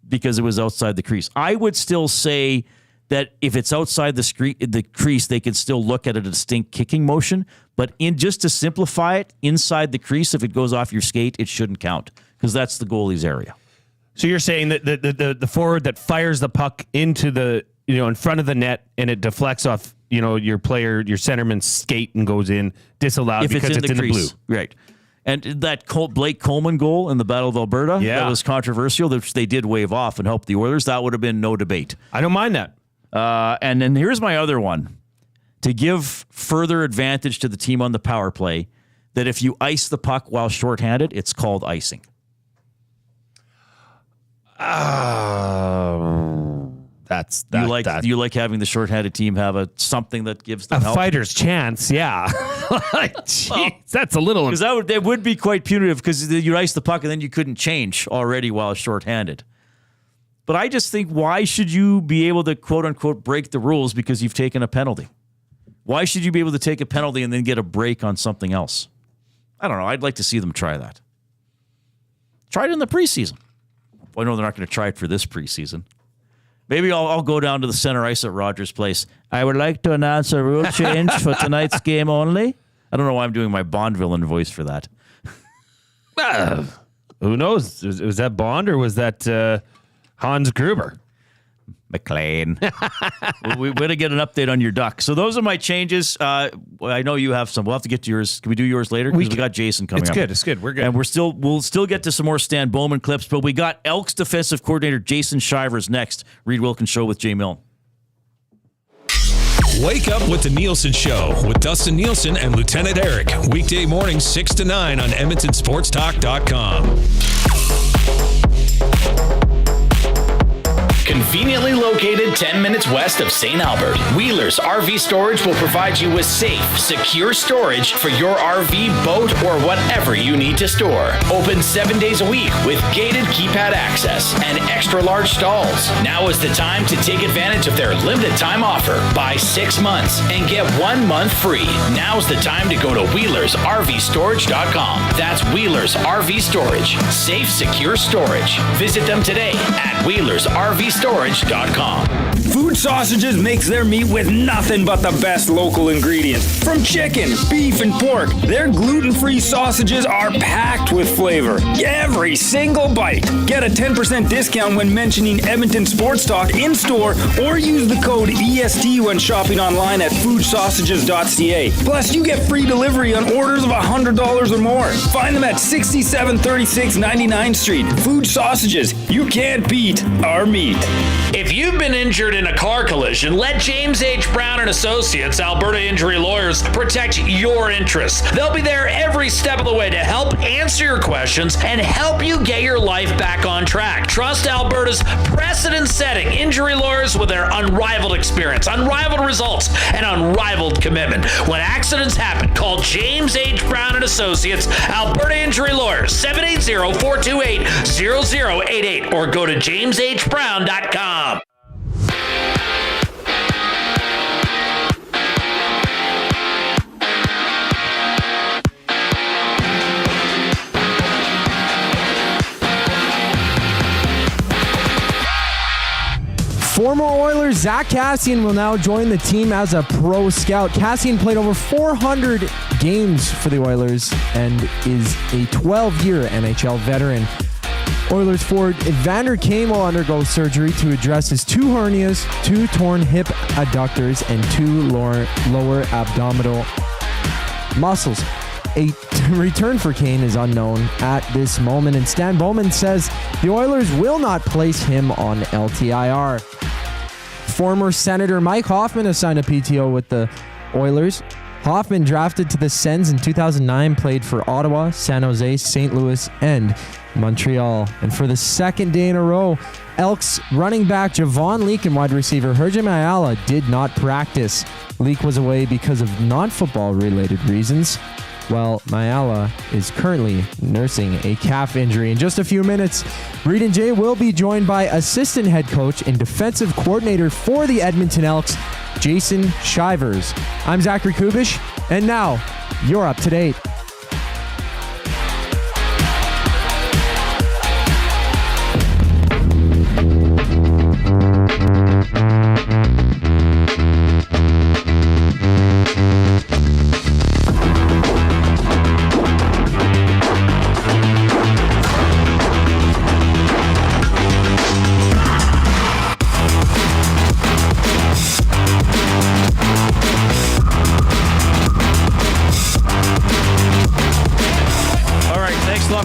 because it was outside the crease. I would still say that if it's outside the crease, they can still look at a distinct kicking motion. But just to simplify it, inside the crease, if it goes off your skate, it shouldn't count because that's the goalie's area. So you're saying that the forward that fires the puck into the in front of the net and it deflects off your centerman's skate and goes in, disallowed because it's in the blue, right? And that Blake Coleman goal in the Battle of Alberta, that was controversial, which they did wave off and help the Oilers. That would have been no debate. I don't mind that. And then here's my other one. To give further advantage to the team on the power play, that if you ice the puck while shorthanded, it's called icing. You like having the shorthanded team have something that gives them a help? fighter's chance. Yeah, that's a little because that would be quite punitive because you ice the puck and then you couldn't change already while shorthanded. But I just think, why should you be able to quote unquote break the rules because you've taken a penalty? Why should you be able to take a penalty and then get a break on something else? I don't know. I'd like to see them try that. Try it in the preseason. Well, I know they're not going to try it for this preseason. Maybe I'll go down to the center ice at Rogers Place. I would like to announce a rule change for tonight's game only. I don't know why I'm doing my Bond villain voice for that. Who knows? Was that Bond or was that Hans Gruber? McLean. We're going to get an update on your duck. So those are my changes. I know you have some. We'll have to get to yours. Can we do yours later? Because we got Jason coming up. It's good. We're good. And we'll still get to some more Stan Bowman clips, but we got Elks defensive coordinator Jason Shivers next. Reid Wilkins Show with Jay Milne. Wake up with the Nielsen Show with Dustin Nielsen and Lieutenant Eric. Weekday mornings 6 to 9 on EdmontonSportsTalk.com. Conveniently located 10 minutes west of St. Albert, Wheeler's RV Storage will provide you with safe, secure storage for your RV, boat, or whatever you need to store. Open 7 days a week with gated keypad access and extra large stalls. Now is the time to take advantage of their limited time offer. Buy 6 months and get 1 month free. Now's the time to go to WheelersRVStorage.com. That's Wheeler's RV Storage. Safe, secure storage. Visit them today at WheelersRVStorage.com. Food Sausages makes their meat with nothing but the best local ingredients. From chicken, beef, and pork, their gluten-free sausages are packed with flavor. Every single bite. Get a 10% discount when mentioning Edmonton Sports Talk in-store or use the code EST when shopping online at foodsausages.ca. Plus, you get free delivery on orders of $100 or more. Find them at 6736 99th Street. Food Sausages. You can't beat our meat. If you've been injured in a car collision, let James H. Brown and Associates, Alberta Injury Lawyers, protect your interests. They'll be there every step of the way to help answer your questions and help you get your life back on track. Trust Alberta's precedent-setting injury lawyers with their unrivaled experience, unrivaled results, and unrivaled commitment. When accidents happen, call James H. Brown and Associates, Alberta Injury Lawyers, 780-428-0088, or go to jameshbrown.com. Former Oiler Zach Kassian will now join the team as a pro scout. Kassian played over 400 games for the Oilers and is a 12-year NHL veteran. Oilers forward Evander Kane will undergo surgery to address his 2 hernias, 2 torn hip adductors, and 2 lower abdominal muscles. A return for Kane is unknown at this moment, and Stan Bowman says the Oilers will not place him on LTIR. Former Senator Mike Hoffman has signed a PTO with the Oilers. Hoffman, drafted to the Sens in 2009, played for Ottawa, San Jose, St. Louis, and Montreal. And for the second day in a row, Elks running back Javon Leake and wide receiver Herjim Ayala did not practice. Leake was away because of non-football related reasons, while Mayala is currently nursing a calf injury. In just a few minutes, Reid and Jay will be joined by assistant head coach and defensive coordinator for the Edmonton Elks, Jason Shivers. I'm Zachary Kubish, and now you're up to date.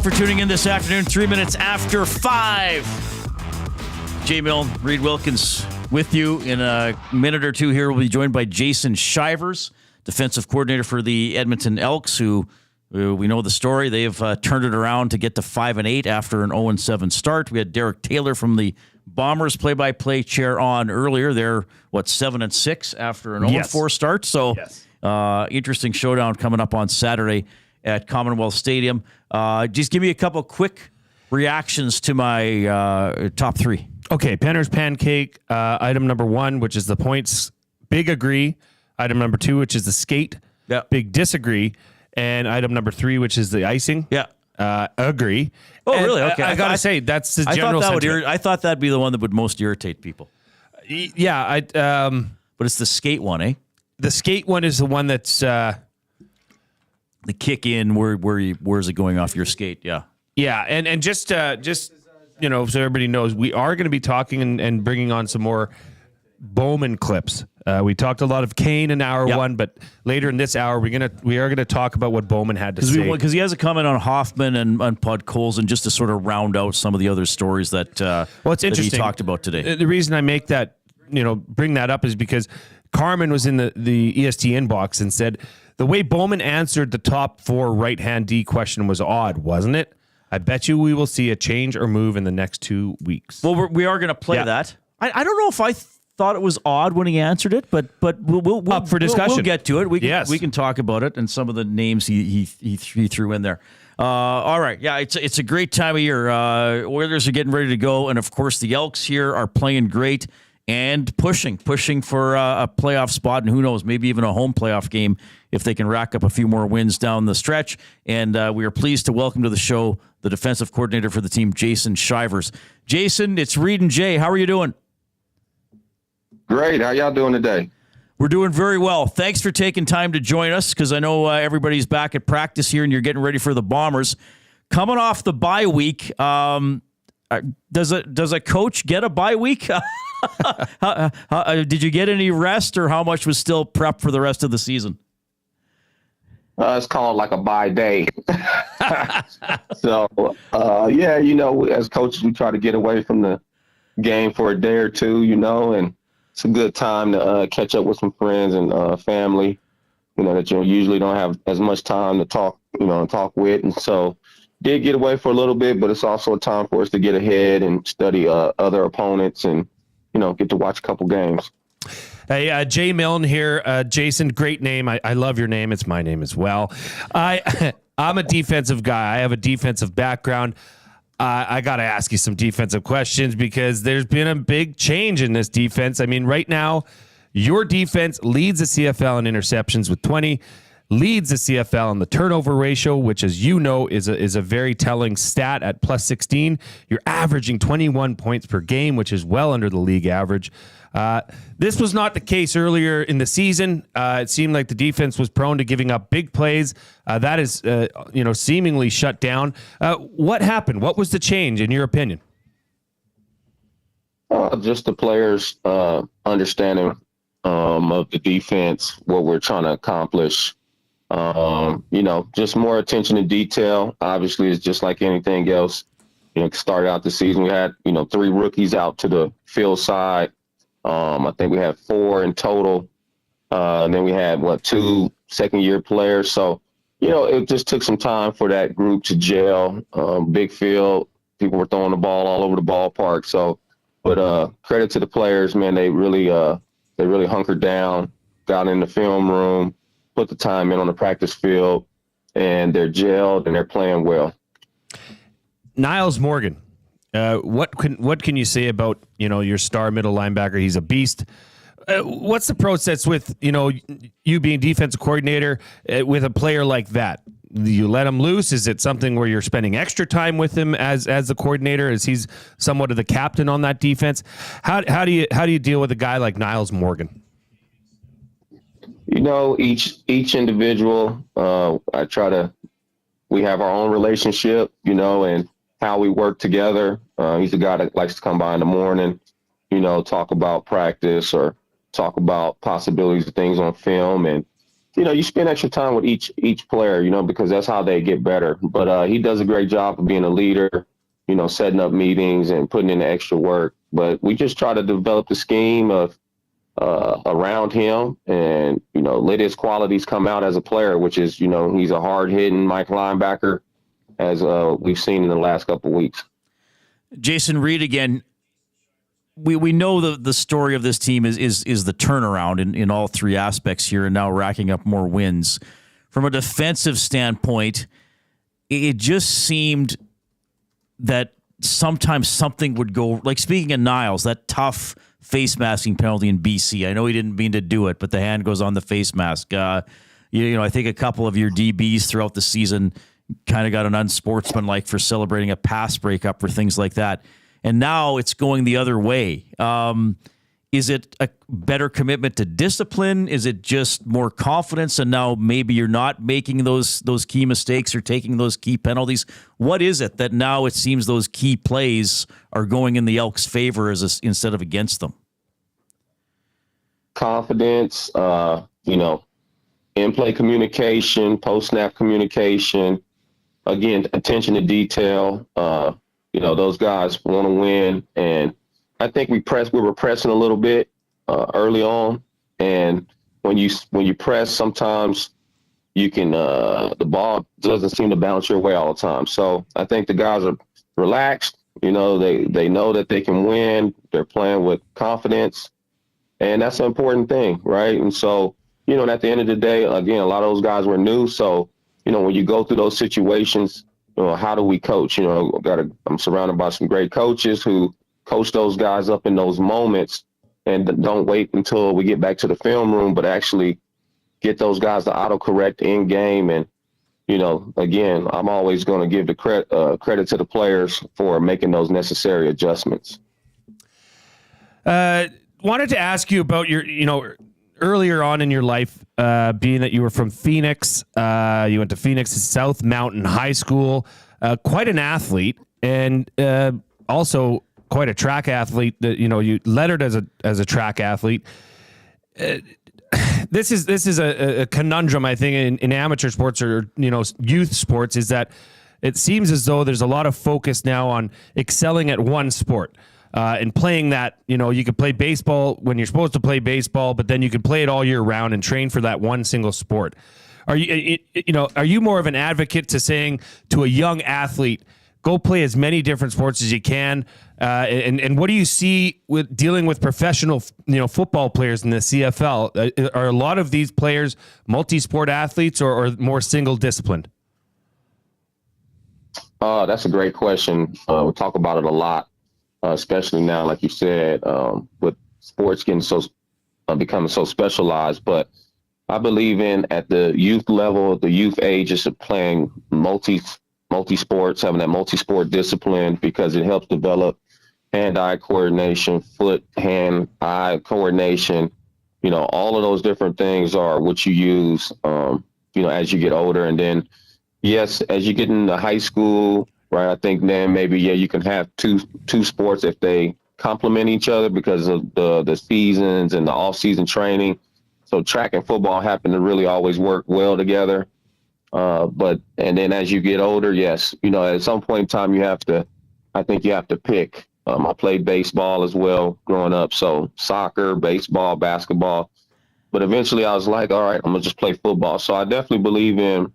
For tuning in this afternoon, 3 minutes after 5. Jay Milne, Reid Wilkins with you. In a minute or two here, we'll be joined by Jason Shivers, defensive coordinator for the Edmonton Elks, who We know the story. They've turned it around to get to 5-8 after an 0-7 start. We had Derek Taylor from the Bombers play-by-play chair on earlier. They're 7-6 after an 0-4 start. So interesting showdown coming up on Saturday at Commonwealth Stadium. Just give me a couple quick reactions to my top three. Okay, Penner's Pancake, item number 1, which is the points. Big agree. Item number 2, which is the skate. Yeah. Big disagree. And item number 3, which is the icing. Yeah. Agree. Oh, And really? Okay. I got to say, that's the general sentiment. I thought that'd be the one that would most irritate people. Yeah. But it's the skate one, eh? The skate one is the one that's... the kick in, where's it going off your skate? Yeah. Yeah, and just so everybody knows, we are going to be talking and bringing on some more Bowman clips. We talked a lot of Kane in hour one, but later in this hour, we are gonna talk about what Bowman had to say. Because he has a comment on Hoffman and Pud Coles, and just to sort of round out some of the other stories that it's interesting. that he talked about today. The reason I make that, bring that up is because Carmen was in the EST inbox and said the way Bowman answered the top 4 right-hand D question was odd, wasn't it? I bet you we will see a change or move in the next 2 weeks. Well, we are going to play that. I don't know if I thought it was odd when he answered it, but we'll up for discussion. We'll get to it. We can talk about it and some of the names he threw in there. All right, yeah, it's a great time of year. Oilers are getting ready to go, and of course the Elks here are playing great and pushing for a playoff spot, and who knows, maybe even a home playoff game if they can rack up a few more wins down the stretch. And we are pleased to welcome to the show the defensive coordinator for the team, Jason Shivers. Jason, it's Reid and Jay. How are you doing? Great. How y'all doing today? We're doing very well. Thanks for taking time to join us, because I know everybody's back at practice here and you're getting ready for the Bombers. Coming off the bye week, does a coach get a bye week? Did you get any rest, or how much was still prep for the rest of the season? It's called like a bye day. So, as coaches, we try to get away from the game for a day or two, and it's a good time to catch up with some friends and family, that you usually don't have as much time to talk with. And so did get away for a little bit, but it's also a time for us to get ahead and study other opponents and, get to watch a couple games. Hey, Jay Milne here. Jason, great name. I love your name. It's my name as well. I'm a defensive guy. I have a defensive background. I got to ask you some defensive questions because there's been a big change in this defense. I mean, right now, your defense leads the CFL in interceptions with 20, leads the CFL in the turnover ratio, which, as you know, is a very telling stat at plus 16. You're averaging 21 points per game, which is well under the league average. This was not the case earlier in the season. It seemed like the defense was prone to giving up big plays. That is, seemingly shut down. What happened? What was the change, in your opinion? Just the players understanding of the defense, what we're trying to accomplish. Just more attention to detail. Obviously, it's just like anything else. Started out the season, we had 3 rookies out to the field side. I think we had 4 in total. And then we had 2 second-year players. So, it just took some time for that group to gel. Big field, people were throwing the ball all over the ballpark. So, but credit to the players, man. They really hunkered down, got in the film room, put the time in on the practice field, and they're gelled and they're playing well. Niles Morgan. What can you say about your star middle linebacker? He's a beast. What's the process with you being defensive coordinator with a player like that? Do you let him loose? Is it something where you're spending extra time with him as the coordinator, as he's somewhat of the captain on that defense? How do you deal with a guy like Niles Morgan? Each individual, we have our own relationship, and how we work together. He's a guy that likes to come by in the morning, talk about practice or talk about possibilities of things on film. And, you spend extra time with each player, because that's how they get better. But he does a great job of being a leader, setting up meetings and putting in the extra work. But we just try to develop the scheme of around him and, let his qualities come out as a player, which is, he's a hard-hitting Mike linebacker, as we've seen in the last couple of weeks. Jason Reid again. We know the story of this team is the turnaround in all three aspects here, and now racking up more wins. From a defensive standpoint, it just seemed that sometimes something would go, like speaking of Niles, that tough face masking penalty in BC. I know he didn't mean to do it, but the hand goes on the face mask. I think a couple of your DBs throughout the season kind of got an unsportsmanlike for celebrating a pass breakup for things like that. And now it's going the other way. Is it a better commitment to discipline? Is it just more confidence? And now maybe you're not making those key mistakes or taking those key penalties. What is it that now it seems those key plays are going in the Elks' favor instead of against them? Confidence, in-play communication, post-snap communication, again, attention to detail. Those guys want to win, and I think we were pressing a little bit early on, and when you press, sometimes you can the ball doesn't seem to bounce your way all the time. So I think the guys are relaxed. They know that they can win. They're playing with confidence, and that's an important thing, right? And so and at the end of the day, again, a lot of those guys were new, so when you go through those situations, how do we coach? I'm surrounded by some great coaches who coach those guys up in those moments and don't wait until we get back to the film room, but actually get those guys to autocorrect in game. And, again, I'm always going to give the credit to the players for making those necessary adjustments. Wanted to ask you about your, earlier on in your life, being that you were from Phoenix, you went to Phoenix's South Mountain High School, quite an athlete, and also quite a track athlete. That you lettered as a track athlete. This is a conundrum, I think, in amateur sports or youth sports, is that it seems as though there's a lot of focus now on excelling at one sport. And playing that, you could play baseball when you're supposed to play baseball, but then you can play it all year round and train for that one single sport. Are you more of an advocate to saying to a young athlete, go play as many different sports as you can? And what do you see with dealing with professional, football players in the CFL? Are a lot of these players multi-sport athletes or more single disciplined? That's a great question. We talk about it a lot. Especially now, like you said, with sports getting becoming so specialized. But I believe at the youth level, the youth ages of playing multi-sports, having that multi-sport discipline, because it helps develop hand-eye coordination, foot, hand, eye coordination. All of those different things are what you use, as you get older. And then, yes, as you get into high school, right, I think then maybe, you can have two sports if they complement each other because of the seasons and the off-season training. So track and football happen to really always work well together. And then as you get older, yes, at some point in time you have to pick. I played baseball as well growing up, so soccer, baseball, basketball. But eventually I was like, all right, I'm going to just play football. So I definitely believe in,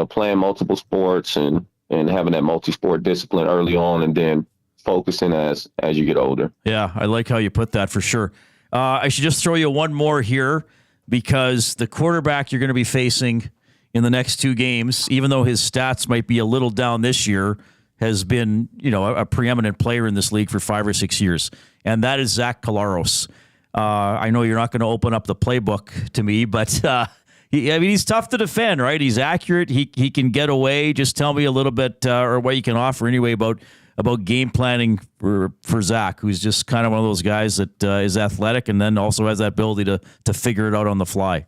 playing multiple sports and having that multi-sport discipline early on, and then focusing as you get older. Yeah, I like how you put that for sure. I should just throw you one more here, because the quarterback you're going to be facing in the next two games, even though his stats might be a little down this year, has been a preeminent player in this league for 5 or 6 years, and that is Zach Collaros. I know you're not going to open up the playbook to me, but he's tough to defend, right? He's accurate. He can get away. Just tell me a little bit, or what you can offer anyway, about game planning for Zach, who's just kind of one of those guys that is athletic and then also has that ability to figure it out on the fly.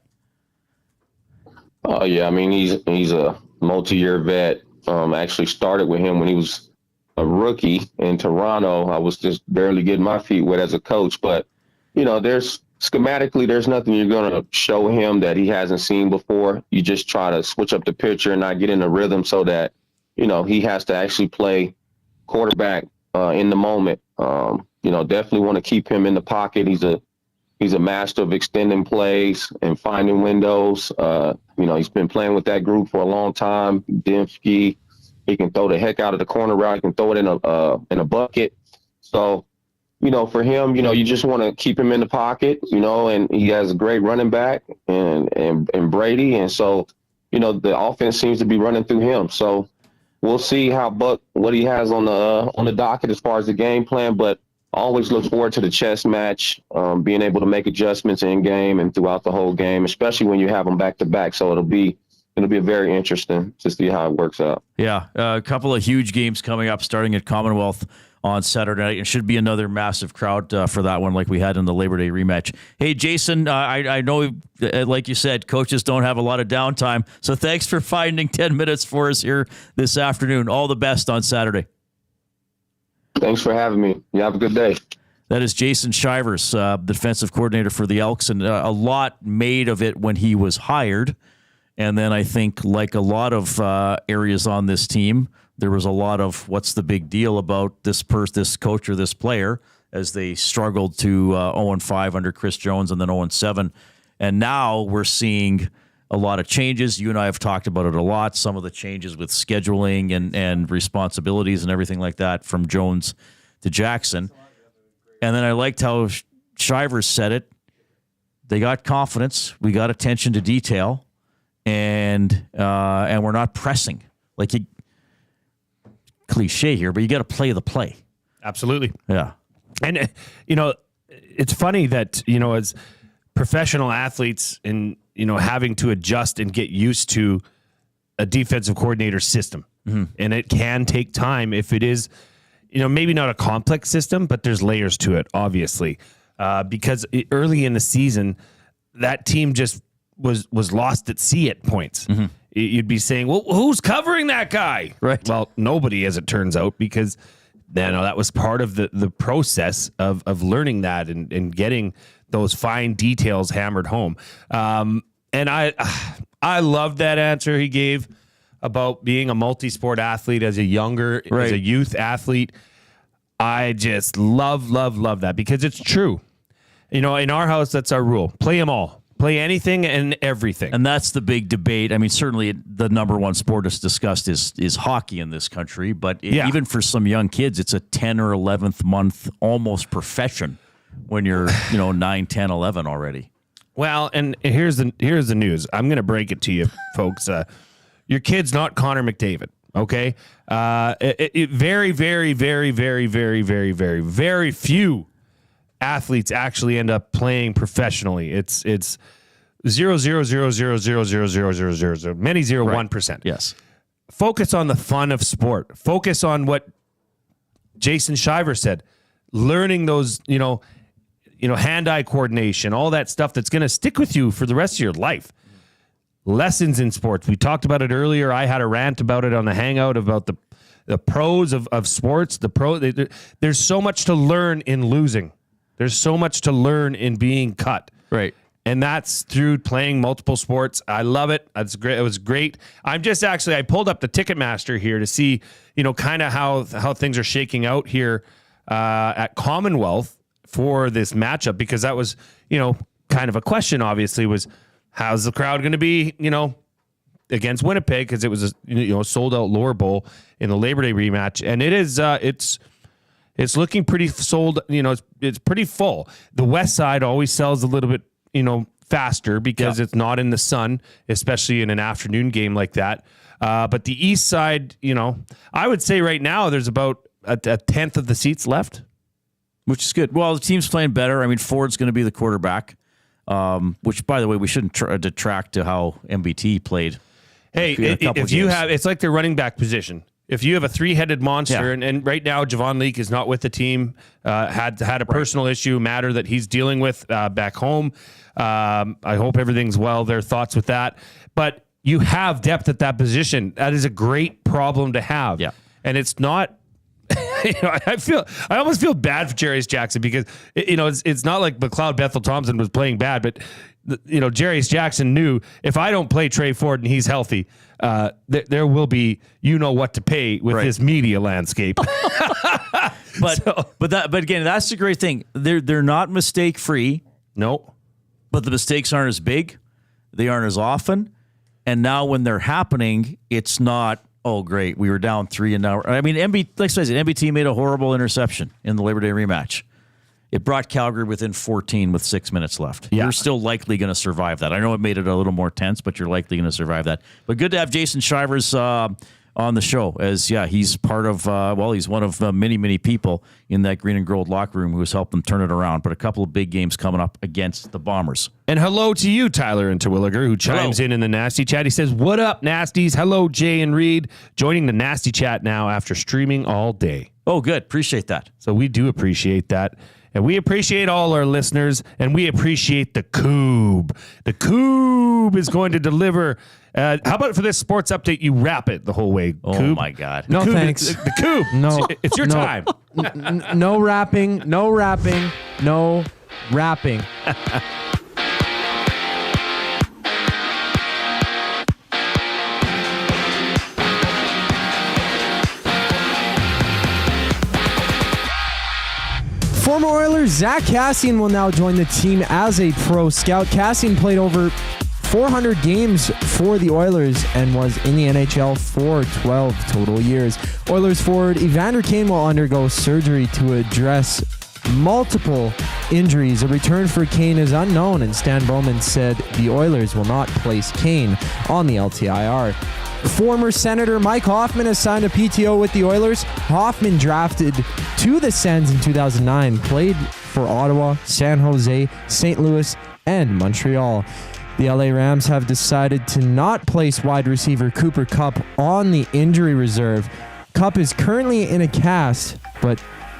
Oh yeah, I mean he's a multi-year vet. Actually started with him when he was a rookie in Toronto. I was just barely getting my feet wet as a coach, but schematically, there's nothing you're going to show him that he hasn't seen before. You just try to switch up the picture and not get in a rhythm so that, he has to actually play quarterback in the moment. Definitely want to keep him in the pocket. He's a He's a master of extending plays and finding windows. He's been playing with that group for a long time. Dembski, he can throw the heck out of the corner route. He can throw it in a bucket. So, for him, you just want to keep him in the pocket, and he has a great running back and Brady. And so, the offense seems to be running through him. So we'll see what he has on the docket as far as the game plan, but always look forward to the chess match, being able to make adjustments in game and throughout the whole game, especially when you have them back to back. So it'll be very interesting to see how it works out. Yeah, a couple of huge games coming up, starting at Commonwealth on Saturday night. It should be another massive crowd for that one, like we had in the Labor Day rematch. Hey, Jason, I know, like you said, coaches don't have a lot of downtime, so thanks for finding 10 minutes for us here this afternoon. All the best on Saturday. Thanks for having me. You have a good day. That is Jason Shivers, the defensive coordinator for the Elks, and a lot made of it when he was hired. And then I think, like a lot of areas on this team, there was a lot of what's the big deal about this coach or this player as they struggled to 0-5 under Chris Jones and then 0-7. And now we're seeing a lot of changes. You and I have talked about it a lot. Some of the changes with scheduling and responsibilities and everything like that from Jones to Jackson. And then I liked how Shivers said it. They got confidence. We got attention to detail, and we're not pressing. Like, cliche here, but you got to play the play. Absolutely. Yeah. And it's funny that as professional athletes and having to adjust and get used to a defensive coordinator system. Mm-hmm. And it can take time if it is, maybe not a complex system, but there's layers to it, obviously. Because early in the season, that team just was lost at sea at points. Mm-hmm. You'd be saying, well, who's covering that guy? Right. Well, nobody, as it turns out, because that was part of the process of learning that and getting those fine details hammered home. And I loved that answer he gave about being a multi-sport athlete as a youth athlete. I just love that because it's true. In our house, that's our rule. Play them all. Play anything and everything. And that's the big debate. I mean, certainly the number one sport is discussed is hockey in this country, but even for some young kids, it's a 10 or 11th month almost profession when you're, 9, 10, 11 already. Well, and here's the news. I'm going to break it to you, folks. Your kid's not Connor McDavid, okay? Very, very, very, very, very, very, very, very few athletes actually end up playing professionally. It's 0.000000000, many 1%. Yes. Focus on the fun of sport. Focus on what Jason Shivers said. Learning those, hand-eye coordination, all that stuff that's going to stick with you for the rest of your life. Lessons in sports. We talked about it earlier. I had a rant about it on the Hangout about the pros of sports. There's so much to learn in losing. There's so much to learn in being cut. Right. And that's through playing multiple sports. I love it. That's great. It was great. I pulled up the Ticketmaster here to see, kind of how things are shaking out here at Commonwealth for this matchup, because that was, kind of a question, obviously, was how's the crowd going to be, against Winnipeg, because it was a sold out lower bowl in the Labor Day rematch. And it is, it's looking pretty sold, it's pretty full. The west side always sells a little bit, faster because it's not in the sun, especially in an afternoon game like that. But the east side, I would say right now there's about a tenth of the seats left. Which is good. Well, the team's playing better. I mean, Ford's going to be the quarterback, which, by the way, we shouldn't detract to how MBT played. Hey, if you have, it's like their running back position. If you have a three-headed monster, and right now Javon Leake is not with the team, had a personal issue matter that he's dealing with back home. I hope everything's well. Their thoughts with that, but you have depth at that position. That is a great problem to have. Yeah, and it's not. I almost feel bad for Jarius Jackson because it's not like McLeod Bethel Thompson was playing bad, but Jarius Jackson knew if I don't play Trey Ford and he's healthy, there will be what to pay with this media landscape. But again, that's the great thing. They're not mistake free, No. But the mistakes aren't as big. They aren't as often. And now when they're happening, it's not, oh, great, we were down 3 and now. I mean, NBT made a horrible interception in the Labor Day rematch. It brought Calgary within 14 with 6 minutes left. Yeah. You're still likely going to survive that. I know it made it a little more tense, but you're likely going to survive that. But good to have Jason Shivers on the show, as he's part of he's one of many, many people in that green and gold locker room who has helped them turn it around. But a couple of big games coming up against the Bombers. And hello to you, Tyler in Terwilliger, who chimes in the Nasty Chat. He says, "What up, Nasties? Hello, Jay and Reid, joining the Nasty Chat now after streaming all day." Oh, good. Appreciate that. So we do appreciate that. And we appreciate all our listeners, and we appreciate the Coob. The Coob is going to deliver. How about for this sports update, you wrap it the whole way, Coob? Oh, my God. No, Coob, thanks. The Coob. No. It's your time. No rapping. No rapping. No rapping. Former Oilers Zach Kassian will now join the team as a pro scout. Kassian played over 400 games for the Oilers and was in the NHL for 12 total years. Oilers forward Evander Kane will undergo surgery to address multiple injuries. A return for Kane is unknown, and Stan Bowman said the Oilers will not place Kane on the LTIR. Former Senator Mike Hoffman has signed a PTO with the Oilers. Hoffman drafted to the Sens in 2009, played for Ottawa, San Jose, St. Louis, and Montreal. The LA Rams have decided to not place wide receiver Cooper Kupp on the injury reserve. Kupp is currently in a cast, but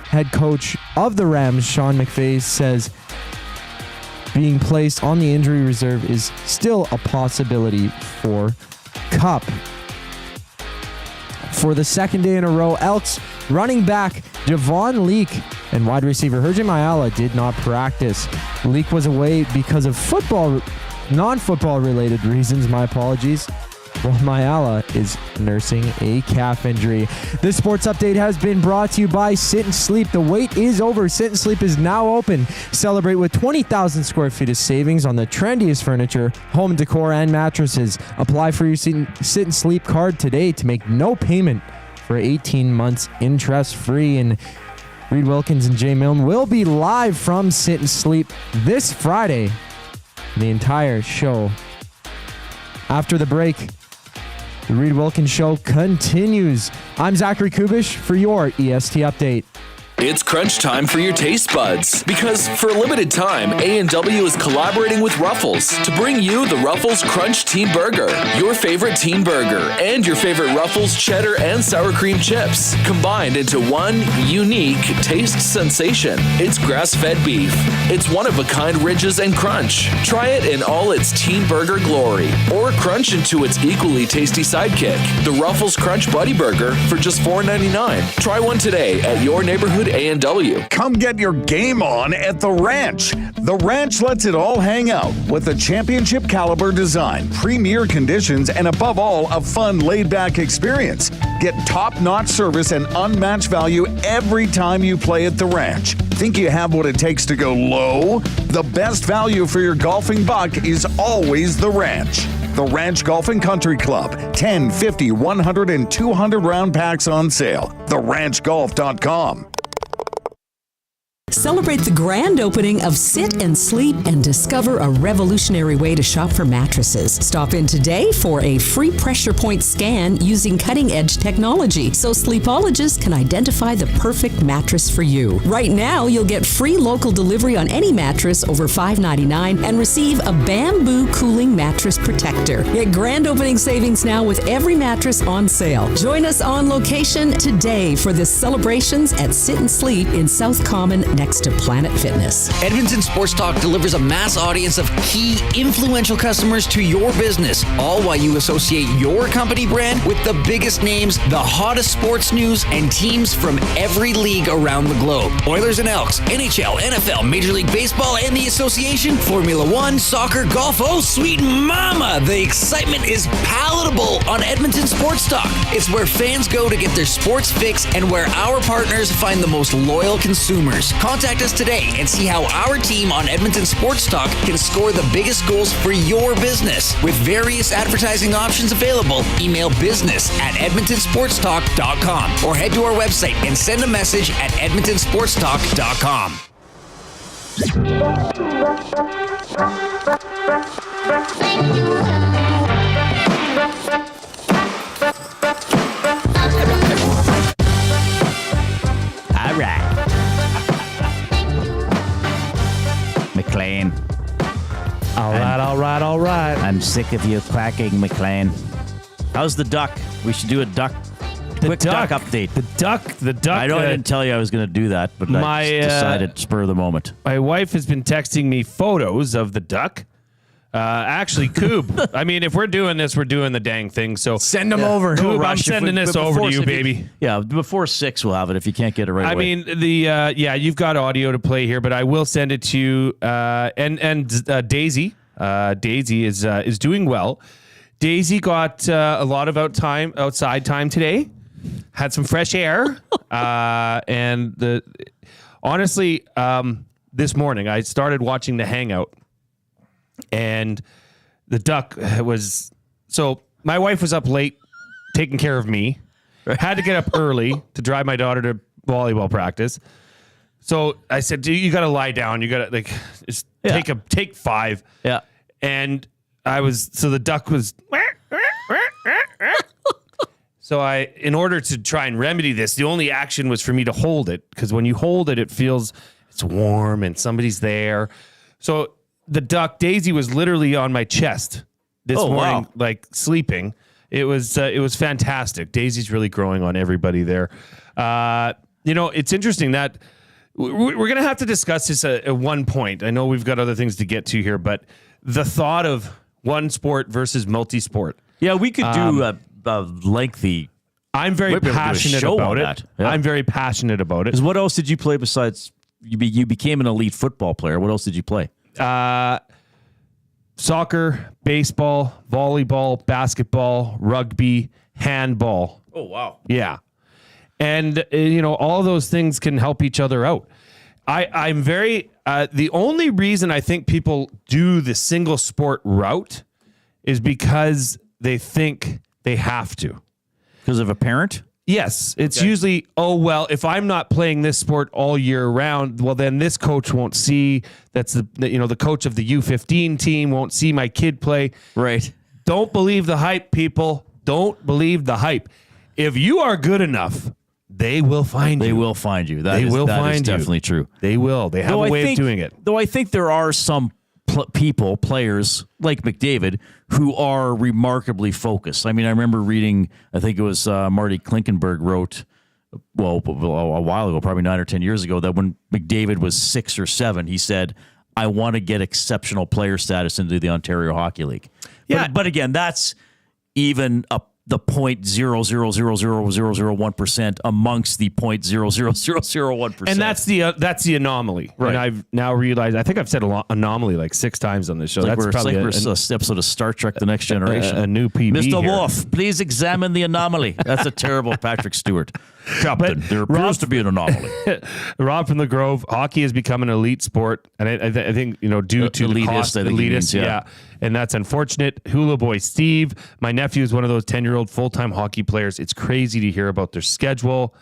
head coach of the Rams, Sean McVay, says being placed on the injury reserve is still a possibility for Kupp. For the second day in a row, Elks running back Javon Leake and wide receiver Herjin Mayala did not practice. Leake was away because of non-football related reasons, my apologies, while Mayala is nursing a calf injury. This sports update has been brought to you by Sit and Sleep. The wait is over. Sit and Sleep is now open. Celebrate with 20,000 square feet of savings on the trendiest furniture, home decor, and mattresses. Apply for your Sit and Sleep card today to make no payment for 18 months interest-free. And Reid Wilkins and Jay Milne will be live from Sit and Sleep this Friday. The entire show. After the break, the Reid Wilkins Show continues. I'm Zachary Kubish for your EST Update. It's crunch time for your taste buds, because for a limited time, A&W is collaborating with Ruffles to bring you the Ruffles Crunch Teen Burger, your favorite teen burger, and your favorite Ruffles cheddar and sour cream chips, combined into one unique taste sensation. It's grass-fed beef. It's one-of-a-kind ridges and crunch. Try it in all its teen burger glory, or crunch into its equally tasty sidekick, the Ruffles Crunch Buddy Burger, for just $4.99. Try one today at your neighborhood A&W. Come get your game on at The Ranch. The Ranch lets it all hang out with a championship caliber design, premier conditions, and above all, a fun, laid-back experience. Get top-notch service and unmatched value every time you play at The Ranch. Think you have what it takes to go low? The best value for your golfing buck is always The Ranch. The Ranch Golf and Country Club. 10, 50, 100, and 200 round packs on sale. TheRanchGolf.com. Celebrate the grand opening of Sit and Sleep and discover a revolutionary way to shop for mattresses. Stop in today for a free pressure point scan using cutting-edge technology so sleepologists can identify the perfect mattress for you. Right now, you'll get free local delivery on any mattress over $5.99 and receive a bamboo cooling mattress protector. Get grand opening savings now with every mattress on sale. Join us on location today for the celebrations at Sit and Sleep in South Common next to Planet Fitness. Edmonton Sports Talk delivers a mass audience of key, influential customers to your business, all while you associate your company brand with the biggest names, the hottest sports news, and teams from every league around the globe. Oilers and Elks, NHL, NFL, Major League Baseball, and the Association, Formula One, soccer, golf, oh, sweet Mama, the excitement is palatable on Edmonton Sports Talk. It's where fans go to get their sports fix and where our partners find the most loyal consumers. Contact us today and see how our team on Edmonton Sports Talk can score the biggest goals for your business. With various advertising options available, email business@edmontonsportstalk.com or head to our website and send a message at edmontonsportstalk.com. All right. McLean. All right. I'm sick of you quacking, McLean. How's the duck? We should do a quick duck update. The duck. I didn't tell you I was going to do that, but I just decided spur of the moment. My wife has been texting me photos of the duck. Actually, Coob. I mean, if we're doing this, we're doing the dang thing. So send them over. Coob, I'm sending this over to you, baby. Before 6 we'll have it if you can't get it right away. I mean, you've got audio to play here, but I will send it to you. And Daisy. Daisy is doing well. Daisy got a lot of outside time today. Had some fresh air. And honestly, this morning I started watching The Hangout. And the duck was... So my wife was up late taking care of me. Had to get up early to drive my daughter to volleyball practice. So I said, dude, you got to lie down. You got to just take 5. Yeah. And the duck was... So in order to try and remedy this, the only action was for me to hold it. Because when you hold it, it feels it's warm and somebody's there. So the duck, Daisy, was literally on my chest this morning, like sleeping. It was fantastic. Daisy's really growing on everybody there. It's interesting that we're going to have to discuss this at one point. I know we've got other things to get to here, but the thought of one sport versus multi-sport. Yeah, we could do a lengthy... I'm very passionate about it. Yeah. I'm very passionate about it. Because what else did you play besides... You became an elite football player. What else did you play? Soccer, baseball, volleyball, basketball, rugby, handball. Oh, wow. Yeah. And, all of those things can help each other out. I'm very... the only reason I think people do the single sport route is because they think they have to. Because of a parent? Yes, it's usually, if I'm not playing this sport all year round, well, then this coach won't see. That's the coach of the U15 team won't see my kid play. Right. Don't believe the hype, people. Don't believe the hype. If you are good enough, they will find you. They will find you. That is definitely true. They will. They have a way of doing it. Though I think there are some players like McDavid who are remarkably focused. I mean, I remember reading, I think it was Marty Klinkenberg wrote, a while ago, probably 9 or 10 years ago, that when McDavid was 6 or 7, he said, I want to get exceptional player status into the Ontario Hockey League. Yeah. But again, that's even the 0.0000001% amongst the 0.00001%. And that's the anomaly. Right. And I've now realized, I think I've said anomaly like 6 times on this show. It's That's probably an episode of Star Trek The Next Generation. A new PB Mr. here. Wolf, please examine the anomaly. That's a terrible Patrick Stewart. Captain, there appears to be an anomaly. Rob from the Grove, hockey has become an elite sport. And I think, due to the cost, I think he means, yeah. And that's unfortunate. Hula Boy Steve, my nephew is one of those 10-year-old full-time hockey players. It's crazy to hear about their schedule.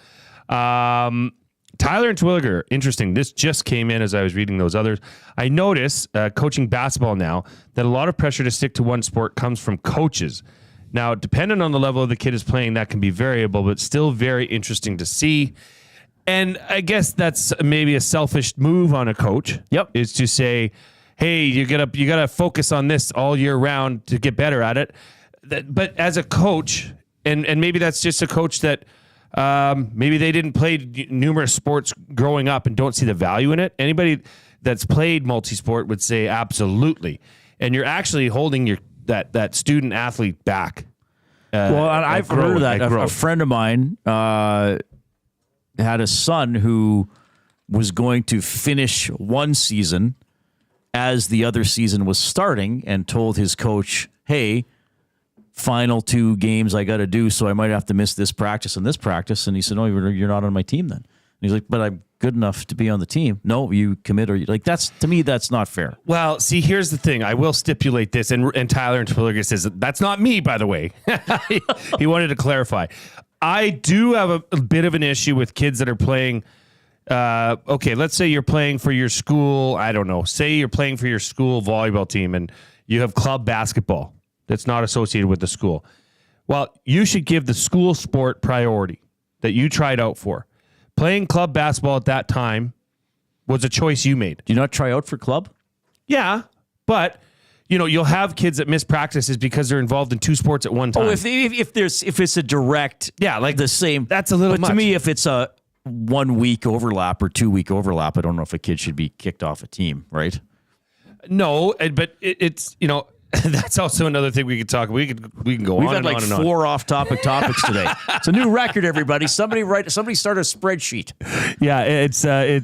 Tyler and Twilliger, interesting. This just came in as I was reading those others. I notice, coaching basketball now, that a lot of pressure to stick to one sport comes from coaches. Now, depending on the level of the kid is playing, that can be variable, but still very interesting to see. And I guess that's maybe a selfish move on a coach. Yep. Is to say, hey, you gotta focus on this all year round to get better at it. But as a coach, and maybe that's just a coach that maybe they didn't play numerous sports growing up and don't see the value in it. Anybody that's played multi-sport would say absolutely. And you're actually holding that student athlete back. Well, I've heard that. A friend of mine had a son who was going to finish one season as the other season was starting and told his coach, hey, final 2 games I got to do, so I might have to miss this practice and this practice. And he said, no, you're not on my team then. And he's like, but I'm good enough to be on the team. No, you commit or like that's, to me, that's not fair. Well, see, here's the thing. I will stipulate this, and Tyler and Twilliger says that's not me, by the way. He wanted to clarify. I do have a bit of an issue with kids that are playing. Okay, let's say you're playing for your school. I don't know. Say you're playing for your school volleyball team, and you have club basketball that's not associated with the school. Well, you should give the school sport priority that you tried out for. Playing club basketball at that time was a choice you made. Do you not try out for club? Yeah, but you'll have kids that miss practices because they're involved in 2 sports at one time. Oh, if it's a direct, like the same, that's a little. But much. To me, if it's a 1 week overlap or 2 week overlap, I don't know if a kid should be kicked off a team, right? No, but it's that's also another thing we could talk. We can go We've on had and like on and 4 off-topic topics today. It's a new record, everybody. Somebody start a spreadsheet. Yeah, it's I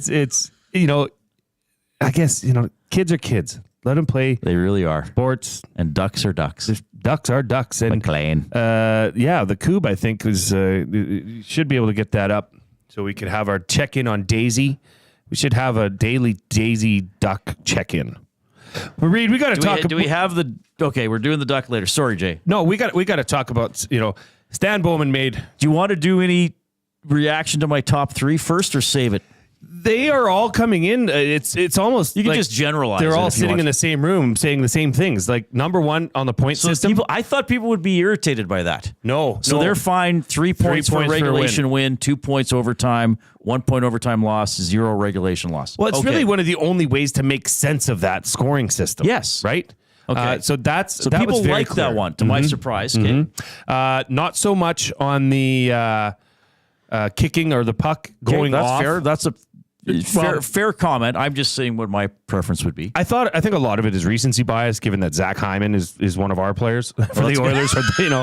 guess kids are kids. Let them play. They really are. Sports and ducks are ducks. Ducks are ducks. And McLean. The Coob I think is should be able to get that up so we could have our check-in on Daisy. We should have a daily Daisy duck check-in. But Reid, we got to talk. Do we have the? Okay, we're doing the duck later. Sorry, Jay. No, we got to talk about Stan Bowman made. Do you want to do any reaction to my top 3 first, or save it? They are all coming in. It's almost you can just generalize. They're all sitting in the same room saying the same things. Like number 1 on the point system. I thought people would be irritated by that. No, so they're fine. 3 points for regulation win, 2 points overtime, 1 point overtime loss, 0 regulation loss. Well, it's really one of the only ways to make sense of that scoring system. Yes, right. Okay, so that people was very like clear. that one. To my surprise, not so much on the kicking or the puck going that's off. Fair. That's a fair comment. I'm just saying what my preference would be. I think a lot of it is recency bias, given that Zach Hyman is one of our players for the Oilers.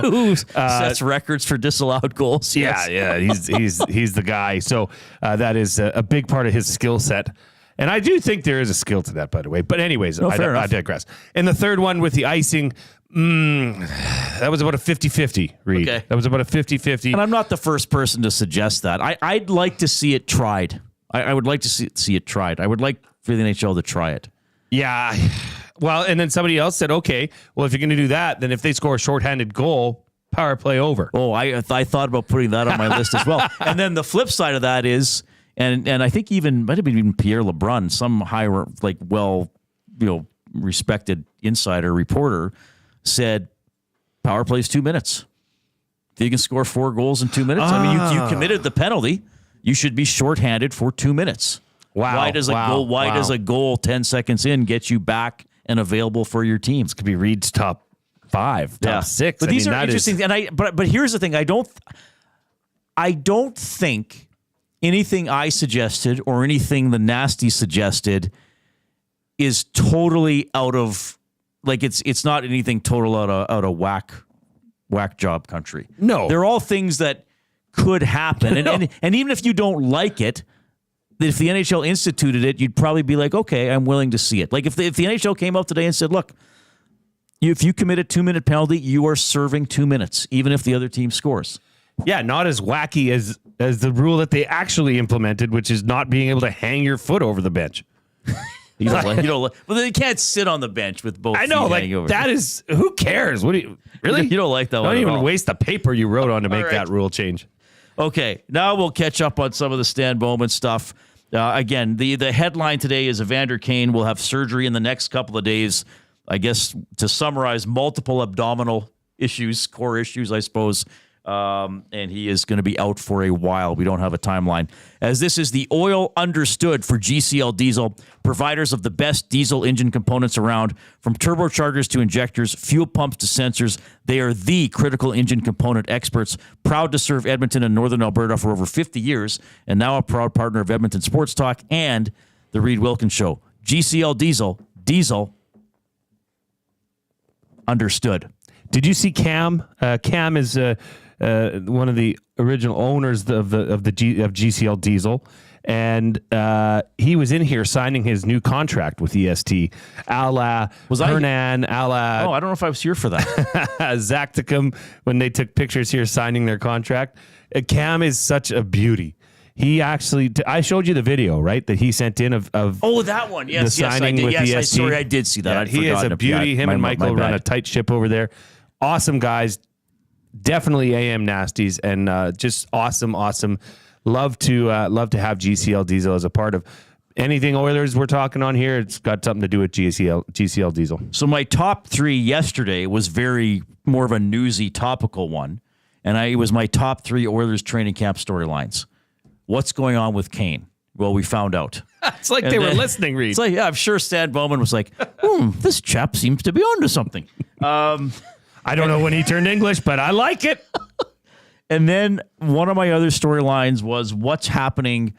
Who sets records for disallowed goals. Yeah, he's the guy. So that is a big part of his skill set. And I do think there is a skill to that, by the way. But anyways, I digress. And the third one with the icing, that was about a 50-50, Reid. Okay. That was about a 50-50. And I'm not the first person to suggest that. I'd like to see it tried. I would like to see it tried. I would like for the NHL to try it. Yeah. Well, and then somebody else said, okay, well, if you're going to do that, then if they score a shorthanded goal, power play over. Oh, I thought about putting that on my list as well. And then the flip side of that is, and I think might have been even Pierre LeBrun, some high, respected insider reporter, said power plays 2 minutes. If you can score 4 goals in 2 minutes, I mean, you committed the penalty. You should be shorthanded for 2 minutes. Wow. Why does a goal 10 seconds in get you back and available for your team? This could be Reid's top 5, top 6. But these are interesting. But here's the thing. I don't think anything I suggested or anything the Nasty suggested is totally out of, like, it's not anything total out of whack job country. No. They're all things that could happen. And even if you don't like it, if the NHL instituted it, you'd probably be like, okay, I'm willing to see it. Like if the NHL came up today and said, look, if you commit a 2-minute penalty, you are serving 2 minutes, even if the other team scores. Yeah, not as wacky as the rule that they actually implemented, which is not being able to hang your foot over the bench. You don't like, well, they can't sit on the bench with both. I know, feet like hanging over. that is, who cares? What do you really? You don't like that one. Don't at even all. waste the paper you wrote on to make right. that rule change. Okay, now we'll catch up on some of the Stan Bowman stuff. Again, the headline today is Evander Kane will have surgery in the next couple of days. I guess to summarize, multiple abdominal issues, core issues, I suppose. And he is going to be out for a while. We don't have a timeline. As this is the Oil Understood for GCL Diesel, providers of the best diesel engine components around, from turbochargers to injectors, fuel pumps to sensors. They are the critical engine component experts, proud to serve Edmonton and Northern Alberta for over 50 years, and now a proud partner of Edmonton Sports Talk and the Reid Wilkins Show. GCL Diesel understood. Did you see Cam? Cam is one of the original owners of GCL Diesel. And he was in here signing his new contract with EST, a la Hernan, a la... Oh, I don't know if I was here for that. Zacticum, when they took pictures here signing their contract. Cam is such a beauty. He actually... I showed you the video, right, that he sent in of that one. Yes, the signing with EST. Sorry, I did see that. Yeah, he is a beauty. Him and Michael run a tight ship over there. Awesome guys. Definitely AM nasties, and just awesome. Love to have GCL Diesel as a part of anything Oilers we're talking on here. It's got something to do with GCL Diesel. So my top 3 yesterday was very more of a newsy, topical one, and it was my top 3 Oilers training camp storylines. What's going on with Kane? Well, we found out. It's like they were listening, Reid. It's like, yeah, I'm sure Stan Bowman was like, this chap seems to be onto something. I don't know when he turned English, but I like it. And then one of my other storylines was what's happening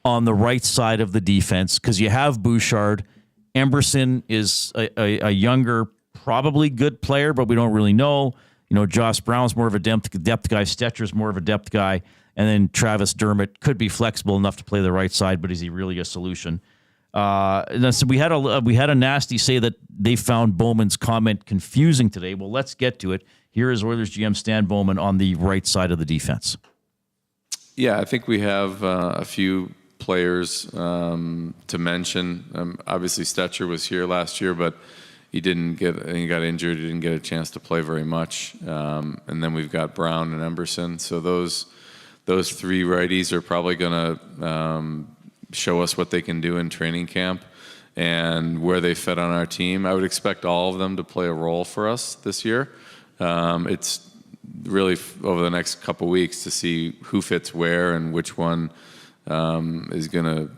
on the right side of the defense, because you have Bouchard. Emberson is a younger, probably good player, but we don't really know. You know, Josh Brown's more of a depth guy. Stetcher's more of a depth guy. And then Travis Dermott could be flexible enough to play the right side, but is he really a solution? So we had a nasty say that they found Bowman's comment confusing today. Well, let's get to it. Here is Oilers GM Stan Bowman on the right side of the defense. Yeah, I think we have a few players to mention. Obviously, Stetcher was here last year, but he got injured. He didn't get a chance to play very much. And then we've got Brown and Emberson. So those 3 righties are probably going to show us what they can do in training camp and where they fit on our team. I would expect all of them to play a role for us this year. It's really over the next couple weeks to see who fits where and which one is going to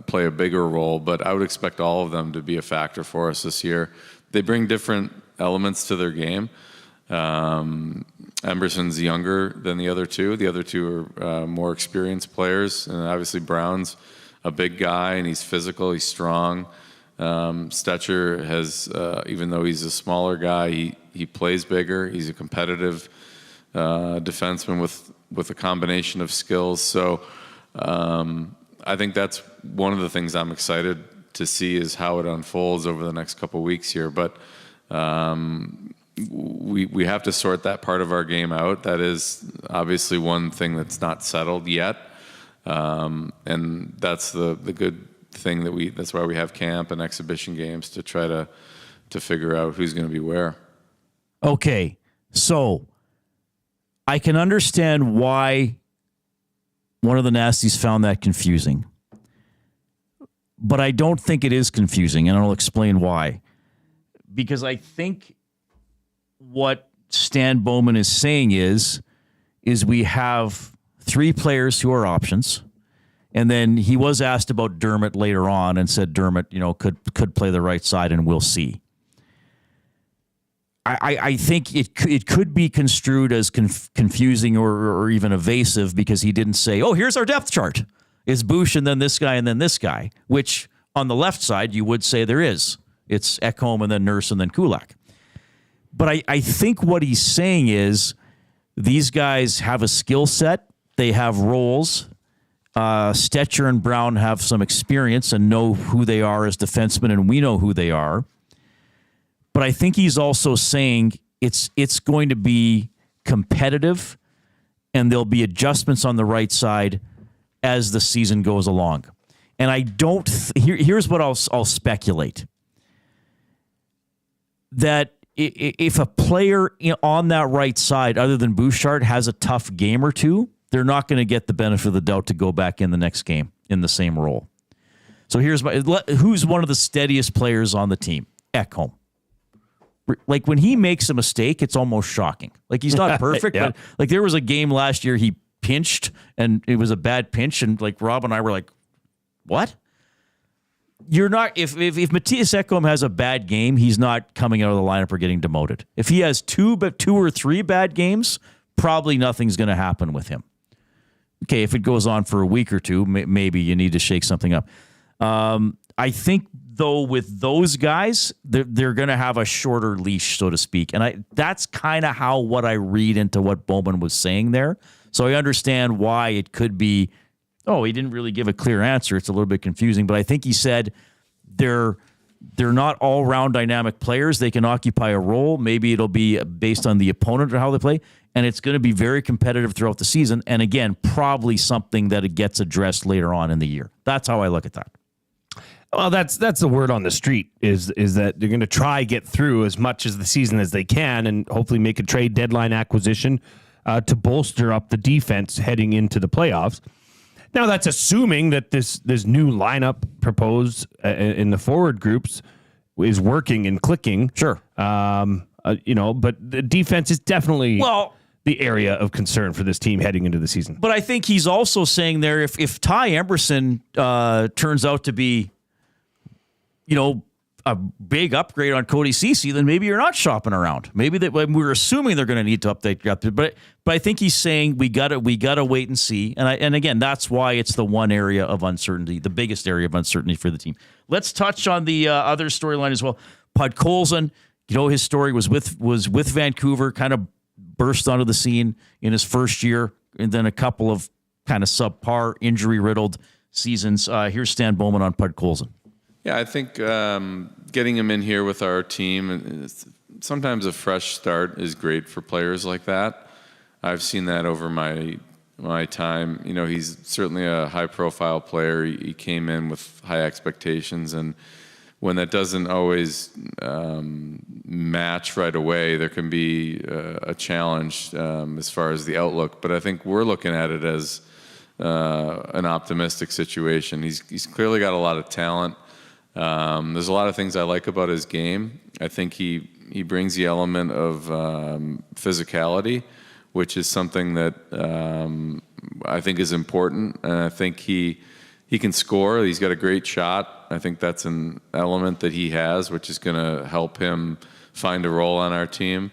play a bigger role. But I would expect all of them to be a factor for us this year. They bring different elements to their game. Emberson's younger than the other 2. The other 2 are more experienced players. And obviously Brown's a big guy, and he's physical, he's strong. Stetcher has, even though he's a smaller guy, he plays bigger. He's a competitive defenseman with a combination of skills. So I think that's one of the things I'm excited to see is how it unfolds over the next couple weeks here. But we have to sort that part of our game out. That is obviously one thing that's not settled yet. And that's the good thing that's why we have camp and exhibition games to try to figure out who's going to be where. Okay, so I can understand why one of the nasties found that confusing, but I don't think it is confusing, and I'll explain why. Because I think what Stan Bowman is saying is we have 3 players who are options. And then he was asked about Dermott later on and said Dermott, could play the right side, and we'll see. I think it could be construed as confusing or even evasive because he didn't say, oh, here's our depth chart. It's Bush and then this guy and then this guy, which on the left side you would say there is. It's Ekholm and then Nurse and then Kulak. But I think what he's saying is these guys have a skill set. They have roles. Stetcher and Brown have some experience and know who they are as defensemen, and we know who they are. But I think he's also saying it's going to be competitive, and there'll be adjustments on the right side as the season goes along. And I don't. Here's what I'll speculate: that if a player on that right side, other than Bouchard, has a tough game or two, they're not going to get the benefit of the doubt to go back in the next game in the same role. So who's one of the steadiest players on the team? Ekholm. Like when he makes a mistake, it's almost shocking. Like he's not perfect, Yeah. but like there was a game last year he pinched and it was a bad pinch, and like Rob and I were like, what? You're not if Matthias Ekholm has a bad game, he's not coming out of the lineup or getting demoted. If he has two or three bad games, probably nothing's going to happen with him. Okay, if it goes on for a week or two, maybe you need to shake something up. I think though, with those guys, they're going to have a shorter leash, so to speak. And that's kind of what I read into what Bowman was saying there. So I understand why it could be, he didn't really give a clear answer. It's a little bit confusing. But I think he said they're not all-round dynamic players. They can occupy a role. Maybe it'll be based on the opponent or how they play. And it's going to be very competitive throughout the season. And again, probably something that it gets addressed later on in the year. That's how I look at that. Well, that's the word on the street is that they're going to try get through as much of the season as they can and hopefully make a trade deadline acquisition to bolster up the defense heading into the playoffs. Now, that's assuming that this new lineup proposed in the forward groups is working and clicking. Sure. But the defense is definitely the area of concern for this team heading into the season. But I think he's also saying there, if Ty Emberson turns out to be, a big upgrade on Cody Ceci, then maybe you're not shopping around. Maybe that we're assuming they're going to need to update. But I think he's saying we got to wait and see. And again, that's why it's the one area of uncertainty, the biggest area of uncertainty for the team. Let's touch on the other storyline as well. Podkolzin, his story was with Vancouver, kind of burst onto the scene in his first year, and then a couple of kind of subpar, injury-riddled seasons. Here's Stan Bowman on Podkolzin. Yeah, I think getting him in here with our team, sometimes a fresh start is great for players like that. I've seen that over my time. He's certainly a high-profile player. He came in with high expectations, and when that doesn't always match right away, there can be a challenge as far as the outlook. But I think we're looking at it as an optimistic situation. He's clearly got a lot of talent. There's a lot of things I like about his game. I think he brings the element of physicality, which is something that I think is important. And I think he can score. He's got a great shot. I think that's an element that he has, which is going to help him find a role on our team.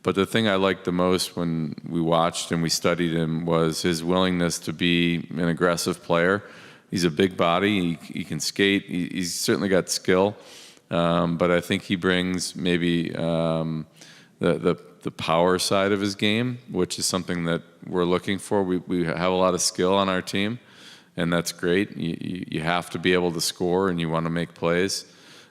But the thing I liked the most when we watched and we studied him was his willingness to be an aggressive player. He's a big body. He can skate. He's certainly got skill. But I think he brings maybe the power side of his game, which is something that we're looking for. We have a lot of skill on our team, and that's great. You have to be able to score, and you want to make plays.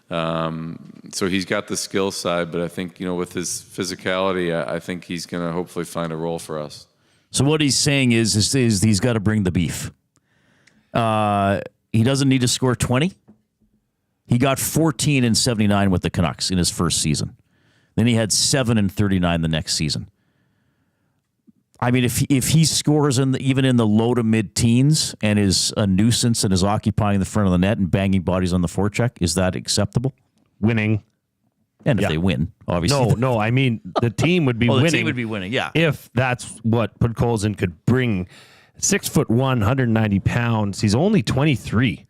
So he's got the skill side, but I think, with his physicality, I think he's going to hopefully find a role for us. So what he's saying is he's got to bring the beef. He doesn't need to score 20. He got 14 and 79 with the Canucks in his first season. Then he had 7 and 39 the next season. I mean, if he scores even in the low to mid teens and is a nuisance and is occupying the front of the net and banging bodies on the forecheck, is that acceptable? Winning. And if they win, obviously. No, I mean, the team would be winning. The team would be winning, yeah. If that's what Podkolzin could bring. 6'1", 190 pounds. He's only 23.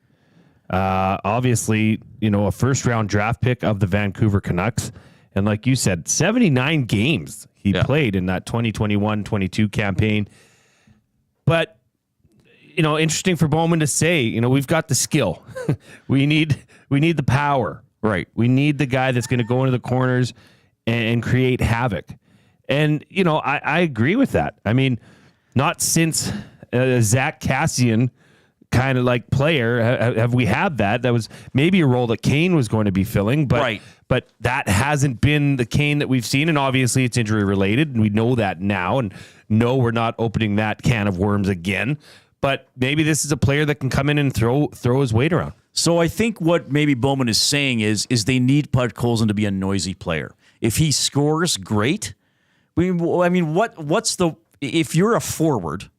Obviously, a first-round draft pick of the Vancouver Canucks. And like you said, 79 games he played in that 2021-22 campaign. But, interesting for Bowman to say, we've got the skill. we need the power. Right. We need the guy that's going to go into the corners and create havoc. And, I agree with that. I mean, not since Zach Kassian kind of like player have we had that. That was maybe a role that Kane was going to be filling, but that hasn't been the Kane that we've seen. And obviously it's injury related, and we know that now. And no, we're not opening that can of worms again. But maybe this is a player that can come in and throw his weight around. So I think what maybe Bowman is saying is they need Podkolzin to be a noisy player. If he scores, great. I mean, if you're a forward,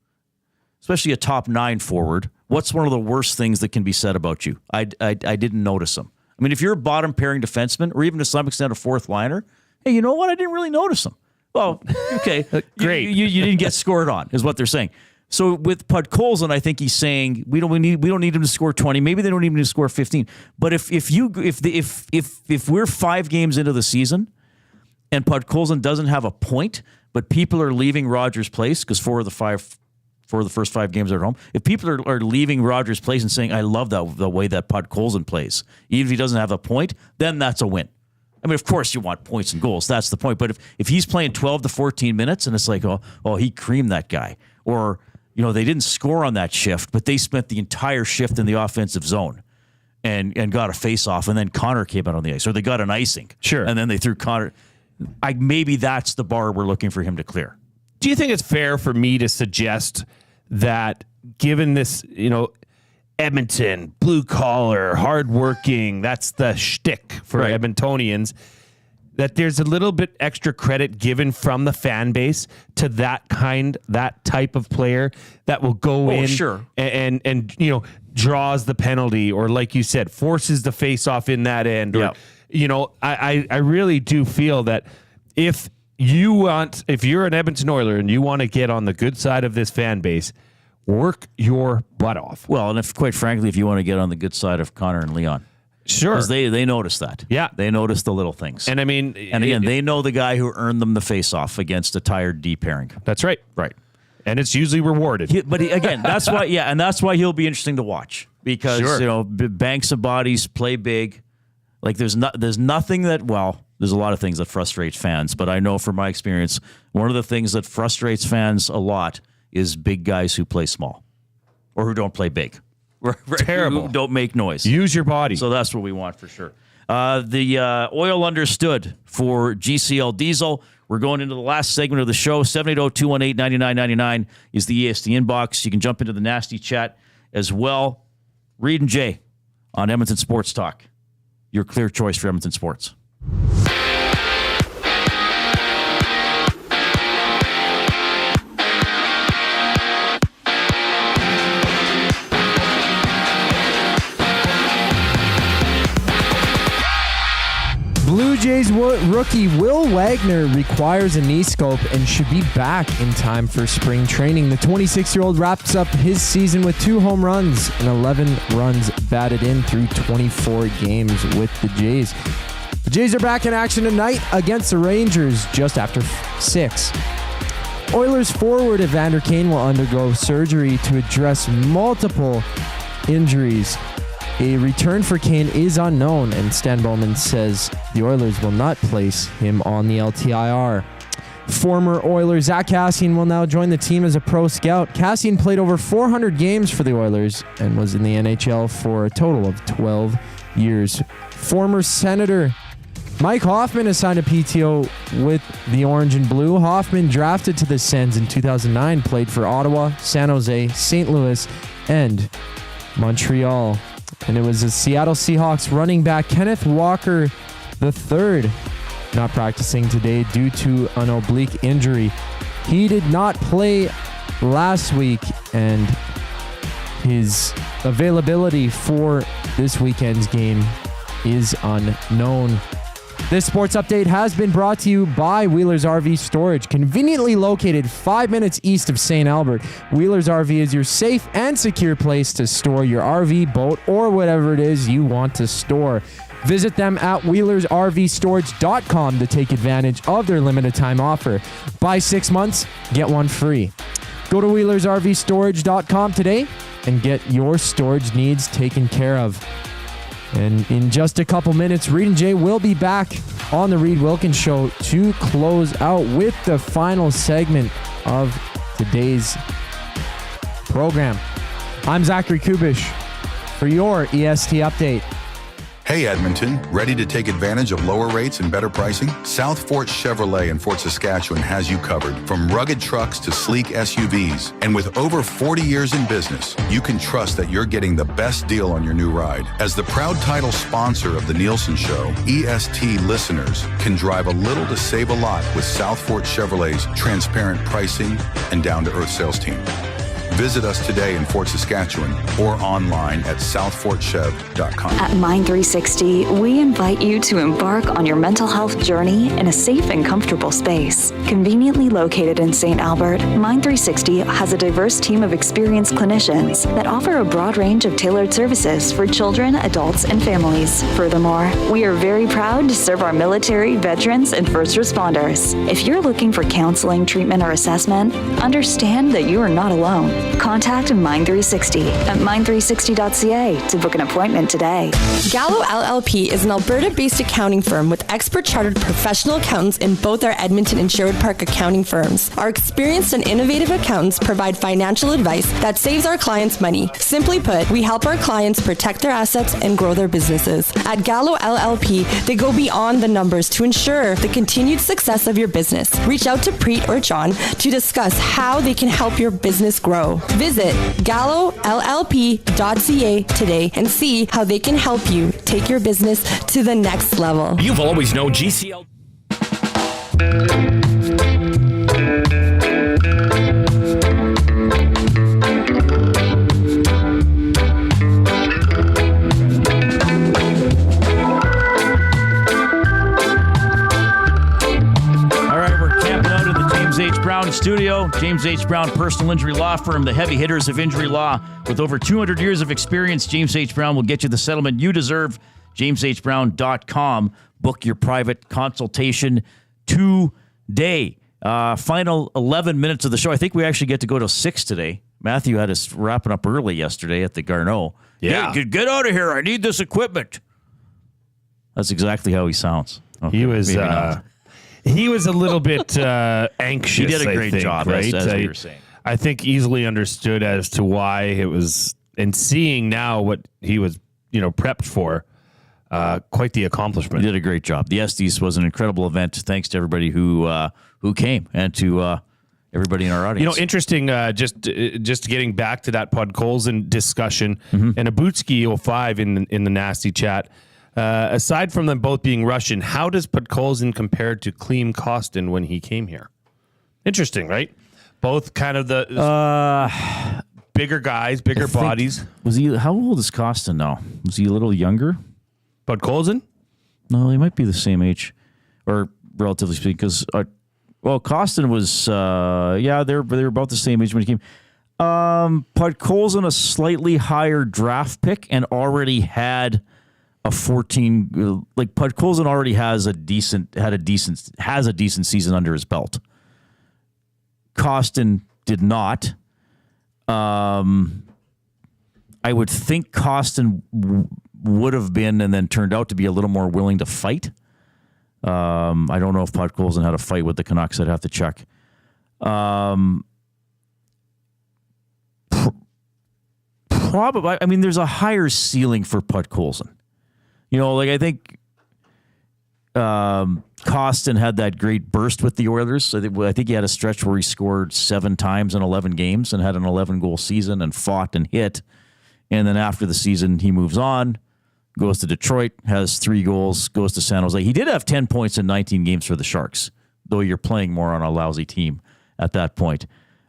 especially a top 9 forward, what's one of the worst things that can be said about you? I didn't notice him. I mean, if you're a bottom pairing defenseman, or even to some extent a fourth liner, hey, you know what? I didn't really notice him. Well, okay, great. You didn't get scored on, is what they're saying. So with Podkolzin, I think he's saying we don't need him to score 20. Maybe they don't even need to score 15. But if we're 5 games into the season and Podkolzin doesn't have a point, but people are leaving Rogers Place because 4 of the 5 for the first 5 games at home. If people are leaving Rogers Place and saying, I love the way that Pud Colson plays, even if he doesn't have a point, then that's a win. I mean, of course you want points and goals. That's the point. But if he's playing 12 to 14 minutes and it's like, oh, he creamed that guy. Or, they didn't score on that shift, but they spent the entire shift in the offensive zone and got a face-off, and then Connor came out on the ice. Or they got an icing. Sure. And then they threw Connor. Maybe that's the bar we're looking for him to clear. Do you think it's fair for me to suggest that given this, Edmonton, blue collar, hardworking, that's the shtick for Edmontonians, that there's a little bit extra credit given from the fan base to that type of player that will go in and draws the penalty, or like you said, forces the face off in that end. Or, I really do feel that if you're an Edmonton Oiler and you want to get on the good side of this fan base, work your butt off. Well, and quite frankly, if you want to get on the good side of Connor and Leon. Sure. Because they notice that. Yeah. They notice the little things. And I mean... And again, they know the guy who earned them the face-off against a tired D pairing. That's right. Right. And it's usually rewarded. Again, that's why, and that's why he'll be interesting to watch. Because, banks of bodies play big. Like, there's nothing that, there's a lot of things that frustrate fans. But I know from my experience, one of the things that frustrates fans a lot is big guys who play small or who don't play big. Terrible. Who don't make noise. Use your body. So that's what we want for sure. The Oil Understood for GCL Diesel. We're going into the last segment of the show. 780-218-9999 is the EST inbox. You can jump into the nasty chat as well. Reid and Jay on Edmonton Sports Talk. Your clear choice for Edmonton sports. Blue Jays rookie Will Wagner requires a knee scope and should be back in time for spring training. The 26-year-old wraps up his season with 2 home runs and 11 runs batted in through 24 games with the Jays. The Jays are back in action tonight against the Rangers just after 6. Oilers forward Evander Kane will undergo surgery to address multiple injuries. A return for Kane is unknown, and Stan Bowman says the Oilers will not place him on the LTIR. Former Oiler Zach Kassian will now join the team as a pro scout. Kassian played over 400 games for the Oilers and was in the NHL for a total of 12 years. Former Senator Mike Hoffman has signed a PTO with the Orange and Blue. Hoffman, drafted to the Sens in 2009, played for Ottawa, San Jose, St. Louis, and Montreal. And it was the Seattle Seahawks running back Kenneth Walker III not practicing today due to an oblique injury. He did not play last week, and his availability for this weekend's game is unknown. This sports update has been brought to you by Wheeler's RV Storage, conveniently located 5 minutes east of St. Albert. Wheeler's RV is your safe and secure place to store your RV, boat, or whatever it is you want to store. Visit them at wheelersrvstorage.com to take advantage of their limited time offer. Buy 6 months, get 1 free. Go to wheelersrvstorage.com today and get your storage needs taken care of. And in just a couple minutes, Reid and Jay will be back on the Reid Wilkins Show to close out with the final segment of today's program. I'm Zachary Kubish for your EST update. Hey Edmonton, ready to take advantage of lower rates and better pricing? South Fort Chevrolet in Fort Saskatchewan has you covered. From rugged trucks to sleek SUVs. And with over 40 years in business, you can trust that you're getting the best deal on your new ride. As the proud title sponsor of The Nielsen Show, EST listeners can drive a little to save a lot with South Fort Chevrolet's transparent pricing and down-to-earth sales team. Visit us today in Fort Saskatchewan or online at southfortchev.com. At Mind 360, we invite you to embark on your mental health journey in a safe and comfortable space. Conveniently located in St. Albert, Mind 360 has a diverse team of experienced clinicians that offer a broad range of tailored services for children, adults, and families. Furthermore, we are very proud to serve our military, veterans, and first responders. If you're looking for counseling, treatment, or assessment, understand that you are not alone. Contact Mind 360 at mind360.ca to book an appointment today. Gallo LLP is an Alberta-based accounting firm with expert chartered professional accountants in both our Edmonton and Sherwood Park accounting firms. Our experienced and innovative accountants provide financial advice that saves our clients money. Simply put, we help our clients protect their assets and grow their businesses. At Gallo LLP, they go beyond the numbers to ensure the continued success of your business. Reach out to Preet or John to discuss how they can help your business grow. Visit gallollp.ca today and see how they can help you take your business to the next level. You've always known GCL. Brown studio. James H. Brown personal injury law firm, the heavy hitters of injury law. With over 200 years of experience, James H. Brown will get you the settlement you deserve. JamesHBrown.com. Book your private consultation today. Final 11 minutes of the show. I think we actually get to go to 6 today. Matthew had us wrapping up early yesterday at the Garneau. Yeah. Hey, get out of here. I need this equipment. That's exactly how he sounds. Okay, he was a little bit anxious. He did a great job, right? as we were saying. I think easily understood as to why it was, and seeing now what he was, prepped for, quite the accomplishment. He did a great job. The Estes was an incredible event. Thanks to everybody who came and to everybody in our audience. Interesting. Just getting back to that Podkolzin discussion and Abutski 05 in the nasty chat. Aside from them both being Russian, how does Podkolzin compare to Klim Kostin when he came here? Interesting, right? Both kind of the bigger guys, bigger bodies. Was he? How old is Kostin now? Was he a little younger? Podkolzin? No, he might be the same age, or relatively speaking. Because Kostin was they were about the same age when he came. Podkolzin a slightly higher draft pick and already had a 14, like Podkolzin already has a decent season under his belt. Kostin did not. I would think Kostin would have been and then turned out to be a little more willing to fight. I don't know if Podkolzin had a fight with the Canucks. I'd have to check. Probably. I mean, there's a higher ceiling for Podkolzin. I think Kostin had that great burst with the Oilers. I think he had a stretch where he scored 7 times in 11 games and had an 11-goal season and fought and hit. And then after the season, he moves on, goes to Detroit, has 3 goals, goes to San Jose. He did have 10 points in 19 games for the Sharks, though you're playing more on a lousy team at that point.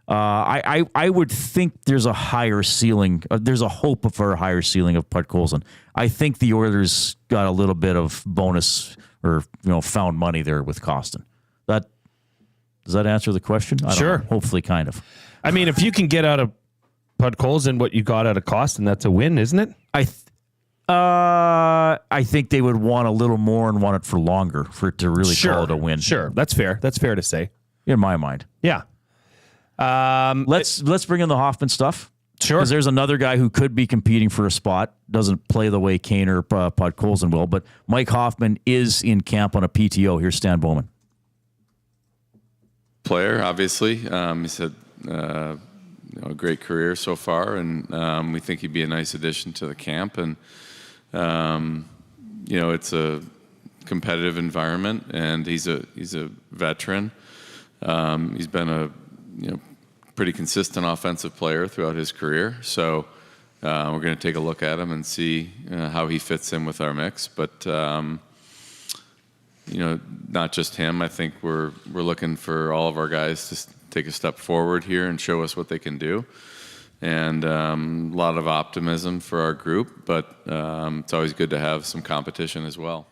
I would think there's a higher ceiling. There's a hope for a higher ceiling of Podkolzin. I think the Oilers got a little bit of bonus or found money there with Kostin. Does that answer the question? Sure. Hopefully, kind of. I mean, if you can get out of Podkolzin what you got out of Kostin, that's a win, isn't it? I think they would want a little more and want it for longer for it to really call it a win. Sure, that's fair. That's fair to say, in my mind. Yeah. Let's bring in the Hoffman stuff. Sure. Because there's another guy who could be competing for a spot. Doesn't play the way Kane or Podkolzin will, but Mike Hoffman is in camp on a PTO. Here's Stan Bowman. Player, obviously. He's had a great career so far, and we think he'd be a nice addition to the camp. And, it's a competitive environment, and he's a veteran. He's been a pretty consistent offensive player throughout his career. So we're going to take a look at him and see how he fits in with our mix. But, not just him. I think we're looking for all of our guys to take a step forward here and show us what they can do. and a lot of optimism for our group. But it's always good to have some competition as well.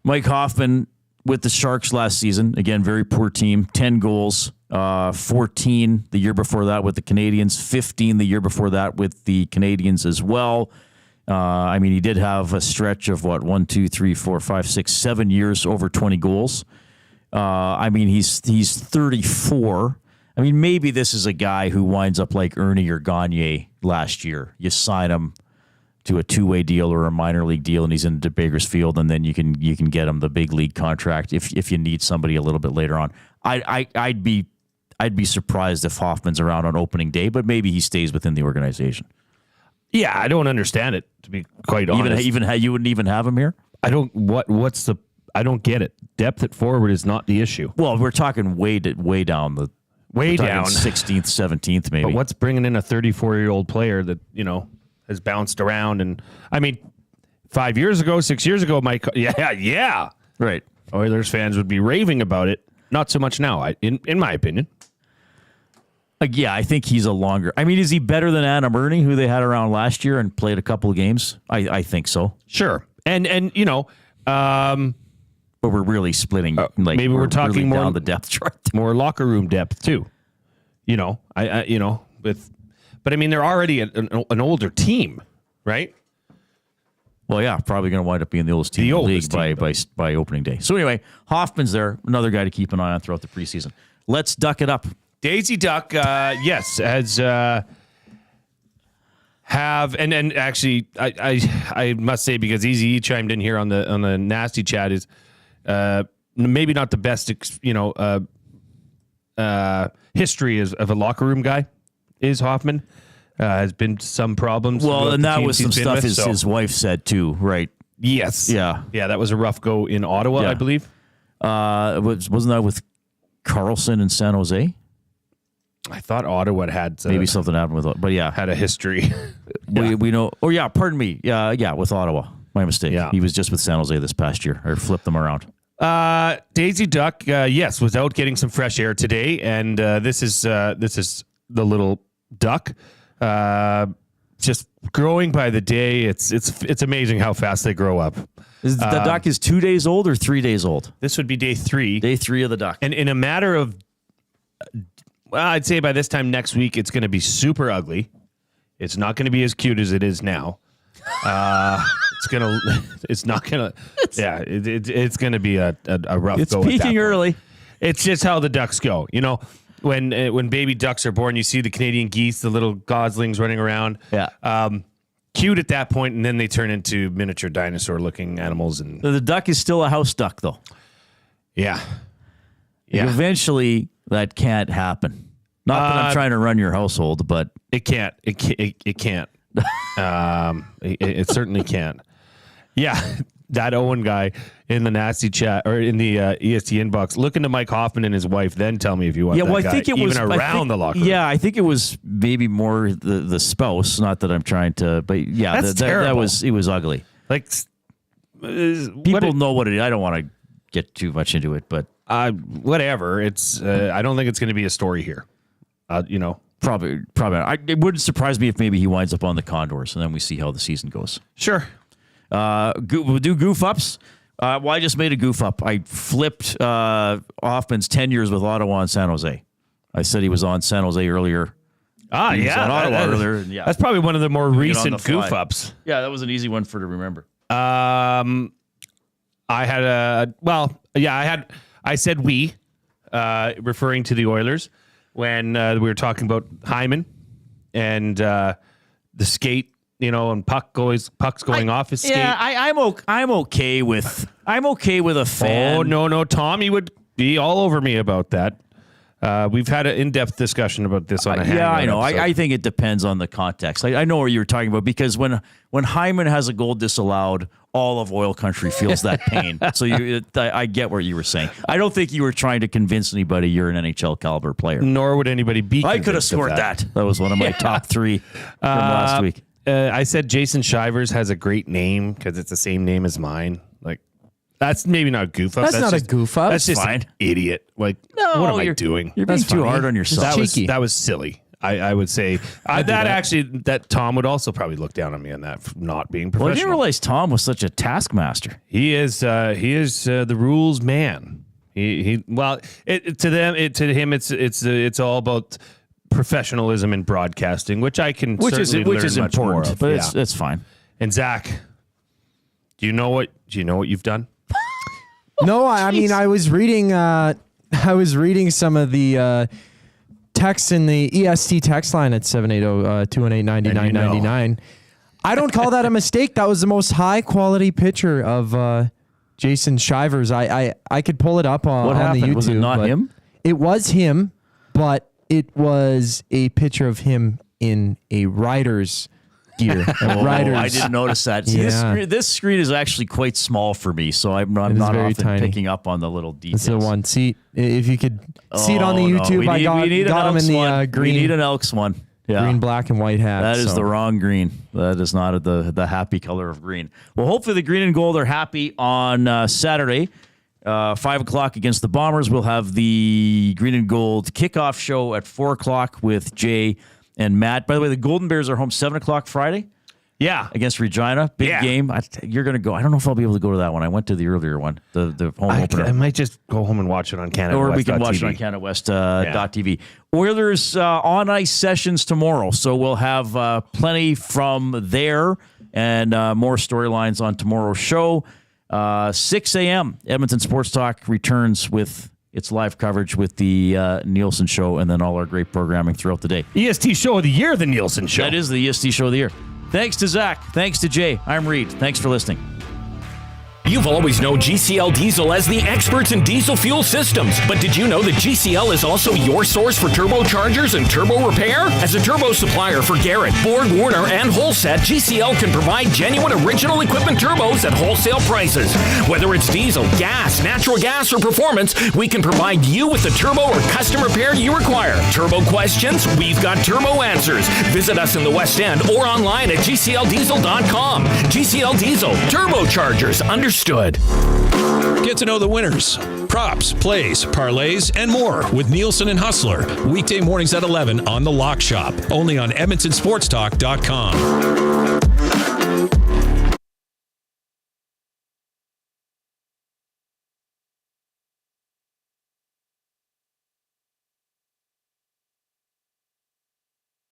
Mike Hoffman with the Sharks last season. Again, very poor team. 10 goals, 14 the year before that with the Canadiens, 15 the year before that with the Canadiens as well. I mean, he did have a stretch of 1, 2, 3, 4, 5, 6, 7 years over 20 goals. I mean, he's 34. I mean, maybe this is a guy who winds up like Ernie or Gagne last year. You sign him to a two-way deal or a minor league deal, and he's in Bakersfield, and then you can get him the big league contract if you need somebody a little bit later on. I'd be surprised if Hoffman's around on opening day, but maybe he stays within the organization. Yeah, I don't understand it, to be quite honest. Even you wouldn't even have him here? I don't get it. Depth at forward is not the issue. Well, we're talking way down the 16th, 17th maybe. But what's bringing in a 34-year-old player that, has bounced around? And I mean, 6 years ago, Mike, yeah. Right. Oilers fans would be raving about it. Not so much now, in my opinion. Yeah, I think he's a longer. I mean, is he better than Adam Ernie, who they had around last year and played a couple of games? I think so. Sure. And but we're really splitting. Maybe we're talking really more down the depth chart, more locker room depth too. But I mean, they're already an older team, right? Well, yeah, probably going to wind up being the oldest team in the league by opening day. So anyway, Hoffman's there, another guy to keep an eye on throughout the preseason. Let's duck it up. Daisy Duck, yes, has have and actually I must say, because Easy chimed in here on the nasty chat, is maybe not the best history of a locker room guy is Hoffman. Has been some problems. Well, and that was some stuff his wife said too, right? Yes. Yeah. Yeah, that was a rough go in Ottawa, I believe. Wasn't that with Carlson and San Jose? I thought Ottawa had maybe something happened with, but yeah, had a history. We know. Oh yeah, pardon me. Yeah, with Ottawa. My mistake. Yeah. He was just with San Jose this past year, or flipped them around. Daisy Duck, yes, was out getting some fresh air today, and this is the little duck, just growing by the day. It's amazing how fast they grow up. The duck is 2 days old or 3 days old? This would be day 3. Day 3 of the duck, and in a matter of, I'd say by this time next week, it's going to be super ugly. It's not going to be as cute as it is now. It's not gonna be a rough it's go. It's peaking early. It's just how the ducks go. When baby ducks are born, you see the Canadian geese, the little goslings running around. Yeah. Cute at that point, and then they turn into miniature dinosaur-looking animals. And the duck is still a house duck, though. Yeah. Yeah. Eventually, that can't happen. Not that I'm trying to run your household, but it can't. It can't. It certainly can't. Yeah, that Owen guy in the nasty chat or in the EST inbox, looking to Mike Hoffman and his wife. Then tell me if you want. Yeah, well, that I think guy, it was even around the locker room. Yeah, I think it was maybe more the spouse. Not that I'm trying to, but yeah, that was ugly. Like people know what it is. I don't want to get too much into it, but whatever. It's I don't think it's going to be a story here. Probably. It wouldn't surprise me if maybe he winds up on the Condors, and then we see how the season goes. Sure. We'll do goof ups. I just made a goof up. I flipped Hoffman's 10 years with Ottawa and San Jose. I said he was on San Jose earlier. He was on Ottawa earlier. Yeah, that's probably one of the more recent goof ups. Yeah, that was an easy one to remember. I said we, referring to the Oilers. When we were talking about Hyman and the skate, and pucks going off his skate. Yeah, I'm okay with a fan. Oh no, Tommy would be all over me about that. We've had an in-depth discussion about this on a yeah, I know. I think it depends on the context. I know what you're talking about, because when Hyman has a goal disallowed, all of oil country feels that pain. So I get what you were saying. I don't think you were trying to convince anybody you're an NHL caliber player. Nor would anybody be. I could have scored that. That was one of my top 3 from last week. I said Jason Shivers has a great name because it's the same name as mine. Like, that's maybe not a goof up. That's not a goof up. That's just fine. an idiot. Like, No, what am I doing? You're being too hard on yourself. That was silly. I would say that Tom would also probably look down on me on that for not being professional. Well, I didn't realize Tom was such a taskmaster. He is the rules man. To him it's all about professionalism in broadcasting, which I can which is much important, more of. but it's fine. And Zach, do you know what you've done? No, I mean I was reading some of the texts in the EST text line at 780-218-9999. I don't call that a mistake. That was the most high quality picture of Jason Shivers. I could pull it up on the YouTube. Was it not him? It was him, but it was a picture of him in a rider's gear. I didn't notice that. See, this screen is actually quite small for me, so I'm not often picking up on the little details. It's the one seat. If you could see it on the YouTube, I got him in the green. We need an Elks one. Yeah. Green, black, and white hat. That is the wrong green. That is not the happy color of green. Well, hopefully the green and gold are happy on Saturday. 5 o'clock against the Bombers. We'll have the green and gold kickoff show at 4 o'clock with Jay and Matt. By the way, the Golden Bears are home 7 o'clock Friday. Yeah. Against Regina. Big game. You're going to go. I don't know if I'll be able to go to that one. I went to the earlier one, the home opener. I might just go home and watch it on Canada West. Or we can watch it on CanadaWest.tv. Oilers on ice sessions tomorrow. So we'll have plenty from there and more storylines on tomorrow's show. 6 a.m. Edmonton Sports Talk returns with its live coverage with the Nielsen Show and then all our great programming throughout the day. EST Show of the Year, the Nielsen Show. That is the EST Show of the Year. Thanks to Zach. Thanks to Jay. I'm Reid. Thanks for listening. You've always known GCL Diesel as the experts in diesel fuel systems, but did you know that GCL is also your source for turbochargers and turbo repair? As a turbo supplier for Garrett, Borg Warner, and Holset, GCL can provide genuine original equipment turbos at wholesale prices. Whether it's diesel, gas, natural gas, or performance, we can provide you with the turbo or custom repair you require. Turbo questions? We've got turbo answers. Visit us in the West End or online at GCLDiesel.com. GCL Diesel, turbochargers, understood. Get to know the winners, props, plays, parlays, and more with Nielsen and Hustler. Weekday mornings at 11 on The Lock Shop. Only on EdmontonSportsTalk.com.